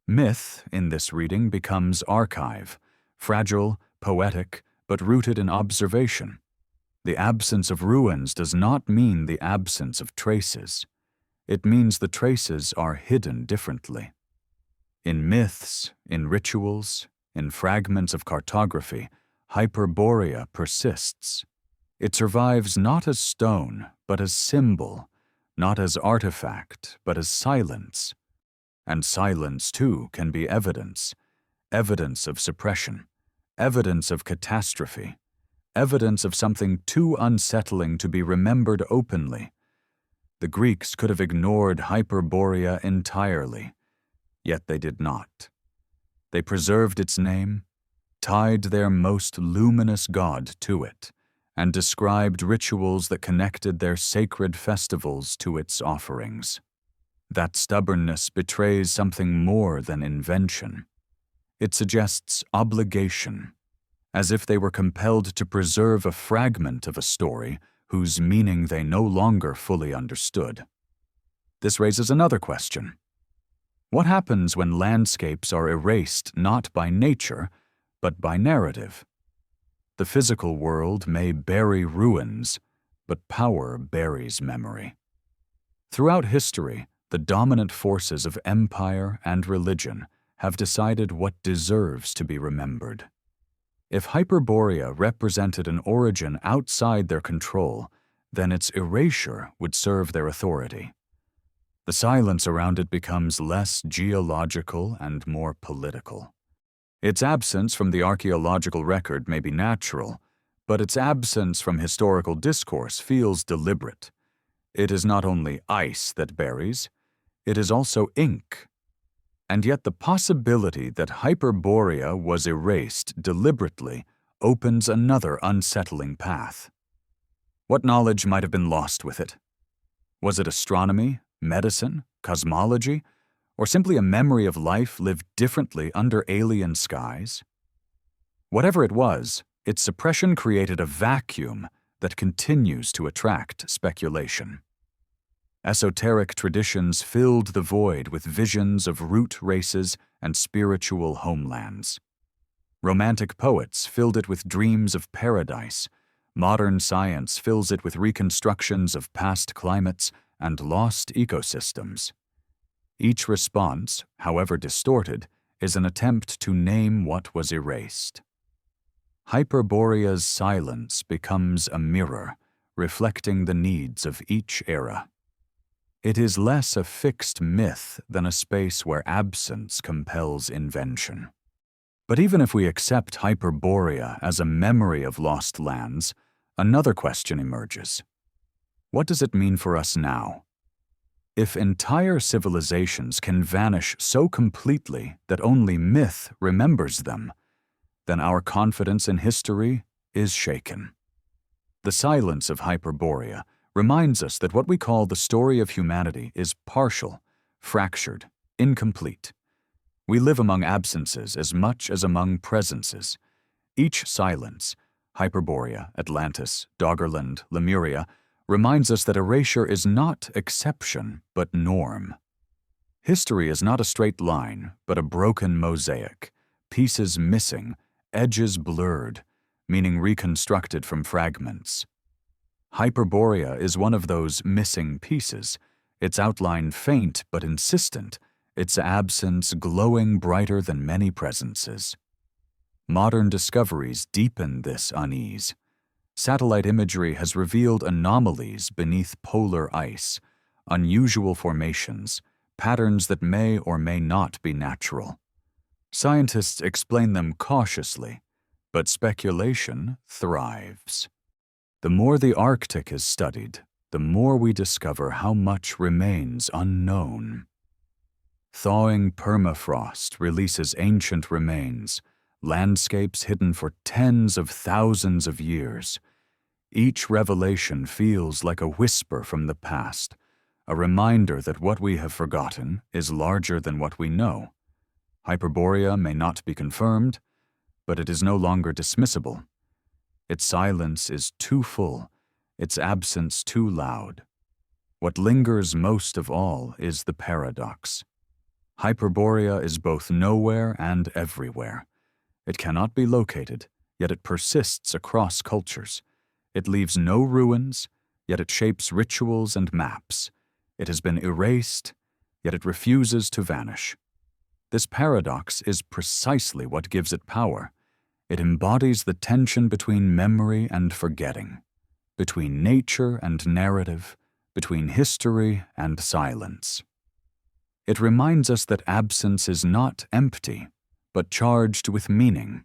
Myth, in this reading, becomes archive, fragile, poetic, but rooted in observation. The absence of ruins does not mean the absence of traces. It means the traces are hidden differently. In myths, in rituals, in fragments of cartography, Hyperborea persists. It survives not as stone, but as symbol, not as artifact, but as silence. And silence, too, can be evidence, evidence of suppression, evidence of catastrophe, evidence of something too unsettling to be remembered openly. The Greeks could have ignored Hyperborea entirely, yet they did not. They preserved its name, tied their most luminous god to it, and described rituals that connected their sacred festivals to its offerings. That stubbornness betrays something more than invention. It suggests obligation, as if they were compelled to preserve a fragment of a story whose meaning they no longer fully understood. This raises another question. What happens when landscapes are erased not by nature, but by narrative? The physical world may bury ruins, but power buries memory. Throughout history, the dominant forces of empire and religion have decided what deserves to be remembered. If Hyperborea represented an origin outside their control, then its erasure would serve their authority. The silence around it becomes less geological and more political. Its absence from the archaeological record may be natural, but its absence from historical discourse feels deliberate. It is not only ice that buries, it is also ink. And yet the possibility that Hyperborea was erased deliberately opens another unsettling path. What knowledge might have been lost with it? Was it astronomy, medicine, cosmology, or simply a memory of life lived differently under alien skies? Whatever it was, its suppression created a vacuum that continues to attract speculation. Esoteric traditions filled the void with visions of root races and spiritual homelands. Romantic poets filled it with dreams of paradise. Modern science fills it with reconstructions of past climates and lost ecosystems. Each response, however distorted, is an attempt to name what was erased. Hyperborea's silence becomes a mirror, reflecting the needs of each era. It is less a fixed myth than a space where absence compels invention. But even if we accept Hyperborea as a memory of lost lands, another question emerges. What does it mean for us now? If entire civilizations can vanish so completely that only myth remembers them, then our confidence in history is shaken. The silence of Hyperborea reminds us that what we call the story of humanity is partial, fractured, incomplete. We live among absences as much as among presences. Each silence, Hyperborea, Atlantis, Doggerland, Lemuria, reminds us that erasure is not exception, but norm. History is not a straight line, but a broken mosaic, pieces missing, edges blurred, meaning reconstructed from fragments. Hyperborea is one of those missing pieces, its outline faint but insistent, its absence glowing brighter than many presences. Modern discoveries deepen this unease. Satellite imagery has revealed anomalies beneath polar ice, unusual formations, patterns that may or may not be natural. Scientists explain them cautiously, but speculation thrives. The more the Arctic is studied, the more we discover how much remains unknown. Thawing permafrost releases ancient remains, landscapes hidden for tens of thousands of years. Each revelation feels like a whisper from the past, a reminder that what we have forgotten is larger than what we know. Hyperborea may not be confirmed, but it is no longer dismissible. Its silence is too full, its absence too loud. What lingers most of all is the paradox. Hyperborea is both nowhere and everywhere. It cannot be located, yet it persists across cultures. It leaves no ruins, yet it shapes rituals and maps. It has been erased, yet it refuses to vanish. This paradox is precisely what gives it power. It embodies the tension between memory and forgetting, between nature and narrative, between history and silence. It reminds us that absence is not empty, but charged with meaning.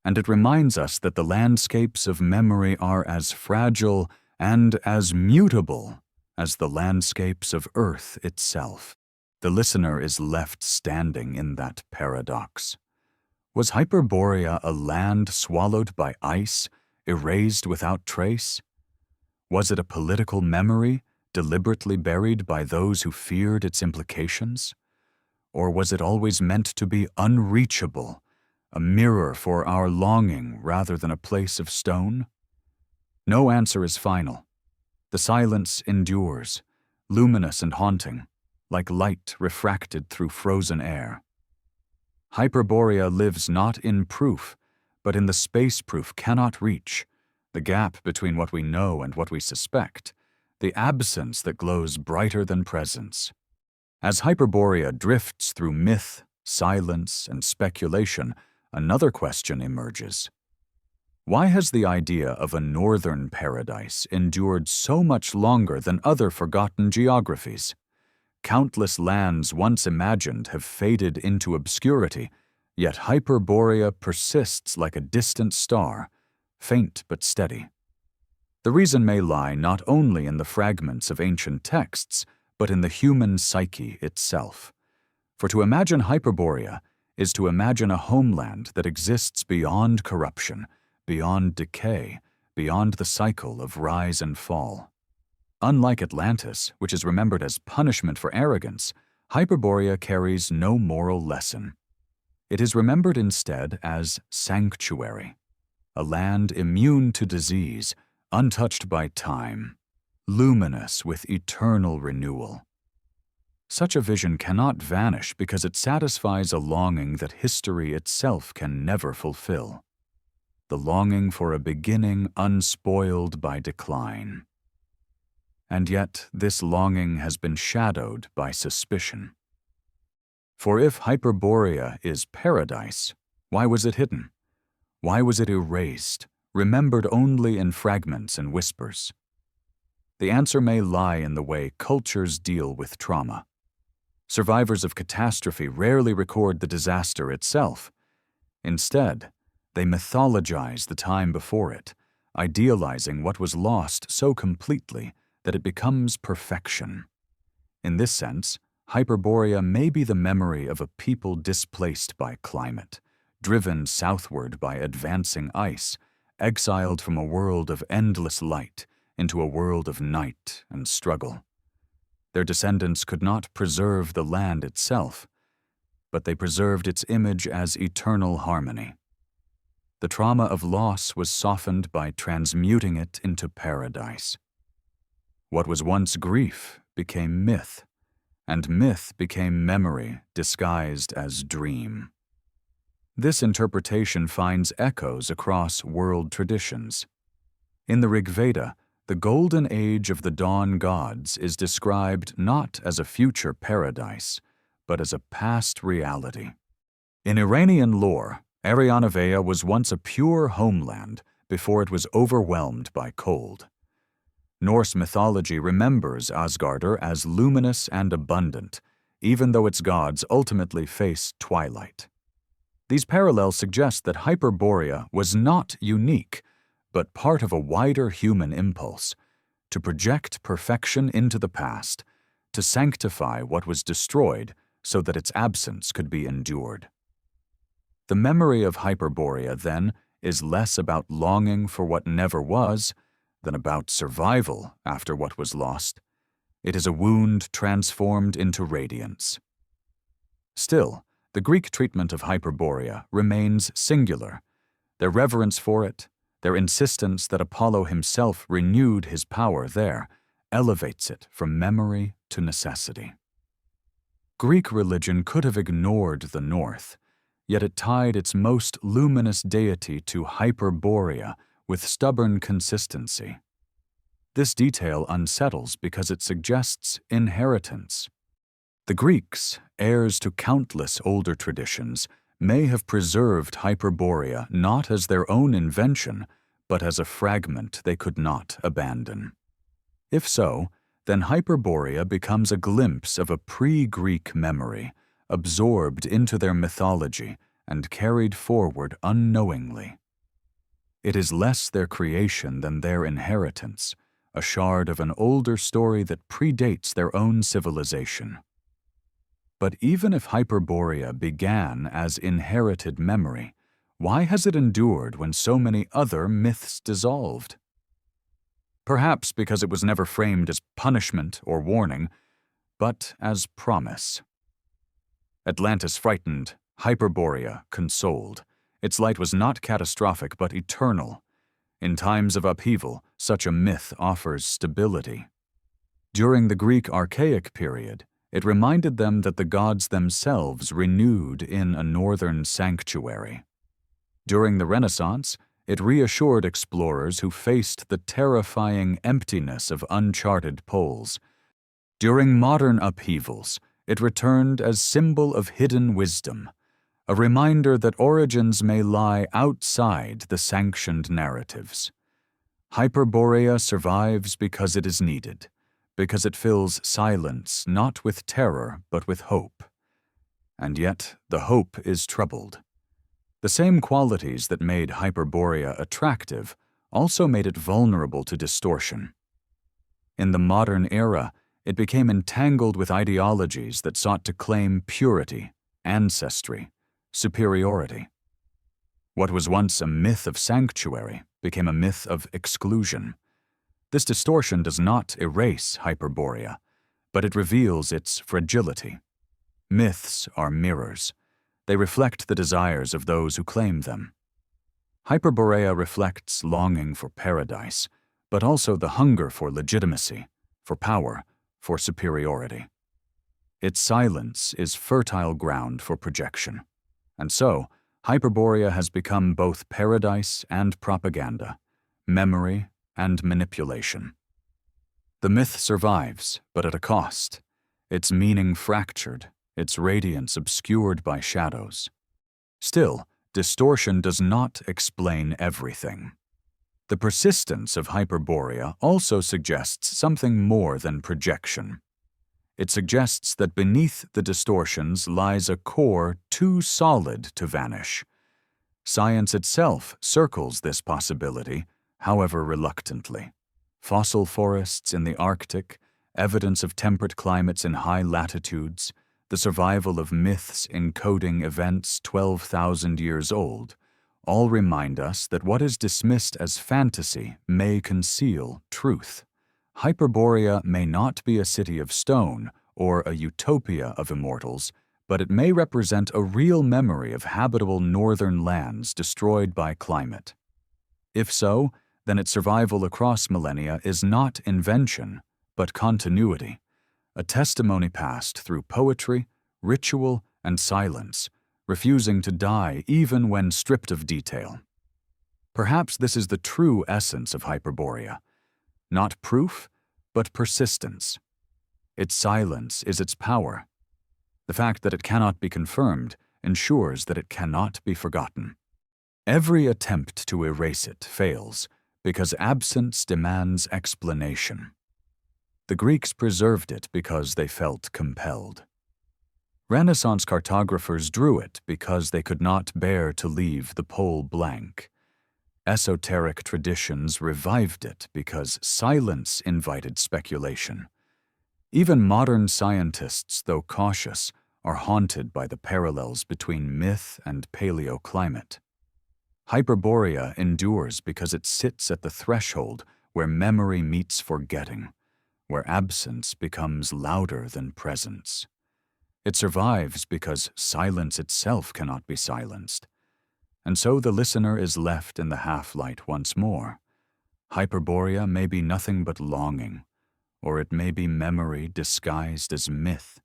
And it reminds us that the landscapes of memory are as fragile and as mutable as the landscapes of Earth itself. The listener is left standing in that paradox. Was Hyperborea a land swallowed by ice, erased without trace? Was it a political memory, deliberately buried by those who feared its implications? Or was it always meant to be unreachable, a mirror for our longing rather than a place of stone? No answer is final. The silence endures, luminous and haunting, like light refracted through frozen air. Hyperborea lives not in proof, but in the space proof cannot reach, the gap between what we know and what we suspect, the absence that glows brighter than presence. As Hyperborea drifts through myth, silence, and speculation, another question emerges. Why has the idea of a northern paradise endured so much longer than other forgotten geographies? Countless lands once imagined have faded into obscurity, yet Hyperborea persists like a distant star, faint but steady. The reason may lie not only in the fragments of ancient texts, but in the human psyche itself. For to imagine Hyperborea is to imagine a homeland that exists beyond corruption, beyond decay, beyond the cycle of rise and fall. Unlike Atlantis, which is remembered as punishment for arrogance, Hyperborea carries no moral lesson. It is remembered instead as sanctuary, a land immune to disease, untouched by time, luminous with eternal renewal. Such a vision cannot vanish because it satisfies a longing that history itself can never fulfill. The longing for a beginning unspoiled by decline. And yet this longing has been shadowed by suspicion. For if Hyperborea is paradise, why was it hidden? Why was it erased, remembered only in fragments and whispers? The answer may lie in the way cultures deal with trauma. Survivors of catastrophe rarely record the disaster itself. Instead, they mythologize the time before it, idealizing what was lost so completely that it becomes perfection. In this sense, Hyperborea may be the memory of a people displaced by climate, driven southward by advancing ice, exiled from a world of endless light into a world of night and struggle. Their descendants could not preserve the land itself, but they preserved its image as eternal harmony. The trauma of loss was softened by transmuting it into paradise. What was once grief became myth, and myth became memory disguised as dream. This interpretation finds echoes across world traditions. In the Rig Veda, the golden age of the dawn gods is described not as a future paradise, but as a past reality. In Iranian lore, Arianavea was once a pure homeland before it was overwhelmed by cold. Norse mythology remembers Asgardr as luminous and abundant, even though its gods ultimately face twilight. These parallels suggest that Hyperborea was not unique, but part of a wider human impulse to project perfection into the past, to sanctify what was destroyed so that its absence could be endured. The memory of Hyperborea, then, is less about longing for what never was than about survival after what was lost. It is a wound transformed into radiance. Still, the Greek treatment of Hyperborea remains singular. Their reverence for it, their insistence that Apollo himself renewed his power there, elevates it from memory to necessity. Greek religion could have ignored the North, yet it tied its most luminous deity to Hyperborea with stubborn consistency. This detail unsettles because it suggests inheritance. The Greeks, heirs to countless older traditions, may have preserved Hyperborea not as their own invention, but as a fragment they could not abandon. If so, then Hyperborea becomes a glimpse of a pre-Greek memory, absorbed into their mythology and carried forward unknowingly. It is less their creation than their inheritance, a shard of an older story that predates their own civilization. But even if Hyperborea began as inherited memory, why has it endured when so many other myths dissolved? Perhaps because it was never framed as punishment or warning, but as promise. Atlantis frightened, Hyperborea consoled. Its light was not catastrophic but eternal. In times of upheaval, such a myth offers stability. During the Greek Archaic period, it reminded them that the gods themselves renewed in a northern sanctuary. During the Renaissance, it reassured explorers who faced the terrifying emptiness of uncharted poles. During modern upheavals, it returned as symbol of hidden wisdom, a reminder that origins may lie outside the sanctioned narratives. Hyperborea survives because it is needed, because it fills silence not with terror but with hope. And yet the hope is troubled. The same qualities that made Hyperborea attractive also made it vulnerable to distortion. In the modern era, it became entangled with ideologies that sought to claim purity, ancestry, superiority. What was once a myth of sanctuary became a myth of exclusion. This distortion does not erase Hyperborea, but it reveals its fragility. Myths are mirrors. They reflect the desires of those who claim them. Hyperborea reflects longing for paradise, but also the hunger for legitimacy, for power, for superiority. Its silence is fertile ground for projection. And so, Hyperborea has become both paradise and propaganda, memory and manipulation. The myth survives, but at a cost, its meaning fractured, its radiance obscured by shadows. Still, distortion does not explain everything. The persistence of Hyperborea also suggests something more than projection. It suggests that beneath the distortions lies a core too solid to vanish. Science itself circles this possibility, however reluctantly. Fossil forests in the Arctic, evidence of temperate climates in high latitudes, the survival of myths encoding events 12,000 years old, all remind us that what is dismissed as fantasy may conceal truth. Hyperborea may not be a city of stone or a utopia of immortals, but it may represent a real memory of habitable northern lands destroyed by climate. If so, then its survival across millennia is not invention, but continuity, a testimony passed through poetry, ritual, and silence, refusing to die even when stripped of detail. Perhaps this is the true essence of Hyperborea. Not proof, but persistence. Its silence is its power. The fact that it cannot be confirmed ensures that it cannot be forgotten. Every attempt to erase it fails because absence demands explanation. The Greeks preserved it because they felt compelled. Renaissance cartographers drew it because they could not bear to leave the pole blank. Esoteric traditions revived it because silence invited speculation. Even modern scientists, though cautious, are haunted by the parallels between myth and paleoclimate. Hyperborea endures because it sits at the threshold where memory meets forgetting, where absence becomes louder than presence. It survives because silence itself cannot be silenced. And so the listener is left in the half-light once more. Hyperborea may be nothing but longing, or it may be memory disguised as myth.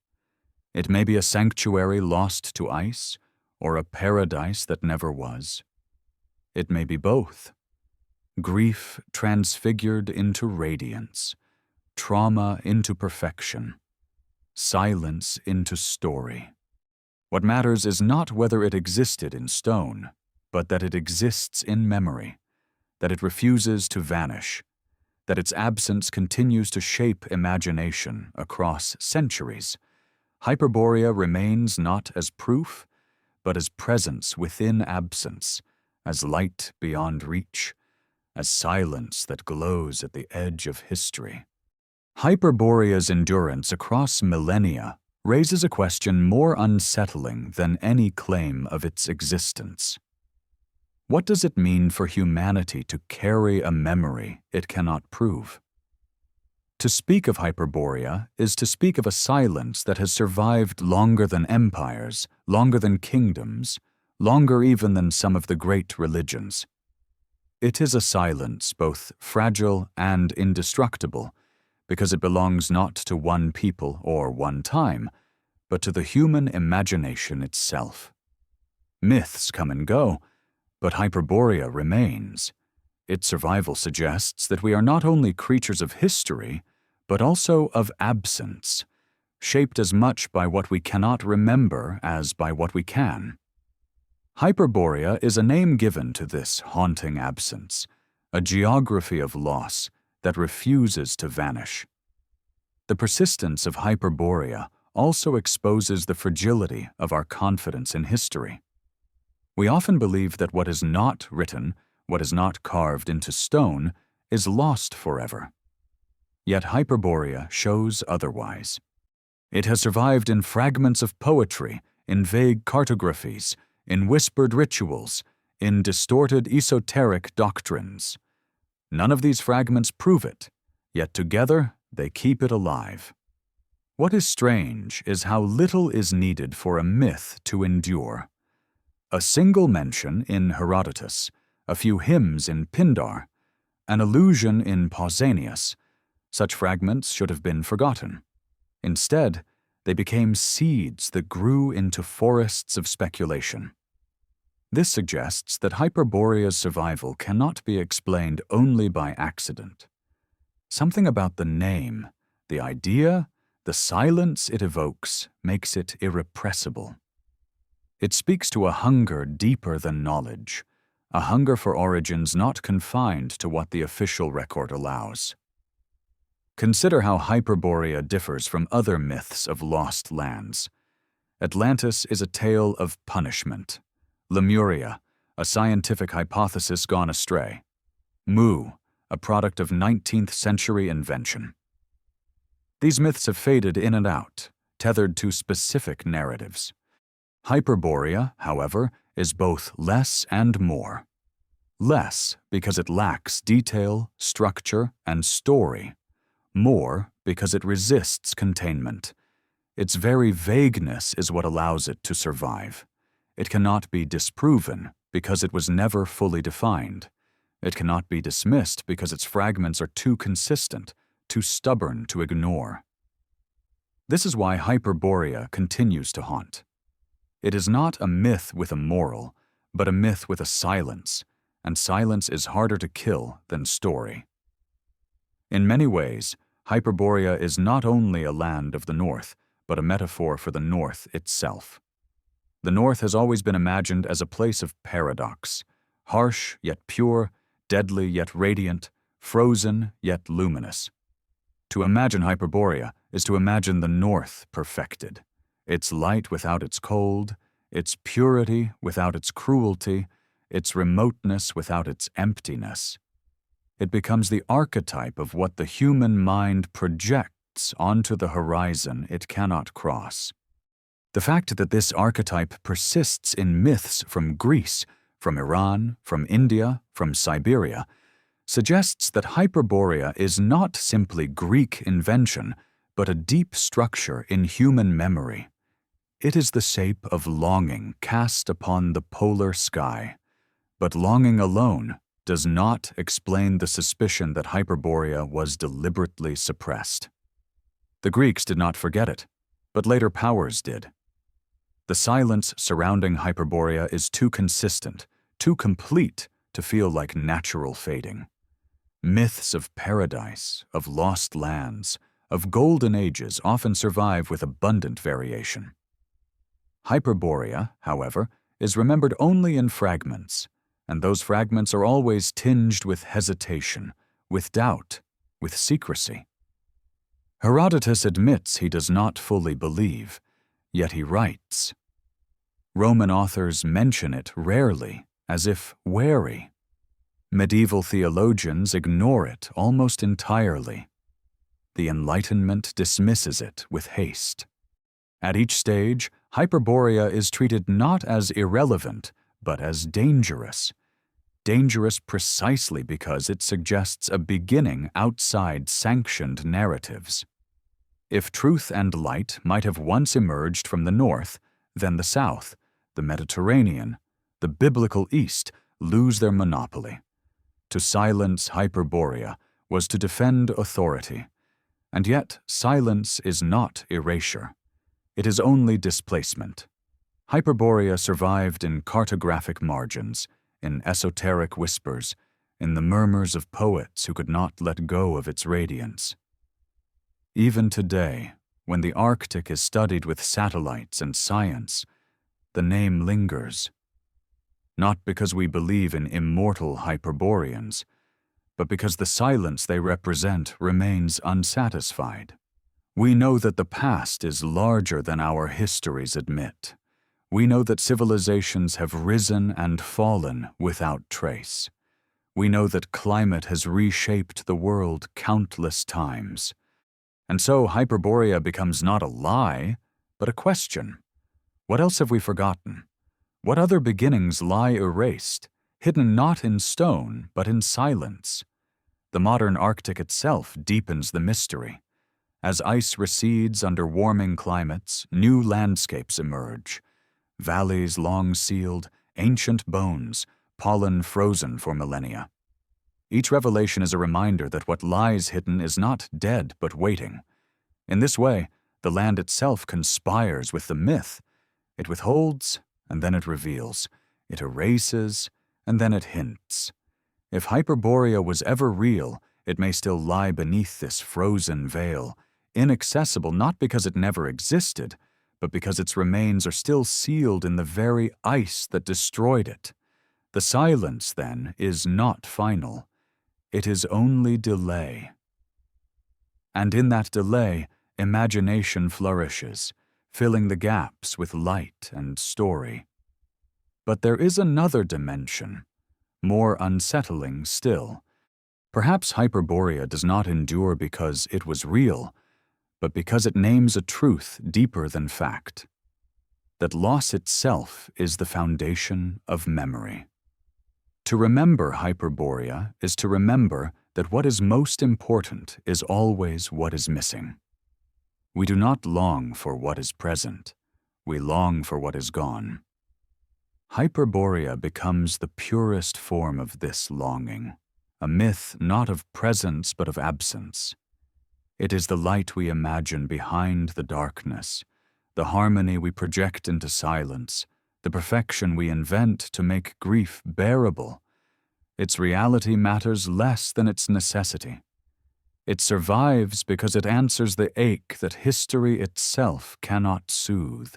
It may be a sanctuary lost to ice, or a paradise that never was. It may be both. Grief transfigured into radiance, trauma into perfection, silence into story. What matters is not whether it existed in stone, but that it exists in memory, that it refuses to vanish, that its absence continues to shape imagination across centuries. Hyperborea remains not as proof, but as presence within absence, as light beyond reach, as silence that glows at the edge of history. Hyperborea's endurance across millennia raises a question more unsettling than any claim of its existence. What does it mean for humanity to carry a memory it cannot prove? To speak of Hyperborea is to speak of a silence that has survived longer than empires, longer than kingdoms, longer even than some of the great religions. It is a silence both fragile and indestructible, because it belongs not to one people or one time, but to the human imagination itself. Myths come and go, but Hyperborea remains. Its survival suggests that we are not only creatures of history, but also of absence, shaped as much by what we cannot remember as by what we can. Hyperborea is a name given to this haunting absence, a geography of loss that refuses to vanish. The persistence of Hyperborea also exposes the fragility of our confidence in history. We often believe that what is not written, what is not carved into stone, is lost forever. Yet Hyperborea shows otherwise. It has survived in fragments of poetry, in vague cartographies, in whispered rituals, in distorted esoteric doctrines. None of these fragments prove it, yet together they keep it alive. What is strange is how little is needed for a myth to endure. A single mention in Herodotus, a few hymns in Pindar, an allusion in Pausanias. Such fragments should have been forgotten. Instead, they became seeds that grew into forests of speculation. This suggests that Hyperborea's survival cannot be explained only by accident. Something about the name, the idea, the silence it evokes makes it irrepressible. It speaks to a hunger deeper than knowledge, a hunger for origins not confined to what the official record allows. Consider how Hyperborea differs from other myths of lost lands. Atlantis is a tale of punishment. Lemuria, a scientific hypothesis gone astray. Mu, a product of 19th century invention. These myths have faded in and out, tethered to specific narratives. Hyperborea, however, is both less and more. Less because it lacks detail, structure, and story. More because it resists containment. Its very vagueness is what allows it to survive. It cannot be disproven because it was never fully defined. It cannot be dismissed because its fragments are too consistent, too stubborn to ignore. This is why Hyperborea continues to haunt. It is not a myth with a moral, but a myth with a silence, and silence is harder to kill than story. In many ways, Hyperborea is not only a land of the North, but a metaphor for the North itself. The North has always been imagined as a place of paradox, harsh yet pure, deadly yet radiant, frozen yet luminous. To imagine Hyperborea is to imagine the North perfected, its light without its cold, its purity without its cruelty, its remoteness without its emptiness. It becomes the archetype of what the human mind projects onto the horizon it cannot cross. The fact that this archetype persists in myths from Greece, from Iran, from India, from Siberia, suggests that Hyperborea is not simply Greek invention, but a deep structure in human memory. It is the shape of longing cast upon the polar sky. But longing alone does not explain the suspicion that Hyperborea was deliberately suppressed. The Greeks did not forget it, but later powers did. The silence surrounding Hyperborea is too consistent, too complete to feel like natural fading. Myths of paradise, of lost lands, of golden ages often survive with abundant variation. Hyperborea, however, is remembered only in fragments, and those fragments are always tinged with hesitation, with doubt, with secrecy. Herodotus admits he does not fully believe, yet he writes. Roman authors mention it rarely, as if wary. Medieval theologians ignore it almost entirely. The Enlightenment dismisses it with haste. At each stage, Hyperborea is treated not as irrelevant, but as dangerous. Dangerous precisely because it suggests a beginning outside sanctioned narratives. If truth and light might have once emerged from the north, then the south, the Mediterranean, the biblical East lose their monopoly. To silence Hyperborea was to defend authority, and yet silence is not erasure. It is only displacement. Hyperborea survived in cartographic margins, in esoteric whispers, in the murmurs of poets who could not let go of its radiance. Even today, when the Arctic is studied with satellites and science, the name lingers. Not because we believe in immortal Hyperboreans, but because the silence they represent remains unsatisfied. We know that the past is larger than our histories admit. We know that civilizations have risen and fallen without trace. We know that climate has reshaped the world countless times. And so Hyperborea becomes not a lie, but a question. What else have we forgotten? What other beginnings lie erased, hidden not in stone, but in silence? The modern Arctic itself deepens the mystery. As ice recedes under warming climates, new landscapes emerge. Valleys long sealed, ancient bones, pollen frozen for millennia. Each revelation is a reminder that what lies hidden is not dead but waiting. In this way, the land itself conspires with the myth. It withholds, and then it reveals. It erases, and then it hints. If Hyperborea was ever real, it may still lie beneath this frozen veil, inaccessible not because it never existed, but because its remains are still sealed in the very ice that destroyed it. The silence, then, is not final. It is only delay. And in that delay, imagination flourishes, filling the gaps with light and story. But there is another dimension, more unsettling still. Perhaps Hyperborea does not endure because it was real, but because it names a truth deeper than fact, that loss itself is the foundation of memory. To remember Hyperborea is to remember that what is most important is always what is missing. We do not long for what is present, we long for what is gone. Hyperborea becomes the purest form of this longing, a myth not of presence but of absence. It is the light we imagine behind the darkness, the harmony we project into silence, the perfection we invent to make grief bearable. Its reality matters less than its necessity. It survives because it answers the ache that history itself cannot soothe.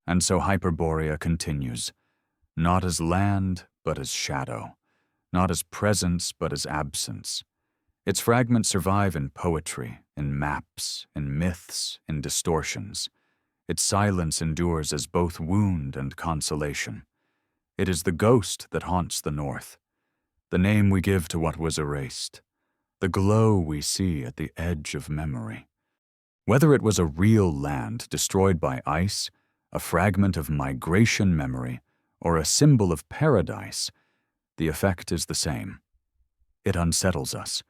And so Hyperborea continues, not as land but as shadow, not as presence but as absence. Its fragments survive in poetry, in maps, in myths, in distortions. Its silence endures as both wound and consolation. It is the ghost that haunts the north, the name we give to what was erased, the glow we see at the edge of memory. Whether it was a real land destroyed by ice, a fragment of migration memory, or a symbol of paradise, the effect is the same. It unsettles us,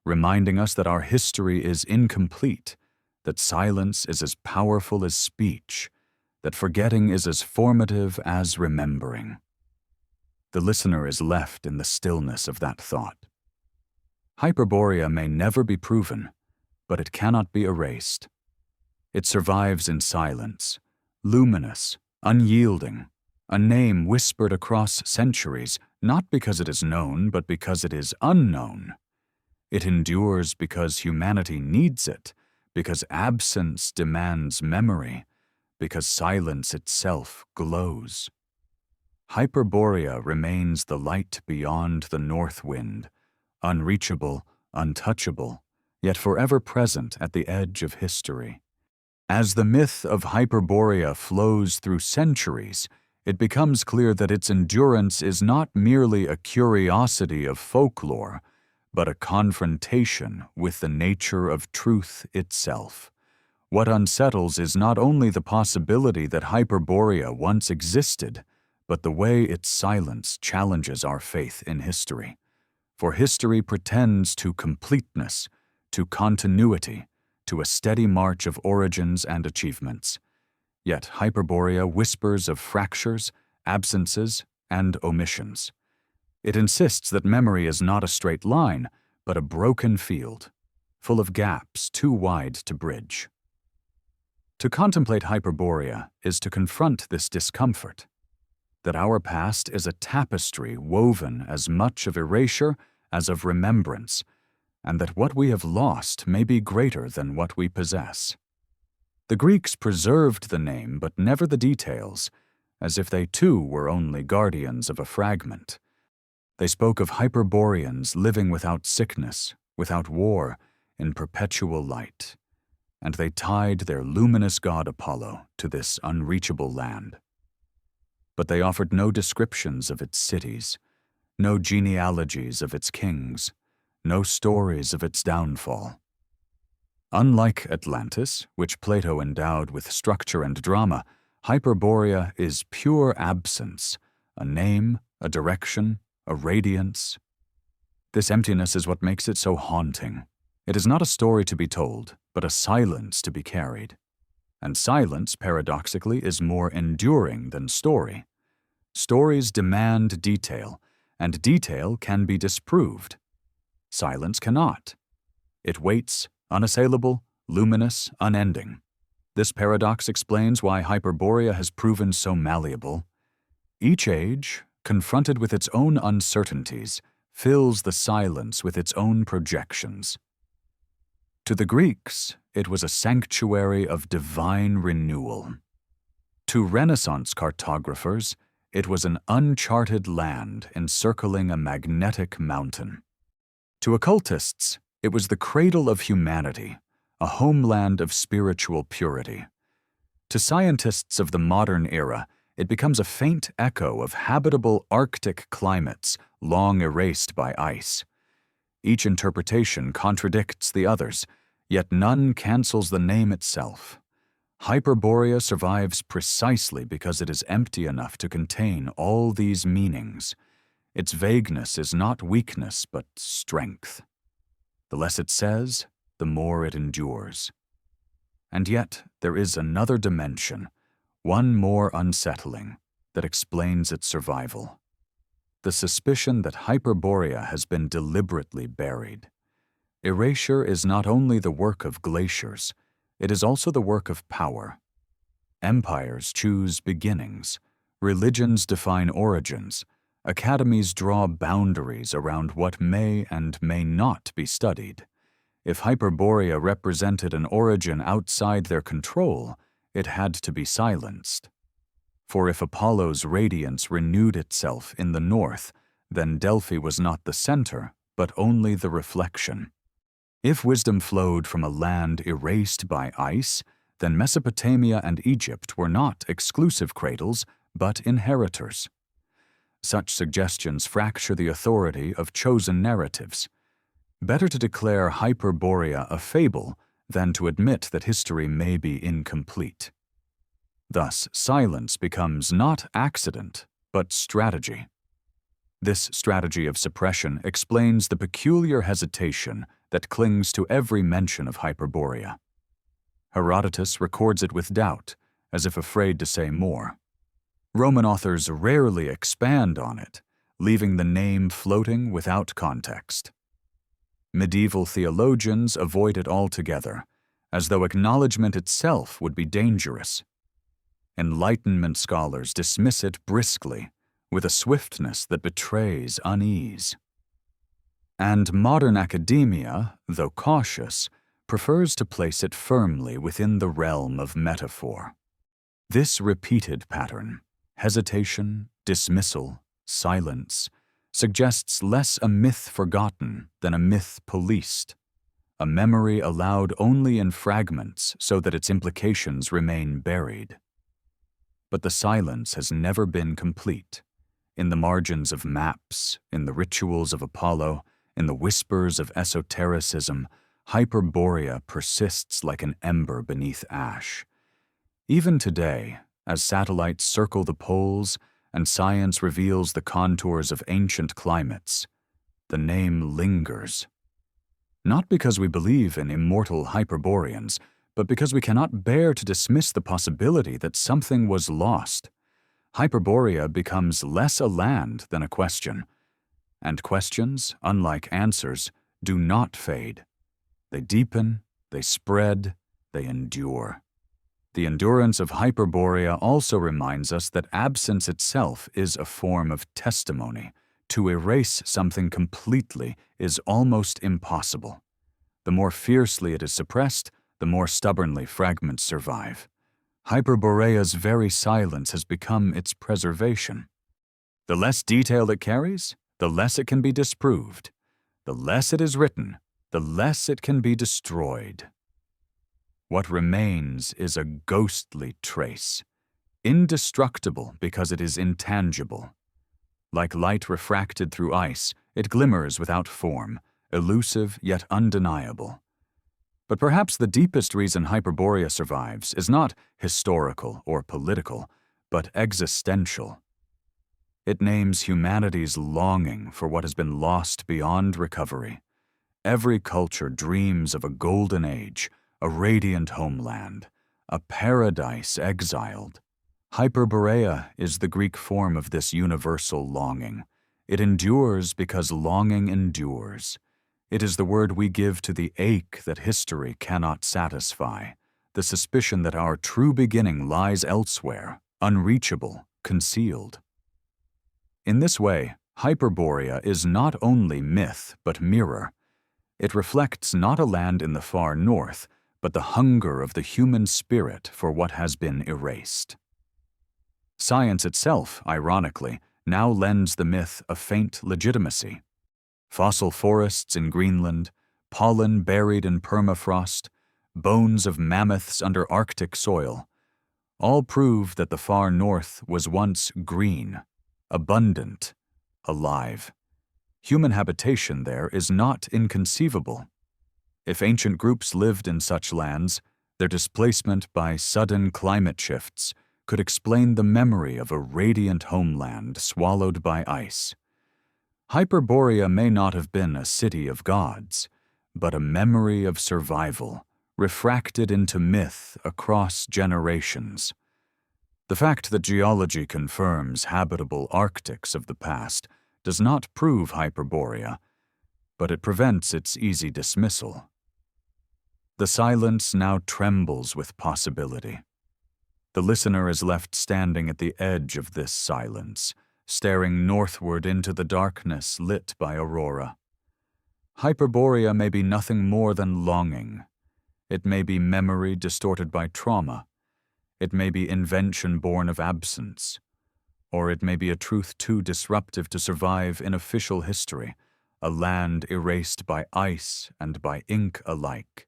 reminding us that our history is incomplete, that silence is as powerful as speech, that forgetting is as formative as remembering. The listener is left in the stillness of that thought. Hyperborea may never be proven, but it cannot be erased. It survives in silence, luminous, unyielding, a name whispered across centuries, not because it is known, but because it is unknown. It endures because humanity needs it, because absence demands memory, because silence itself glows. Hyperborea remains the light beyond the north wind, unreachable, untouchable, yet forever present at the edge of history. As the myth of Hyperborea flows through centuries, it becomes clear that its endurance is not merely a curiosity of folklore, but a confrontation with the nature of truth itself. What unsettles is not only the possibility that Hyperborea once existed, but the way its silence challenges our faith in history. For history pretends to completeness, to continuity, to a steady march of origins and achievements. Yet Hyperborea whispers of fractures, absences, and omissions. It insists that memory is not a straight line, but a broken field, full of gaps too wide to bridge. To contemplate Hyperborea is to confront this discomfort, that our past is a tapestry woven as much of erasure as of remembrance, and that what we have lost may be greater than what we possess. The Greeks preserved the name but never the details, as if they too were only guardians of a fragment. They spoke of Hyperboreans living without sickness, without war, in perpetual light, and they tied their luminous god Apollo to this unreachable land. But they offered no descriptions of its cities, no genealogies of its kings, no stories of its downfall. Unlike Atlantis, which Plato endowed with structure and drama, Hyperborea is pure absence, a name, a direction, a radiance. This emptiness is what makes it so haunting. It is not a story to be told, but a silence to be carried. And silence, paradoxically, is more enduring than story. Stories demand detail, and detail can be disproved. Silence cannot. It waits, unassailable, luminous, unending. This paradox explains why Hyperborea has proven so malleable. Each age, confronted with its own uncertainties, fills the silence with its own projections. To the Greeks, it was a sanctuary of divine renewal. To Renaissance cartographers, it was an uncharted land encircling a magnetic mountain. To occultists, it was the cradle of humanity, a homeland of spiritual purity. To scientists of the modern era, it becomes a faint echo of habitable Arctic climates long erased by ice. Each interpretation contradicts the others, yet none cancels the name itself. Hyperborea survives precisely because it is empty enough to contain all these meanings. Its vagueness is not weakness, but strength. The less it says, the more it endures. And yet there is another dimension, one more unsettling, that explains its survival. The suspicion that Hyperborea has been deliberately buried. Erasure is not only the work of glaciers, it is also the work of power. Empires choose beginnings, religions define origins, academies draw boundaries around what may and may not be studied. If Hyperborea represented an origin outside their control, it had to be silenced. For if Apollo's radiance renewed itself in the north, then Delphi was not the center, but only the reflection. If wisdom flowed from a land erased by ice, then Mesopotamia and Egypt were not exclusive cradles, but inheritors. Such suggestions fracture the authority of chosen narratives. Better to declare Hyperborea a fable than to admit that history may be incomplete. Thus, silence becomes not accident, but strategy. This strategy of suppression explains the peculiar hesitation that clings to every mention of Hyperborea. Herodotus records it with doubt, as if afraid to say more. Roman authors rarely expand on it, leaving the name floating without context. Medieval theologians avoid it altogether, as though acknowledgement itself would be dangerous. Enlightenment scholars dismiss it briskly, with a swiftness that betrays unease. And modern academia, though cautious, prefers to place it firmly within the realm of metaphor. This repeated pattern, hesitation, dismissal, silence, suggests less a myth forgotten than a myth policed, a memory allowed only in fragments so that its implications remain buried. But the silence has never been complete. In the margins of maps, in the rituals of Apollo, in the whispers of esotericism, Hyperborea persists like an ember beneath ash. Even today, as satellites circle the poles and science reveals the contours of ancient climates, the name lingers. Not because we believe in immortal Hyperboreans, but because we cannot bear to dismiss the possibility that something was lost. Hyperborea becomes less a land than a question, and questions, unlike answers, do not fade. They deepen, they spread, they endure. The endurance of Hyperborea also reminds us that absence itself is a form of testimony. To erase something completely is almost impossible. The more fiercely it is suppressed, the more stubbornly fragments survive. Hyperborea's very silence has become its preservation. The less detail it carries, the less it can be disproved. The less it is written, the less it can be destroyed. What remains is a ghostly trace, indestructible because it is intangible. Like light refracted through ice, it glimmers without form, elusive yet undeniable. But perhaps the deepest reason Hyperborea survives is not historical or political, but existential. It names humanity's longing for what has been lost beyond recovery. Every culture dreams of a golden age, a radiant homeland, a paradise exiled. Hyperborea is the Greek form of this universal longing. It endures because longing endures. It is the word we give to the ache that history cannot satisfy, the suspicion that our true beginning lies elsewhere, unreachable, concealed. In this way, Hyperborea is not only myth but mirror. It reflects not a land in the far north, but the hunger of the human spirit for what has been erased. Science itself, ironically, now lends the myth a faint legitimacy. Fossil forests in Greenland, pollen buried in permafrost, bones of mammoths under Arctic soil, all prove that the far north was once green, abundant, alive. Human habitation there is not inconceivable. If ancient groups lived in such lands, their displacement by sudden climate shifts could explain the memory of a radiant homeland swallowed by ice. Hyperborea may not have been a city of gods, but a memory of survival, refracted into myth across generations. The fact that geology confirms habitable Arctics of the past does not prove Hyperborea, but it prevents its easy dismissal. The silence now trembles with possibility. The listener is left standing at the edge of this silence, staring northward into the darkness lit by aurora. Hyperborea may be nothing more than longing. It may be memory distorted by trauma. It may be invention born of absence. Or it may be a truth too disruptive to survive in official history, a land erased by ice and by ink alike.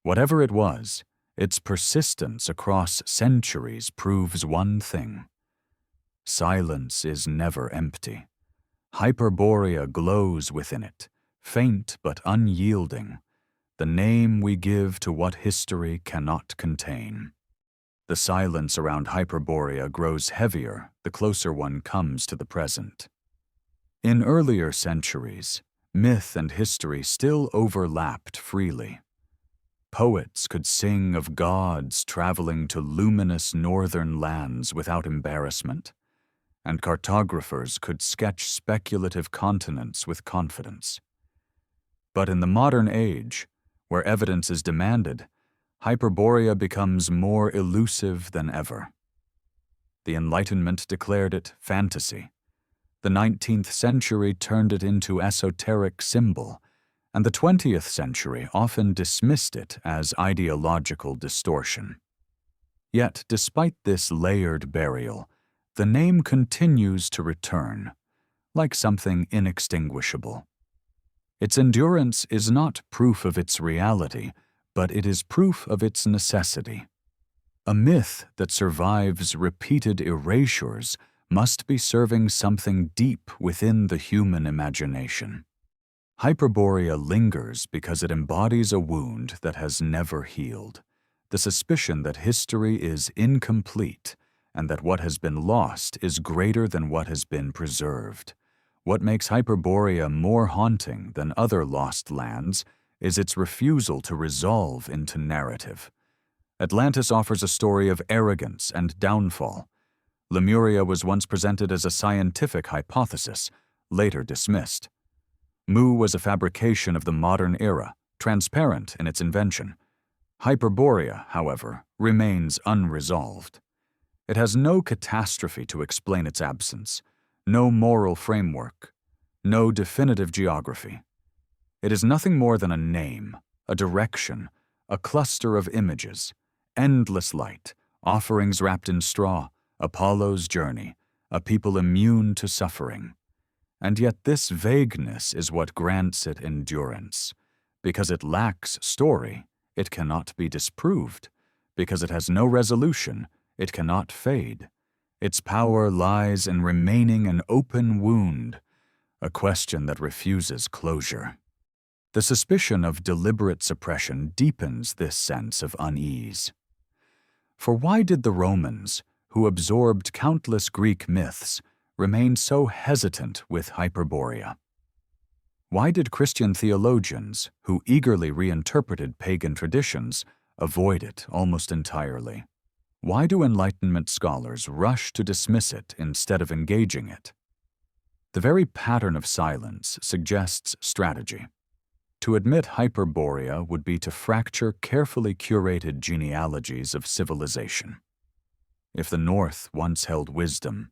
Whatever it was, its persistence across centuries proves one thing. Silence is never empty. Hyperborea glows within it, faint but unyielding, the name we give to what history cannot contain. The silence around Hyperborea grows heavier the closer one comes to the present. In earlier centuries, myth and history still overlapped freely. Poets could sing of gods traveling to luminous northern lands without embarrassment, and cartographers could sketch speculative continents with confidence. But in the modern age, where evidence is demanded, Hyperborea becomes more elusive than ever. The Enlightenment declared it fantasy. The 19th century turned it into esoteric symbol, and the 20th century often dismissed it as ideological distortion. Yet, despite this layered burial, the name continues to return, like something inextinguishable. Its endurance is not proof of its reality, but it is proof of its necessity. A myth that survives repeated erasures must be serving something deep within the human imagination. Hyperborea lingers because it embodies a wound that has never healed, the suspicion that history is incomplete and that what has been lost is greater than what has been preserved. What makes Hyperborea more haunting than other lost lands is its refusal to resolve into narrative. Atlantis offers a story of arrogance and downfall. Lemuria was once presented as a scientific hypothesis, later dismissed. Mu was a fabrication of the modern era, transparent in its invention. Hyperborea, however, remains unresolved. It has no catastrophe to explain its absence, no moral framework, no definitive geography. It is nothing more than a name, a direction, a cluster of images, endless light, offerings wrapped in straw, Apollo's journey, a people immune to suffering. And yet this vagueness is what grants it endurance. Because it lacks story, it cannot be disproved. Because it has no resolution, it cannot fade. Its power lies in remaining an open wound, a question that refuses closure. The suspicion of deliberate suppression deepens this sense of unease. For why did the Romans, who absorbed countless Greek myths, remain so hesitant with Hyperborea? Why did Christian theologians, who eagerly reinterpreted pagan traditions, avoid it almost entirely? Why do Enlightenment scholars rush to dismiss it instead of engaging it? The very pattern of silence suggests strategy. To admit Hyperborea would be to fracture carefully curated genealogies of civilization. If the North once held wisdom,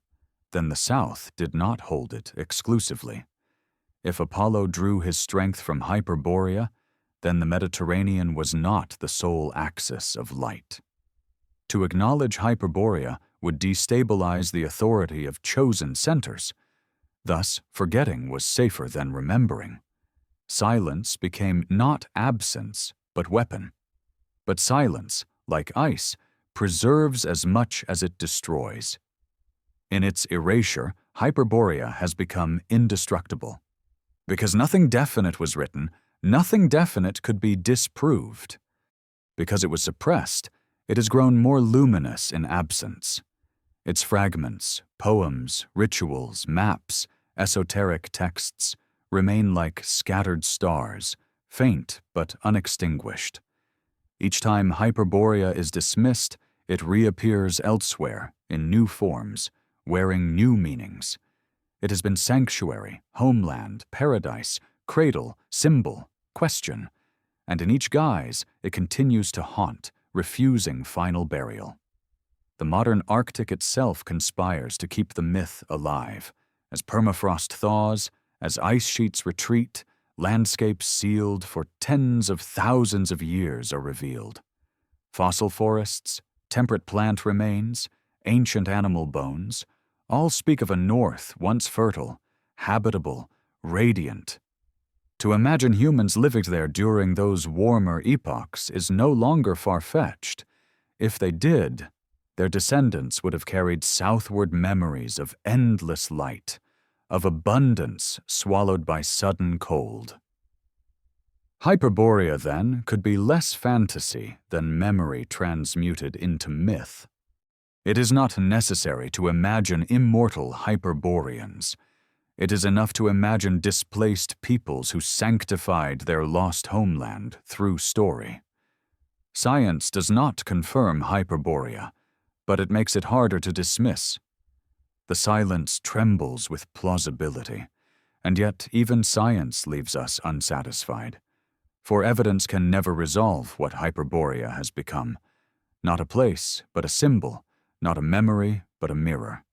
then the South did not hold it exclusively. If Apollo drew his strength from Hyperborea, then the Mediterranean was not the sole axis of light. To acknowledge Hyperborea would destabilize the authority of chosen centers. Thus, forgetting was safer than remembering. Silence became not absence, but weapon. But silence, like ice, preserves as much as it destroys. In its erasure, Hyperborea has become indestructible. Because nothing definite was written, nothing definite could be disproved. Because it was suppressed, it has grown more luminous in absence. Its fragments, poems, rituals, maps, esoteric texts remain like scattered stars, faint but unextinguished. Each time Hyperborea is dismissed, it reappears elsewhere in new forms, wearing new meanings. It has been sanctuary, homeland, paradise, cradle, symbol, question, and in each guise it continues to haunt, refusing final burial. The modern Arctic itself conspires to keep the myth alive. As permafrost thaws, as ice sheets retreat, landscapes sealed for tens of thousands of years are revealed. Fossil forests, temperate plant remains, ancient animal bones, all speak of a north once fertile, habitable, radiant. To imagine humans living there during those warmer epochs is no longer far-fetched. If they did, their descendants would have carried southward memories of endless light, of abundance swallowed by sudden cold. Hyperborea, then, could be less fantasy than memory transmuted into myth. It is not necessary to imagine immortal Hyperboreans. It is enough to imagine displaced peoples who sanctified their lost homeland through story. Science does not confirm Hyperborea, but it makes it harder to dismiss. The silence trembles with plausibility, and yet even science leaves us unsatisfied. For evidence can never resolve what Hyperborea has become. Not a place, but a symbol, not a memory, but a mirror.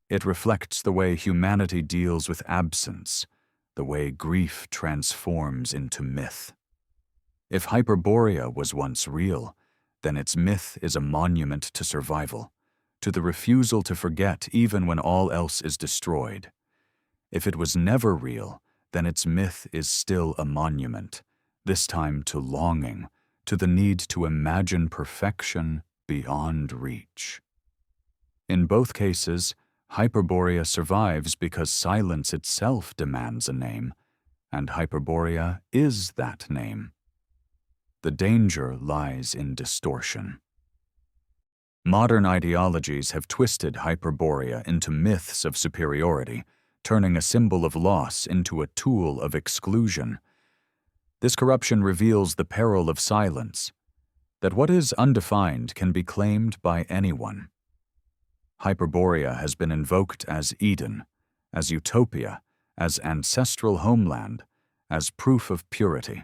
It reflects the way humanity deals with absence, the way grief transforms into myth. If Hyperborea was once real, then its myth is a monument to survival, to the refusal to forget even when all else is destroyed. If it was never real, then its myth is still a monument, this time to longing, to the need to imagine perfection beyond reach. In both cases, Hyperborea survives because silence itself demands a name, and Hyperborea is that name. The danger lies in distortion. Modern ideologies have twisted Hyperborea into myths of superiority, turning a symbol of loss into a tool of exclusion. This corruption reveals the peril of silence, that what is undefined can be claimed by anyone. Hyperborea has been invoked as Eden, as utopia, as ancestral homeland, as proof of purity.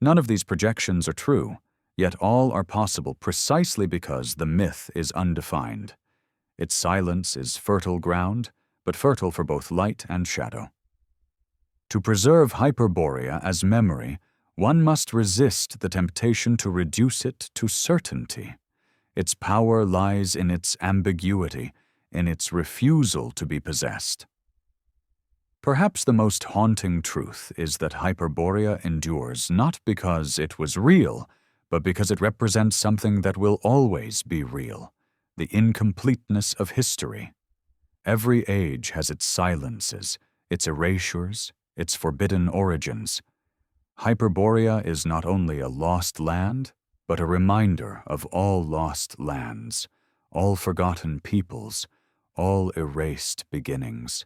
None of these projections are true, yet all are possible precisely because the myth is undefined. Its silence is fertile ground, but fertile for both light and shadow. To preserve Hyperborea as memory, one must resist the temptation to reduce it to certainty. Its power lies in its ambiguity, in its refusal to be possessed. Perhaps the most haunting truth is that Hyperborea endures not because it was real, but because it represents something that will always be real, the incompleteness of history. Every age has its silences, its erasures, its forbidden origins. Hyperborea is not only a lost land, but a reminder of all lost lands, all forgotten peoples, all erased beginnings.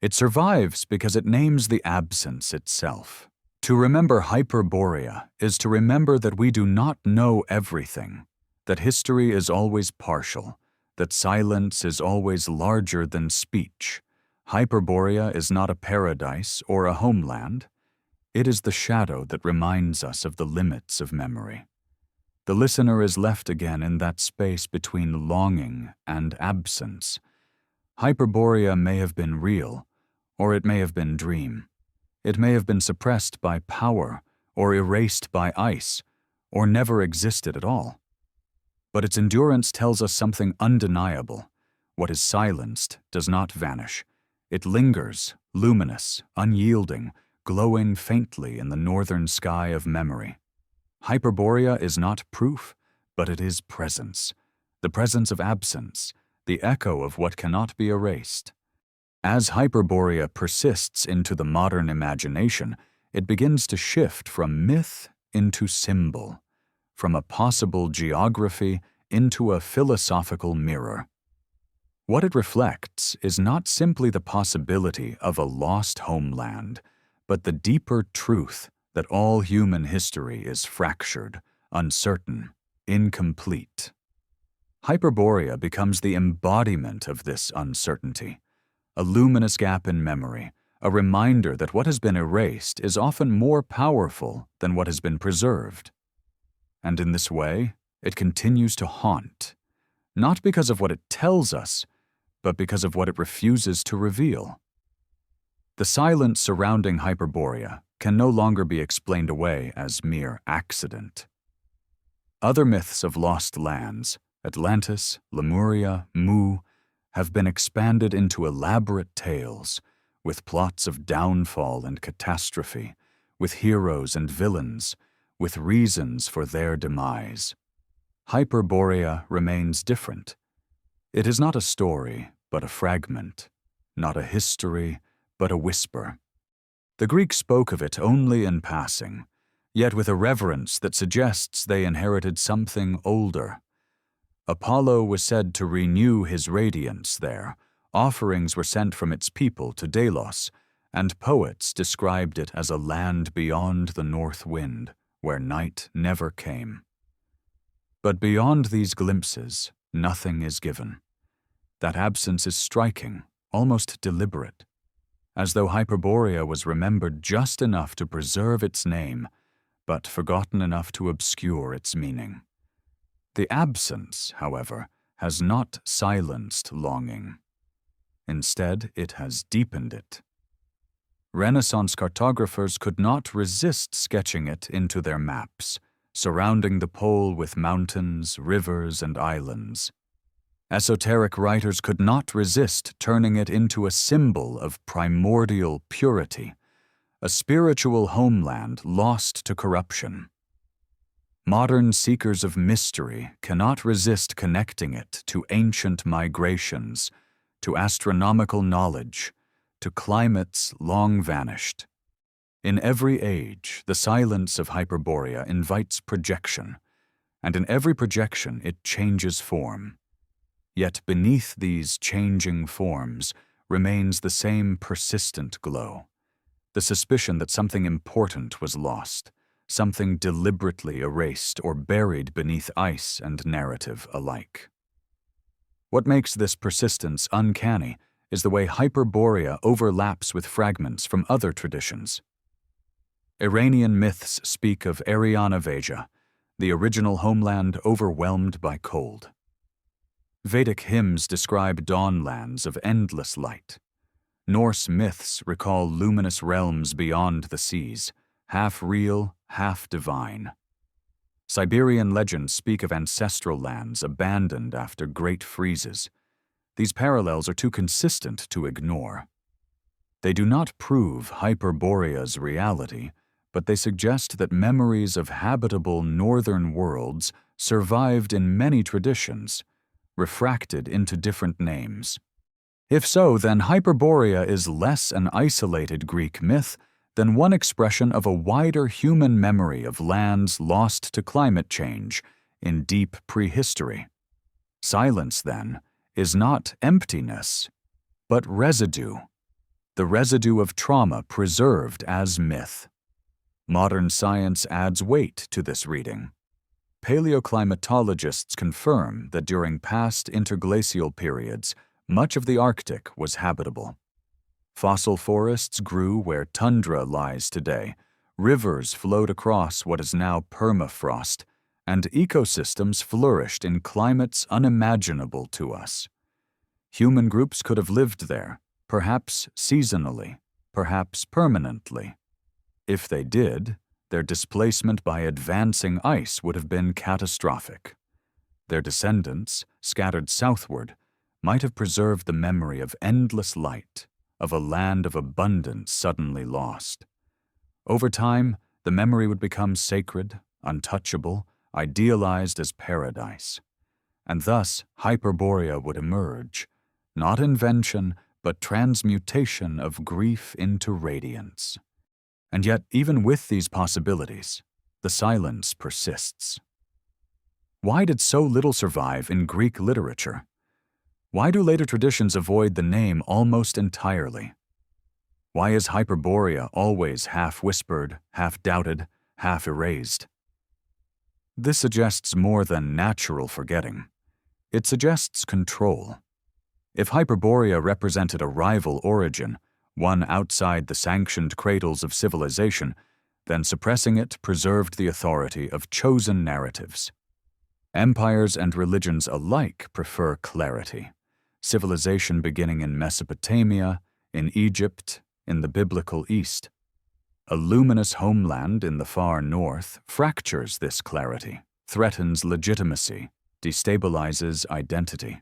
It survives because it names the absence itself. To remember Hyperborea is to remember that we do not know everything, that history is always partial, that silence is always larger than speech. Hyperborea is not a paradise or a homeland. It is the shadow that reminds us of the limits of memory. The listener is left again in that space between longing and absence. Hyperborea may have been real, or it may have been dream. It may have been suppressed by power, or erased by ice, or never existed at all. But its endurance tells us something undeniable. What is silenced does not vanish. It lingers, luminous, unyielding, glowing faintly in the northern sky of memory. Hyperborea is not proof, but it is presence, the presence of absence, the echo of what cannot be erased. As Hyperborea persists into the modern imagination, it begins to shift from myth into symbol, from a possible geography into a philosophical mirror. What it reflects is not simply the possibility of a lost homeland, but the deeper truth that all human history is fractured, uncertain, incomplete. Hyperborea becomes the embodiment of this uncertainty, a luminous gap in memory, a reminder that what has been erased is often more powerful than what has been preserved. And in this way, it continues to haunt, not because of what it tells us, but because of what it refuses to reveal. The silence surrounding Hyperborea can no longer be explained away as mere accident. Other myths of lost lands, Atlantis, Lemuria, Mu, have been expanded into elaborate tales, with plots of downfall and catastrophe, with heroes and villains, with reasons for their demise. Hyperborea remains different. It is not a story, but a fragment, not a history, but a whisper. The Greeks spoke of it only in passing, yet with a reverence that suggests they inherited something older. Apollo was said to renew his radiance there, offerings were sent from its people to Delos, and poets described it as a land beyond the north wind, where night never came. But beyond these glimpses, nothing is given. That absence is striking, almost deliberate, as though Hyperborea was remembered just enough to preserve its name, but forgotten enough to obscure its meaning. The absence, however, has not silenced longing. Instead, it has deepened it. Renaissance cartographers could not resist sketching it into their maps, surrounding the pole with mountains, rivers, and islands. Esoteric writers could not resist turning it into a symbol of primordial purity, a spiritual homeland lost to corruption. Modern seekers of mystery cannot resist connecting it to ancient migrations, to astronomical knowledge, to climates long vanished. In every age, the silence of Hyperborea invites projection, and in every projection it changes form. Yet beneath these changing forms remains the same persistent glow, the suspicion that something important was lost, something deliberately erased or buried beneath ice and narrative alike. What makes this persistence uncanny is the way Hyperborea overlaps with fragments from other traditions. Iranian myths speak of Arianaveja, the original homeland overwhelmed by cold. Vedic hymns describe dawnlands of endless light. Norse myths recall luminous realms beyond the seas, half real, half divine. Siberian legends speak of ancestral lands abandoned after great freezes. These parallels are too consistent to ignore. They do not prove Hyperborea's reality, but they suggest that memories of habitable northern worlds survived in many traditions, refracted into different names. If so, then Hyperborea is less an isolated Greek myth than one expression of a wider human memory of lands lost to climate change in deep prehistory. Silence, then, is not emptiness, but residue, the residue of trauma preserved as myth. Modern science adds weight to this reading. Paleoclimatologists confirm that during past interglacial periods, much of the Arctic was habitable. Fossil forests grew where tundra lies today, rivers flowed across what is now permafrost, and ecosystems flourished in climates unimaginable to us. Human groups could have lived there, perhaps seasonally, perhaps permanently. If they did, their displacement by advancing ice would have been catastrophic. Their descendants, scattered southward, might have preserved the memory of endless light, of a land of abundance suddenly lost. Over time, the memory would become sacred, untouchable, idealized as paradise. And thus, Hyperborea would emerge, not invention, but transmutation of grief into radiance. And yet, even with these possibilities, the silence persists. Why did so little survive in Greek literature? Why do later traditions avoid the name almost entirely? Why is Hyperborea always half-whispered, half-doubted, half-erased? This suggests more than natural forgetting. It suggests control. If Hyperborea represented a rival origin, one outside the sanctioned cradles of civilization, then suppressing it preserved the authority of chosen narratives. Empires and religions alike prefer clarity. Civilization beginning in Mesopotamia, in Egypt, in the biblical East. A luminous homeland in the far north fractures this clarity, threatens legitimacy, destabilizes identity.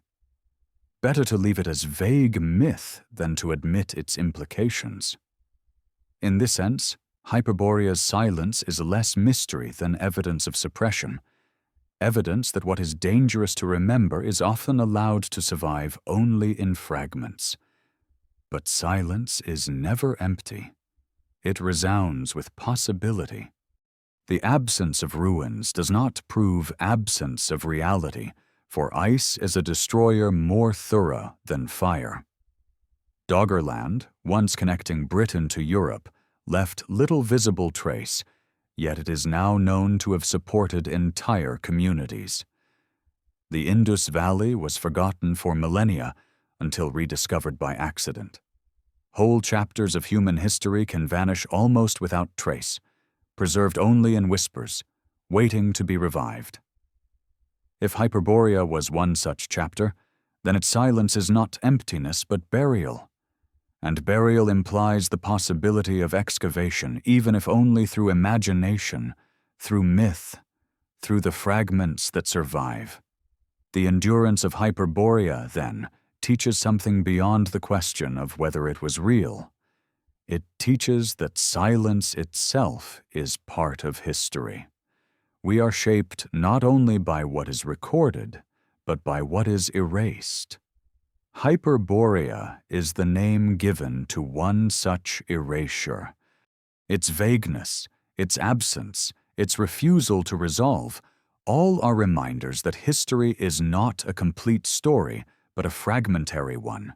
Better to leave it as vague myth than to admit its implications. In this sense, Hyperborea's silence is less mystery than evidence of suppression, evidence that what is dangerous to remember is often allowed to survive only in fragments. But silence is never empty. It resounds with possibility. The absence of ruins does not prove absence of reality, for ice is a destroyer more thorough than fire. Doggerland, once connecting Britain to Europe, left little visible trace, yet it is now known to have supported entire communities. The Indus Valley was forgotten for millennia until rediscovered by accident. Whole chapters of human history can vanish almost without trace, preserved only in whispers, waiting to be revived. If Hyperborea was one such chapter, then its silence is not emptiness but burial. And burial implies the possibility of excavation, even if only through imagination, through myth, through the fragments that survive. The endurance of Hyperborea, then, teaches something beyond the question of whether it was real. It teaches that silence itself is part of history. We are shaped not only by what is recorded, but by what is erased. Hyperborea is the name given to one such erasure. Its vagueness, its absence, its refusal to resolve, all are reminders that history is not a complete story, but a fragmentary one,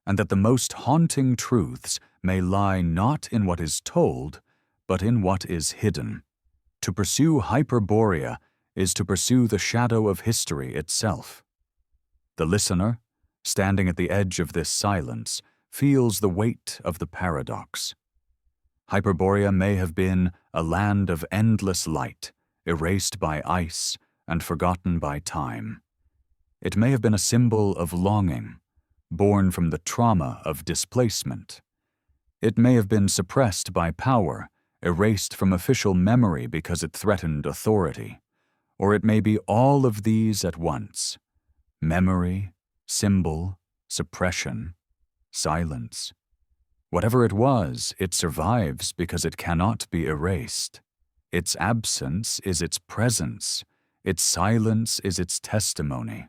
and that the most haunting truths may lie not in what is told, but in what is hidden. To pursue Hyperborea is to pursue the shadow of history itself. The listener, standing at the edge of this silence, feels the weight of the paradox. Hyperborea may have been a land of endless light, erased by ice and forgotten by time. It may have been a symbol of longing, born from the trauma of displacement. It may have been suppressed by power, erased from official memory because it threatened authority. Or it may be all of these at once: memory, symbol, suppression, silence. Whatever it was, it survives because it cannot be erased. Its absence is its presence. Its silence is its testimony.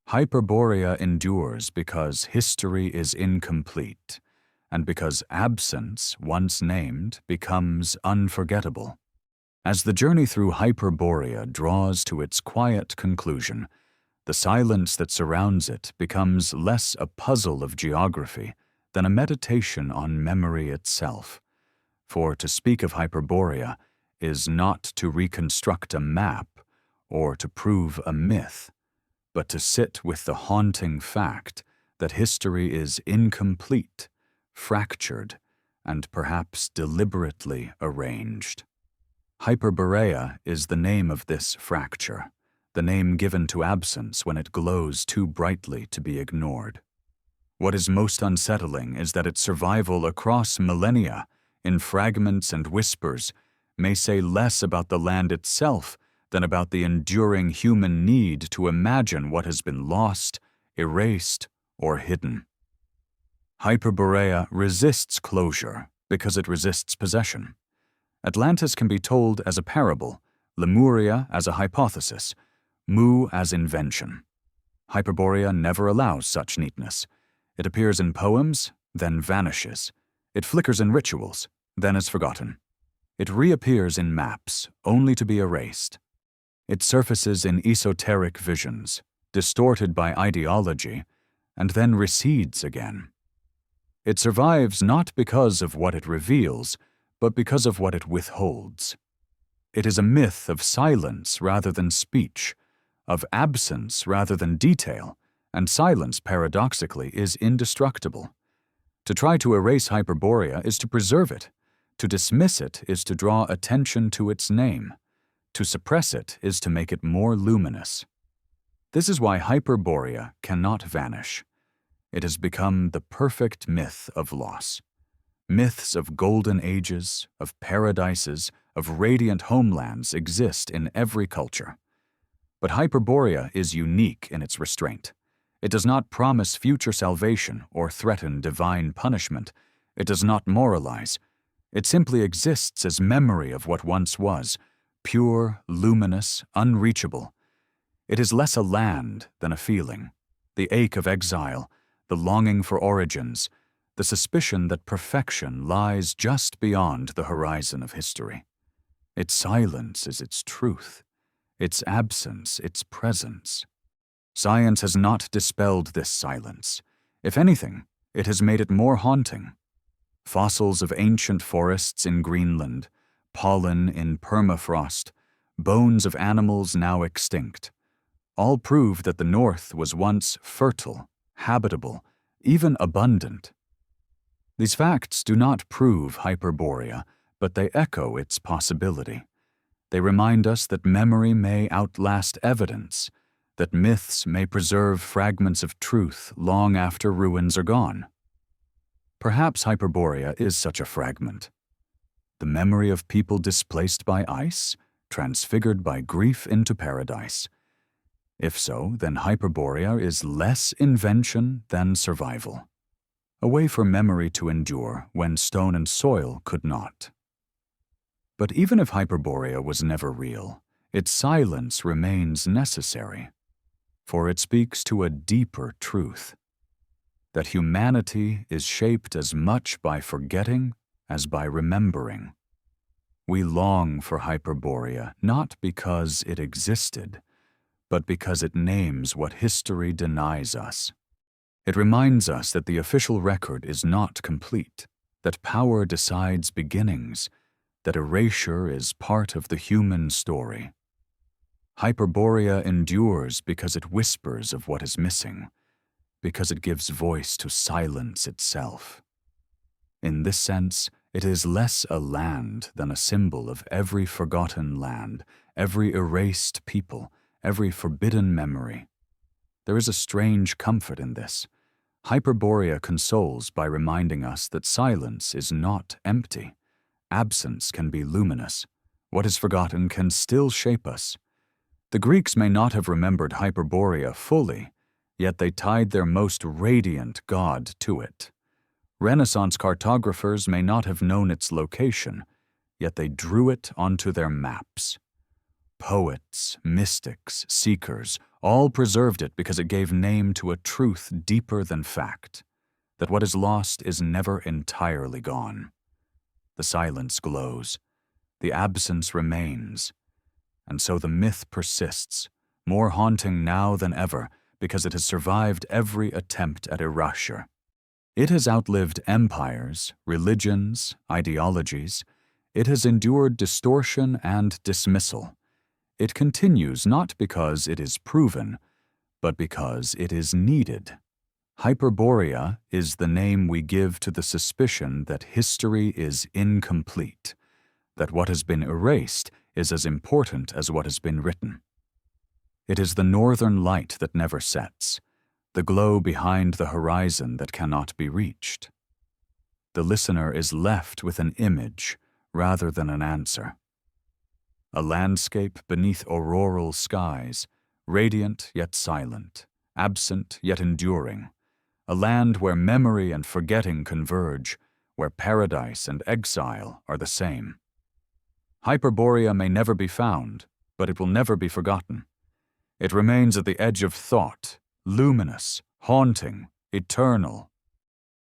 Hyperborea endures because history is incomplete, and because absence, once named, becomes unforgettable. As the journey through Hyperborea draws to its quiet conclusion, the silence that surrounds it becomes less a puzzle of geography than a meditation on memory itself. For to speak of Hyperborea is not to reconstruct a map or to prove a myth, but to sit with the haunting fact that history is incomplete, fractured, and perhaps deliberately arranged. Hyperborea is the name of this fracture, the name given to absence when it glows too brightly to be ignored. What is most unsettling is that its survival across millennia, in fragments and whispers, may say less about the land itself than about the enduring human need to imagine what has been lost, erased, or hidden. Hyperborea resists closure because it resists possession. Atlantis can be told as a parable, Lemuria as a hypothesis, Mu as invention. Hyperborea never allows such neatness. It appears in poems, then vanishes. It flickers in rituals, then is forgotten. It reappears in maps, only to be erased. It surfaces in esoteric visions, distorted by ideology, and then recedes again. It survives not because of what it reveals, but because of what it withholds. It is a myth of silence rather than speech, of absence rather than detail, and silence, paradoxically, is indestructible. To try to erase Hyperborea is to preserve it. To dismiss it is to draw attention to its name. To suppress it is to make it more luminous. This is why Hyperborea cannot vanish. It has become the perfect myth of loss. Myths of golden ages, of paradises, of radiant homelands exist in every culture. But Hyperborea is unique in its restraint. It does not promise future salvation or threaten divine punishment. It does not moralize. It simply exists as memory of what once was, pure, luminous, unreachable. It is less a land than a feeling, the ache of exile, the longing for origins, the suspicion that perfection lies just beyond the horizon of history. Its silence is its truth, its absence its presence. Science has not dispelled this silence. If anything, it has made it more haunting. Fossils of ancient forests in Greenland, pollen in permafrost, bones of animals now extinct, all prove that the North was once fertile, habitable, even abundant. These facts do not prove Hyperborea, but they echo its possibility. They remind us that memory may outlast evidence, that myths may preserve fragments of truth long after ruins are gone. Perhaps Hyperborea is such a fragment. The memory of people displaced by ice, transfigured by grief into paradise. If so, then Hyperborea is less invention than survival. A way for memory to endure when stone and soil could not. But even if Hyperborea was never real, its silence remains necessary, for it speaks to a deeper truth, that humanity is shaped as much by forgetting as by remembering. We long for Hyperborea not because it existed, but because it names what history denies us. It reminds us that the official record is not complete, that power decides beginnings, that erasure is part of the human story. Hyperborea endures because it whispers of what is missing, because it gives voice to silence itself. In this sense, it is less a land than a symbol of every forgotten land, every erased people, every forbidden memory. There is a strange comfort in this. Hyperborea consoles by reminding us that silence is not empty. Absence can be luminous. What is forgotten can still shape us. The Greeks may not have remembered Hyperborea fully, yet they tied their most radiant god to it. Renaissance cartographers may not have known its location, yet they drew it onto their maps. Poets, mystics, seekers, all preserved it because it gave name to a truth deeper than fact, that what is lost is never entirely gone. The silence glows, the absence remains, and so the myth persists, more haunting now than ever because it has survived every attempt at erasure. It has outlived empires, religions, ideologies. It has endured distortion and dismissal. It continues not because it is proven, but because it is needed. Hyperborea is the name we give to the suspicion that history is incomplete, that what has been erased is as important as what has been written. It is the northern light that never sets, the glow behind the horizon that cannot be reached. The listener is left with an image rather than an answer. A landscape beneath auroral skies, radiant yet silent, absent yet enduring. A land where memory and forgetting converge, where paradise and exile are the same. Hyperborea may never be found, but it will never be forgotten. It remains at the edge of thought, luminous, haunting, eternal,